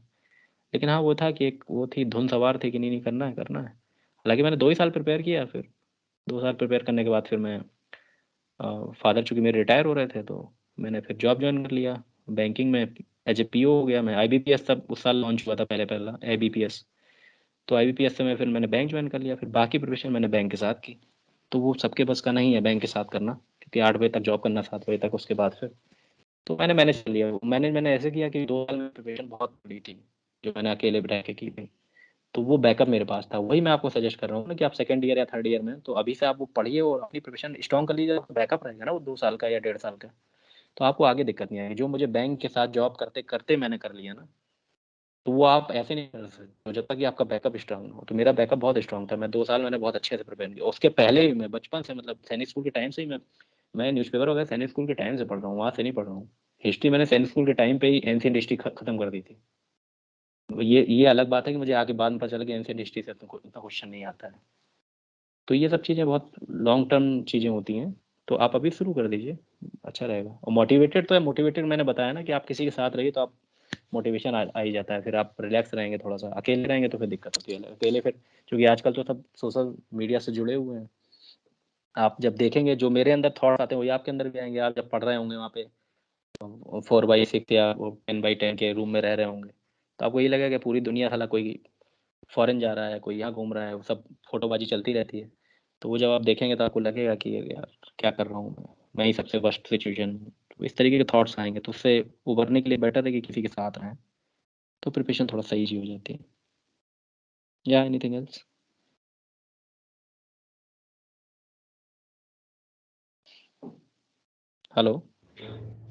लेकिन हाँ वो था कि एक वो थी, धुन सवार थी कि नहीं नहीं करना है करना है। हालांकि मैंने 2 ही साल प्रिपेयर किया, फिर 2 साल प्रिपेयर करने के बाद फिर मैं, फादर चूंकि मेरे रिटायर हो रहे थे, तो मैंने फिर जॉब ज्वाइन कर लिया बैंकिंग में, एज ए पीओ हो गया मैं। आईबीपीएस तब उस साल लॉन्च हुआ था, पहला आईबीपीएस। तो आईबीपीएस से मैं फिर मैंने बैंक ज्वाइन कर लिया। फिर बाकी प्रिपरेशन मैंने बैंक के साथ की। तो वो सबके बस का नहीं है बैंक के साथ करना, क्योंकि 8 बजे तक जॉब करना, 7 बजे तक उसके बाद फिर। तो मैंने मैनेज कर लिया। मैंने ऐसे किया कि 2 साल में प्रिपरेशन बहुत बड़ी थी, जो मैंने अकेले रह के की थी। तो वो बैकअप मेरे पास था, वही मैं आपको सजेस्ट कर रहा हूँ ना कि आप सेकंड ईयर या थर्ड ईयर में, तो अभी से आप वो पढ़िए और अपनी प्रिपरेशन स्ट्रॉन्ग कर लीजिए, तो बैकअप रहेगा ना वो 2 साल का या 1.5 साल का, तो आपको आगे दिक्कत नहीं आएगी। जो मुझे बैंक के साथ जॉब करते करते मैंने कर लिया ना, तो वो आप ऐसे नहीं कर सकते जब तक कि आपका बैकअप स्ट्रांग हो। तो मेरा बैकअप बहुत स्ट्रांग था, मैं 2 साल मैंने बहुत अच्छे से प्रिपेयर किया। उसके पहले भी मैं बचपन से, मतलब सैनिक स्कूल के टाइम से ही मैं न्यूज़पेपर वगैरह सैनिक स्कूल के टाइम से पढ़ रहा हूँ, वहाँ से नहीं पढ़ रहा हूँ। हिस्ट्री मैंने सैनिक स्कूल के टाइम पे ही एंशिएंट हिस्ट्री खत्म कर दी थी। ये अलग बात है कि मुझे आगे बाद में पता चला कि एंशिएंट हिस्ट्री से इतना क्वेश्चन नहीं आता है। तो ये सब चीज़ें बहुत लॉन्ग टर्म चीज़ें होती हैं, तो आप अभी शुरू कर दीजिए, अच्छा रहेगा। और मोटिवेटेड तो है, मोटिवेटेड मैंने बताया ना कि आप किसी के साथ रहिए तो आप मोटिवेशन आ ही जाता है, फिर आप रिलैक्स रहेंगे। थोड़ा सा अकेले रहेंगे तो फिर दिक्कत होती है, अकेले फिर, क्योंकि आजकल तो सब सोशल मीडिया से जुड़े हुए हैं। आप जब देखेंगे जो मेरे अंदर थॉट आते हैं वही आपके अंदर भी आएंगे। आप जब पढ़ रहे होंगे वहाँ पे 4x6 या 10x10 के रूम में रह रहे होंगे, तो आपको ये लगेगा कि पूरी दुनिया साला कोई फॉरेन जा रहा है, कोई यहाँ घूम रहा है, वो सब फोटोबाजी चलती रहती है। तो वो जब आप देखेंगे तो आपको लगेगा कि यार क्या कर रहा हूँ मैं ही सबसे वर्स्ट सिचुएशन में। तो इस तरीके के थॉट्स आएंगे, तो उससे उभरने के लिए बेटर है कि किसी के साथ रहें, तो प्रिपरेशन थोड़ा सही सी हो जाती है। या anything else? Hello?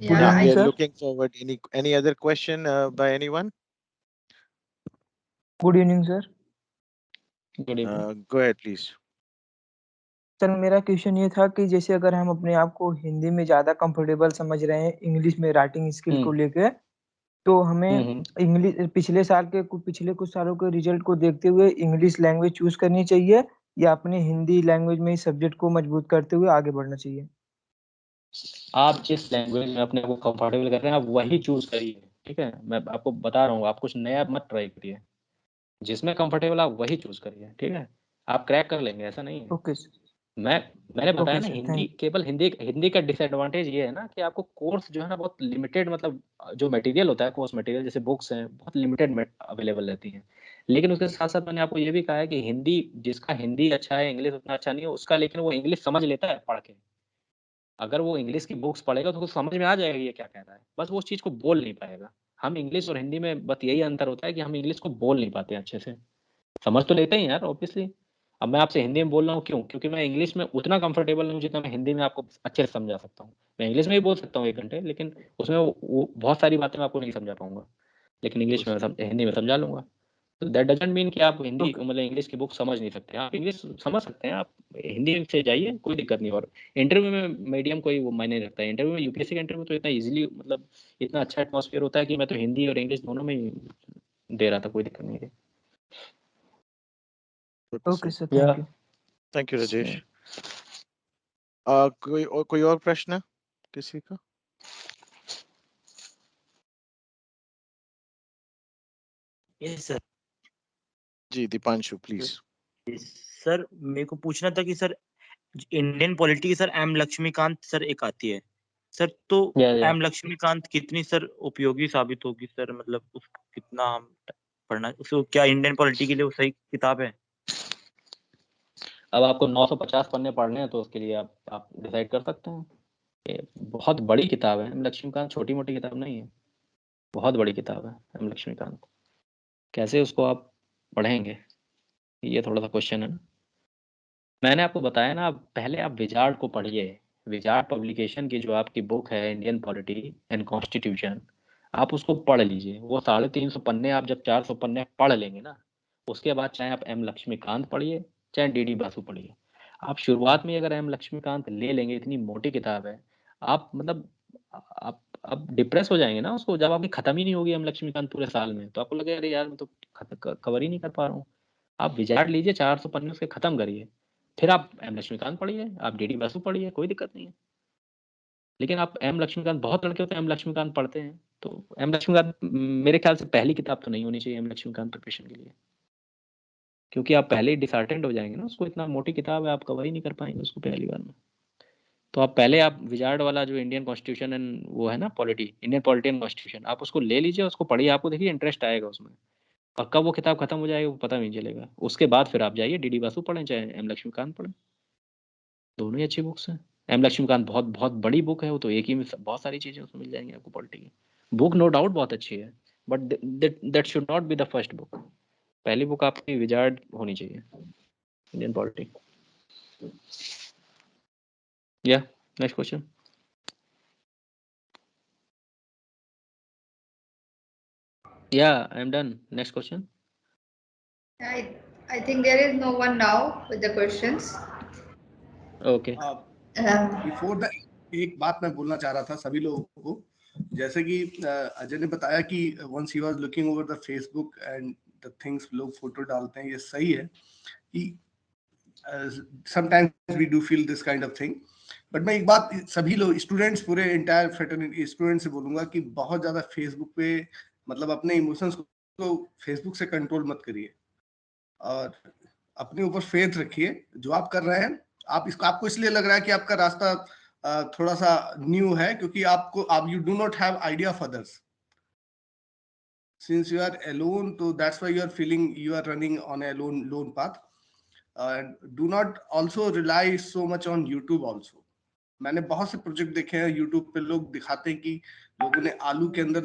Yeah, Yeah, we are sir. looking forward. Any other question by anyone? Good evening sir. Good evening. Go ahead, please. Sir मेरा क्वेश्चन ये था कि जैसे अगर हम अपने आप को हिंदी में ज़्यादा कंफर्टेबल समझ रहे हैं इंग्लिश में राइटिंग स्किल को लेके, तो हमें इंग्लिश पिछले कुछ सालों के रिजल्ट को देखते हुए इंग्लिश लैंग्वेज चूज करनी चाहिए या अपने हिंदी लैंग्वेज में इस सब्जेक्ट को मजबूत करते हुए आगे बढ़ना चाहिए? आप जिस लैंग्वेज में अपने को कंफर्टेबल कर रहे हैं आप वही चूज करिए, ठीक है? मैं आपको बता रहा हूँ, आप कुछ नया मत ट्राई करिए, जिसमें कंफर्टेबल आप वही चूज करिए, ठीक है? आप क्रैक कर लेंगे, ऐसा नहीं है। ओके मैंने बताया ओके ना, सर, हिंदी थैंक केवल हिंदी का डिसएडवांटेज ये है ना कि आपको कोर्स जो है ना बहुत लिमिटेड, मतलब जो मटेरियल होता है, कोर्स मटेरियल जैसे बुक्स हैं बहुत लिमिटेड अवेलेबल रहती हैं। लेकिन उसके साथ साथ मैंने आपको ये भी कहा है कि हिंदी, जिसका हिंदी अच्छा है इंग्लिश उतना अच्छा नहीं है उसका, लेकिन वो इंग्लिश समझ लेता है पढ़ के। अगर वो इंग्लिश की बुक्स पढ़ेगा तो उसको समझ में आ जाएगा ये क्या कह रहा है, बस वो उस चीज़ को बोल नहीं पाएगा। हम इंग्लिश और हिंदी में बस यही अंतर होता है कि हम इंग्लिश को बोल नहीं पाते अच्छे से, समझ तो लेते हैं यार ऑब्वियसली। अब मैं आपसे हिंदी में बोल रहा हूँ क्यों? क्योंकि मैं इंग्लिश में उतना कंफर्टेबल नहीं हूँ जितना मैं हिंदी में आपको अच्छे से समझा सकता हूँ। मैं इंग्लिश में ही बोल सकता हूँ 1 घंटे, लेकिन उसमें वो बहुत सारी बातें मैं आपको नहीं समझा पाऊंगा, लेकिन इंग्लिश में हिंदी में समझा लूंगा। तो दैट डजंट मीन कि आप हिंदी मतलब इंग्लिश की बुक समझ नहीं सकते। आप इंग्लिश समझ सकते हैं, आप हिंदी से जाइए, कोई दिक्कत नहीं। और इंटरव्यू में मीडियम कोई वो मायने नहीं रखता है। इंटरव्यू में यूपीएससी के इंटरव्यू तो इतना इजीली, मतलब इतना अच्छा एटमॉस्फेयर होता है कि मैं तो हिंदी और इंग्लिश दोनों में ही दे रहा था, कोई दिक्कत नहीं है। Okay sir, thank you. Thank you, Rajesh. कोई और प्रश्न किसी का? यस सर। जी दीपांशु प्लीज। सर मेरे को पूछना था कि सर इंडियन पॉलिटी की सर एम लक्ष्मीकांत सर एक आती है सर, तो एम लक्ष्मीकांत कितनी सर उपयोगी साबित होगी सर, मतलब उसको कितना हम पढ़ना, उसको क्या इंडियन पॉलिटी के लिए वो सही किताब है? अब आपको 950 पन्ने पढ़ने हैं तो उसके लिए आप डिसाइड कर सकते हैं। ये बहुत बड़ी किताब है एम लक्ष्मीकांत, छोटी मोटी किताब नहीं है, बहुत बड़ी किताब है एम लक्ष्मीकांत। कैसे उसको आप पढ़ेंगे, ये थोड़ा सा क्वेश्चन है ना। मैंने आपको बताया ना, पहले आप विजार्ड को पढ़िए। विजार्ड पब्लिकेशन की जो आपकी बुक है इंडियन पॉलिटी एंड कॉन्स्टिट्यूशन, आप उसको पढ़ लीजिए। वो 350 पन्ने, आप जब 400 पन्ने पढ़ लेंगे ना, उसके बाद चाहे आप एम लक्ष्मीकांत पढ़िए चाहे डीडी बासु पढ़िए। आप शुरुआत में अगर एम लक्ष्मीकांत ले लेंगे, इतनी मोटी किताब है, आप मतलब आप डिप्रेस हो जाएंगे ना उसको, जब आपकी खत्म ही नहीं होगी एम लक्ष्मीकांत पूरे साल में, तो आपको लगेगा अरे यार मैं तो कवर ही नहीं कर पा रहा हूँ। आप विजार्ड लीजिए, 400 पन्ने उसके खत्म करिए, फिर आप एम लक्ष्मीकांत पढ़िए, आप डीडी बासु पढ़िए, कोई दिक्कत नहीं है। लेकिन आप एम लक्ष्मीकांत, बहुत लड़के होते हैं एम लक्ष्मीकांत पढ़ते हैं, तो एम लक्ष्मीकांत मेरे ख्याल से पहली किताब तो नहीं होनी चाहिए एम लक्ष्मीकांत प्रिपरेशन के लिए, क्योंकि आप पहले ही डिसहार्टेंड हो जाएंगे ना। उसको इतना मोटी किताब है, आप कवर ही नहीं कर पाएंगे उसको पहली बार में। तो आप पहले आप विजार्ड वाला जो इंडियन कॉन्स्टिट्यूशन एंड वो है ना polity, Indian polity and constitution, आप उसको ले लीजिए, उसको पढ़िए, आपको देखिए इंटरेस्ट आएगा उसमें। और कब वो किताब खत्म हो जाएगी वो पता नहीं चलेगा। उसके बाद फिर आप जाइए डीडी बासु पढ़ें चाहे एम लक्ष्मीकांत पढ़ें, दोनों ही अच्छी बुक्स हैं। एम लक्ष्मीकांत बहुत बहुत बड़ी बुक है, वो तो एक ही में बहुत सारी चीजें उसमें मिल जाएंगी आपको पॉलिटी की। बुक नो डाउट बहुत अच्छी है, but that should not be the first book. पहली बुक आपकी विजार्ड होनी चाहिए, इंडियन पॉलिटी। या next question. Yeah, I'm done. Next question. I think there is no one now with the questions. Okay. Before the एक बात मैं बोलना चाह रहा था सभी लोगों को, जैसे कि अजय ने बताया कि once he was looking over the Facebook and the things लोग फोटो डालते हैं, ये सही है कि sometimes we do feel this kind of thing, but मैं एक बात सभी लोग स्टूडेंट्स पूरे एंटायर फ्रेटर्निटी स्टूडेंट से बोलूंगा कि बहुत ज्यादा फेसबुक पे मतलब अपने इमोशंस को फेसबुक से कंट्रोल मत करिए और अपने ऊपर फेथ रखिए। जो आप कर रहे हैं, आपको इसलिए लग रहा है कि आपका रास्ता थोड़ा सा न्यू है क्योंकि आप you do not have idea of others, since you are alone, तो that's why you are feeling you are running on a lone path. Do not also rely so much on YouTube also. मैंने बहुत से project देखे हैं YouTube पे, लोग दिखाते हैं कि लोगों ने आलू के अंदर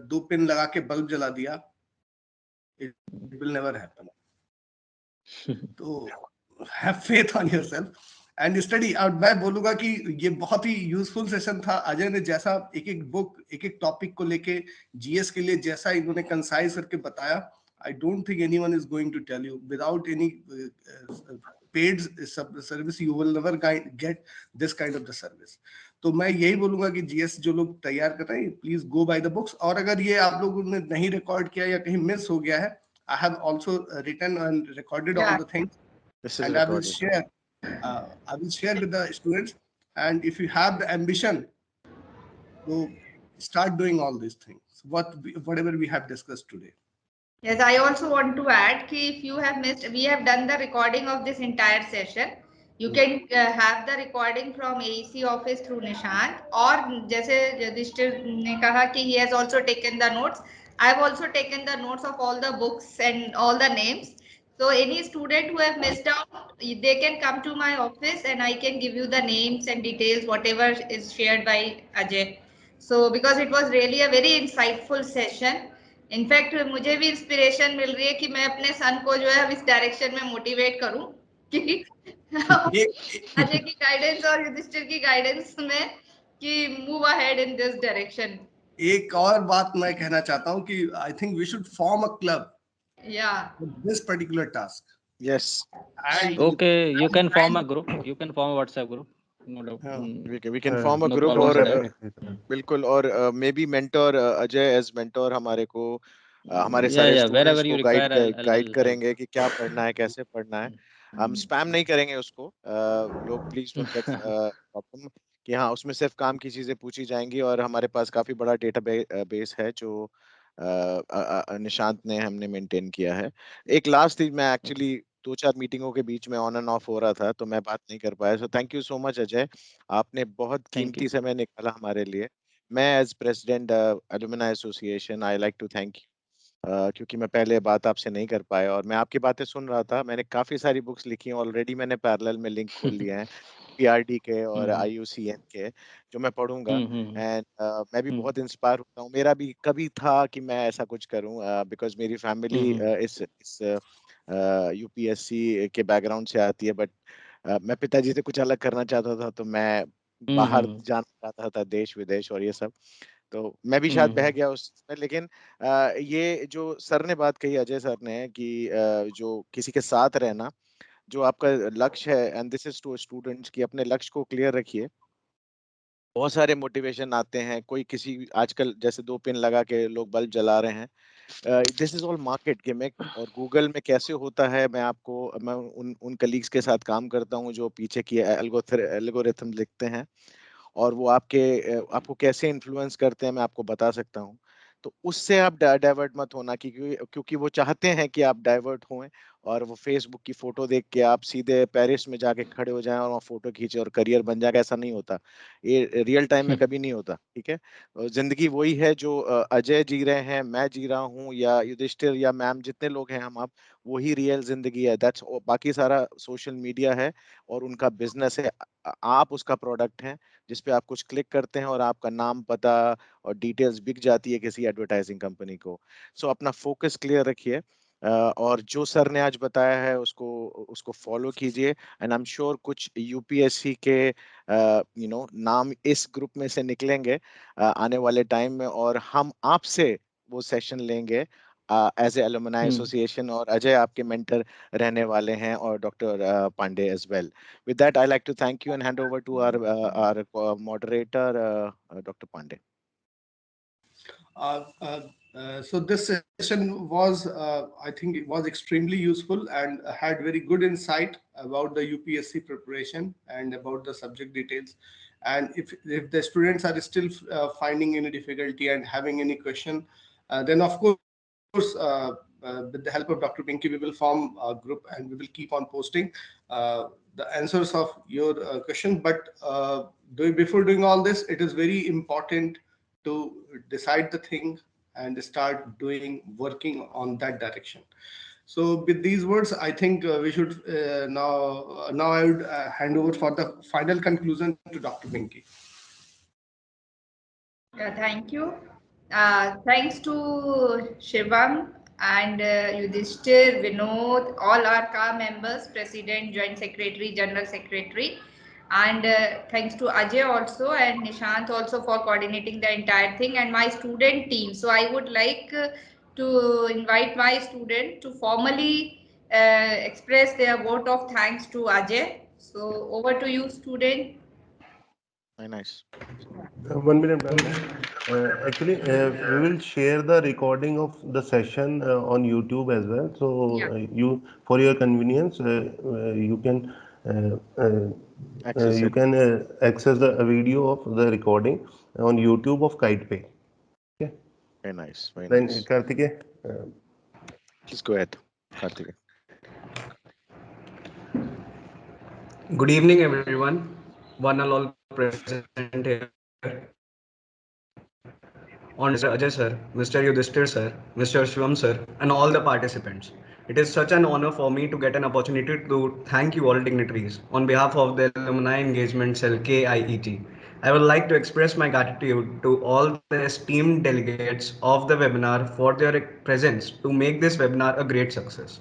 2 पिन लगा के बल्ब जला दिया। It will never happen. तो have faith on yourself and study. और मैं बोलूंगा कि ये बहुत ही यूजफुल सेशन था। अजय ने जैसा एक एक बुक, एक एक टॉपिक को लेके जीएस के लिए जैसा इन्होंने कंसाइज करके बताया, I don't think anyone is going to tell you without any paid service you will never get this kind of the service. तो मैं यही बोलूंगा कि जीएस जो लोग तैयार कर रहे हैं, please go by the books. और अगर ये आप लोगों ने नहीं रिकॉर्ड किया या कहीं मिस हो गया है, I have also written and recorded all the things, This is and I will recorded. share with the students. And if you have the ambition to start doing all these things, whatever we have discussed today. Yes, I also want to add कि if you have missed, we have done the recording of this entire session. You can have the recording from AEC office through Nishant, और जैसे युधिष्ठिर ने कहा कि he has also taken the notes. I have also taken the notes of all the books and all the names. So any student who have missed out, they can come to my office and I can give you the names and details, whatever is shared by Ajay. So because it was really a very insightful session. In fact मुझे भी inspiration मिल रही है कि मैं अपने सन को जो है अब इस डायरेक्शन में मोटिवेट करूं कि अजय की गाइडेंस और युधिष्ठिर की गाइडेंस में कि move ahead in this direction. एक और बात मैं कहना चाहता हूं कि I think we should form a club या this particular task. Yes. And Okay, you can form a group. You can form a WhatsApp group. No doubt. We can form a No group problem और with that. बिल्कुल, और maybe mentor Ajay as mentor हमारे को हमारे Yeah, सारे yeah. Students Wherever को you require, I'll guide help. करेंगे कि क्या पढ़ना है, कैसे पढ़ना है। हम स्पैम नहीं करेंगे उसको, लोग प्लीज डोंट गेट प्रॉब्लम कि हाँ उसमें सिर्फ काम की चीजें पूछी जाएंगी, और हमारे पास काफी बड़ा डेटा बेस है जो निशांत ने हमने मेंटेन किया है। एक लास्ट थी, मैं एक्चुअली 2-4 मीटिंगों के बीच में ऑन एंड ऑफ हो रहा था तो मैं बात नहीं कर पाया। So thank you so much Ajay, आपने बहुत कीमती समय निकाला हमारे लिए। मैं as president alumni association I like to thank you, क्योंकि मैं पहले बात आपसे नहीं कर पाया और मैं आपकी बातें सुन रहा था। मैंने काफी सारी बुक्स लिखी हैं ऑलरेडी, मैंने पैरेलल में लिंक खोल लिए हैं पीआरडी के और आईयूसीएन के, जो मैं पढ़ूंगा। एंड मैं भी बहुत इंस्पायर होता हूँ, मेरा भी कभी था कि मैं ऐसा कुछ करूं, बिकॉज मेरी फैमिली इस यूपीएससी के बैकग्राउंड से आती है, बट मैं पिताजी से कुछ अलग करना चाहता था, तो मैं बाहर जाना चाहता था, देश विदेश और ये सब, तो मैं भी शायद बह गया उसमें। लेकिन ये जो सर ने बात कही, अजय सर ने, कि जो किसी के साथ रहना, जो आपका लक्ष्य है, and this is to students, की अपने लक्ष्य को क्लियर रखिए। बहुत सारे मोटिवेशन आते हैं, कोई किसी, आजकल जैसे 2 पिन लगा के लोग बल्ब जला रहे हैं, this is all market gimmick. और गूगल में कैसे होता है, मैं उन कलीग्स के साथ काम करता हूँ जो पीछे की एल्गोरिथम लिखते हैं, और वो आपको कैसे इन्फ्लुएंस करते हैं मैं आपको बता सकता हूँ। तो उससे आप डाइवर्ट मत होना, क्योंकि वो चाहते हैं कि आप डाइवर्ट हों, और वो फेसबुक की फोटो देख के आप सीधे पेरिस में जाके खड़े हो जाएं और वहाँ फोटो खींचे और करियर बन जाएगा। ऐसा नहीं होता, ये रियल टाइम में कभी नहीं होता, ठीक है। जिंदगी वही है जो अजय जी रहे हैं, मैं जी रहा हूँ, या युधिष्ठिर या मैम, जितने लोग हैं हम आप, वही रियल जिंदगी है। दैट्स, बाकी सारा सोशल मीडिया है और उनका बिजनेस है, आप उसका प्रोडक्ट हैं जिसपे आप कुछ क्लिक करते हैं और आपका नाम, पता और डिटेल्स बिक जाती है किसी एडवर्टाइजिंग कंपनी को। सो अपना फोकस क्लियर रखिए, और जो सर ने आज बताया है उसको फॉलो कीजिए, एंड आई एम श्योर कुछ यूपीएससी के नाम इस ग्रुप में से निकलेंगे आने वाले टाइम में, और हम आपसे वो सेशन लेंगे एज ए एलुमनाई एसोसिएशन, और अजय आपके मेंटर रहने वाले हैं, और doctor Pandey as well. With that I like to thank you and hand over to our moderator doctor Pandey. So this session was, I think it was extremely useful and had very good insight about the UPSC preparation and about the subject details. And if the students are still finding any difficulty and having any question, then of course, with the help of Dr. Pinky, we will form a group and we will keep on posting the answers of your question. But before doing all this, it is very important to decide the thing and start working on that direction. So with these words, I think we should now I would hand over for the final conclusion to Dr. Pinky. Thank you. Thanks to Shivam and Yudhishthir, Vinod, all our CA members, President, Joint Secretary, General Secretary. And thanks to Ajay also and Nishant also for coordinating the entire thing, and my student team. So I would like to invite my student to formally express their vote of thanks to Ajay. So over to you, student. Very nice. 1 minute, ma'am. Actually, we will share the recording of the session on YouTube as well. So you, for your convenience, you can access the video of the recording on YouTube of KitePay. Okay. Very nice. Very Then nice. Karthike, please go ahead, Karthike. Good evening, everyone. One and all present here. On Mr. Ajay sir, Mr. Yudhishthir sir, Mr. Shivam sir, and all the participants. It is such an honor for me to get an opportunity to thank you all dignitaries on behalf of the Alumni Engagement Cell KIET. I would like to express my gratitude to all the esteemed delegates of the webinar for their presence to make this webinar a great success.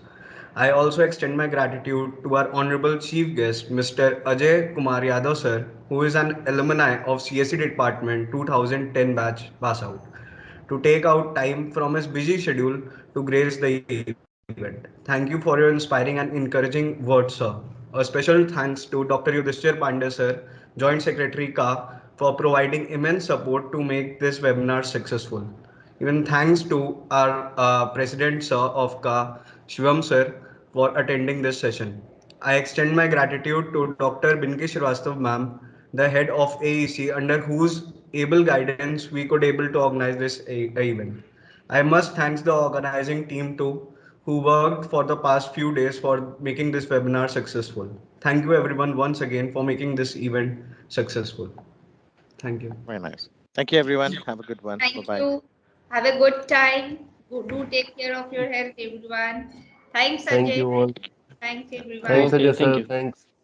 I also extend my gratitude to our honorable chief guest, Mr. Ajay Kumar Yadav sir, who is an alumni of CSE Department 2010 batch pass out, to take out time from his busy schedule to grace the event. Thank you for your inspiring and encouraging words, sir. A special thanks to Dr. Yudhishthir Pandey sir, Joint Secretary KA, for providing immense support to make this webinar successful. Even thanks to our President sir of KA, Shivam sir, for attending this session. I extend my gratitude to Dr. Binki Srivastav ma'am, the head of AEC, under whose able guidance we could able to organize this event. I must thank the organizing team too, who worked for the past few days for making this webinar successful. Thank you everyone once again for making this event successful. Thank you. Very nice. Thank you everyone. Have a good one. Thank Bye-bye. you. Have a good time. Do take care of your health, everyone. Thanks, Ajay. thank you all. Thanks, everyone. Thanks, Ajay sir. Thank you. Thanks.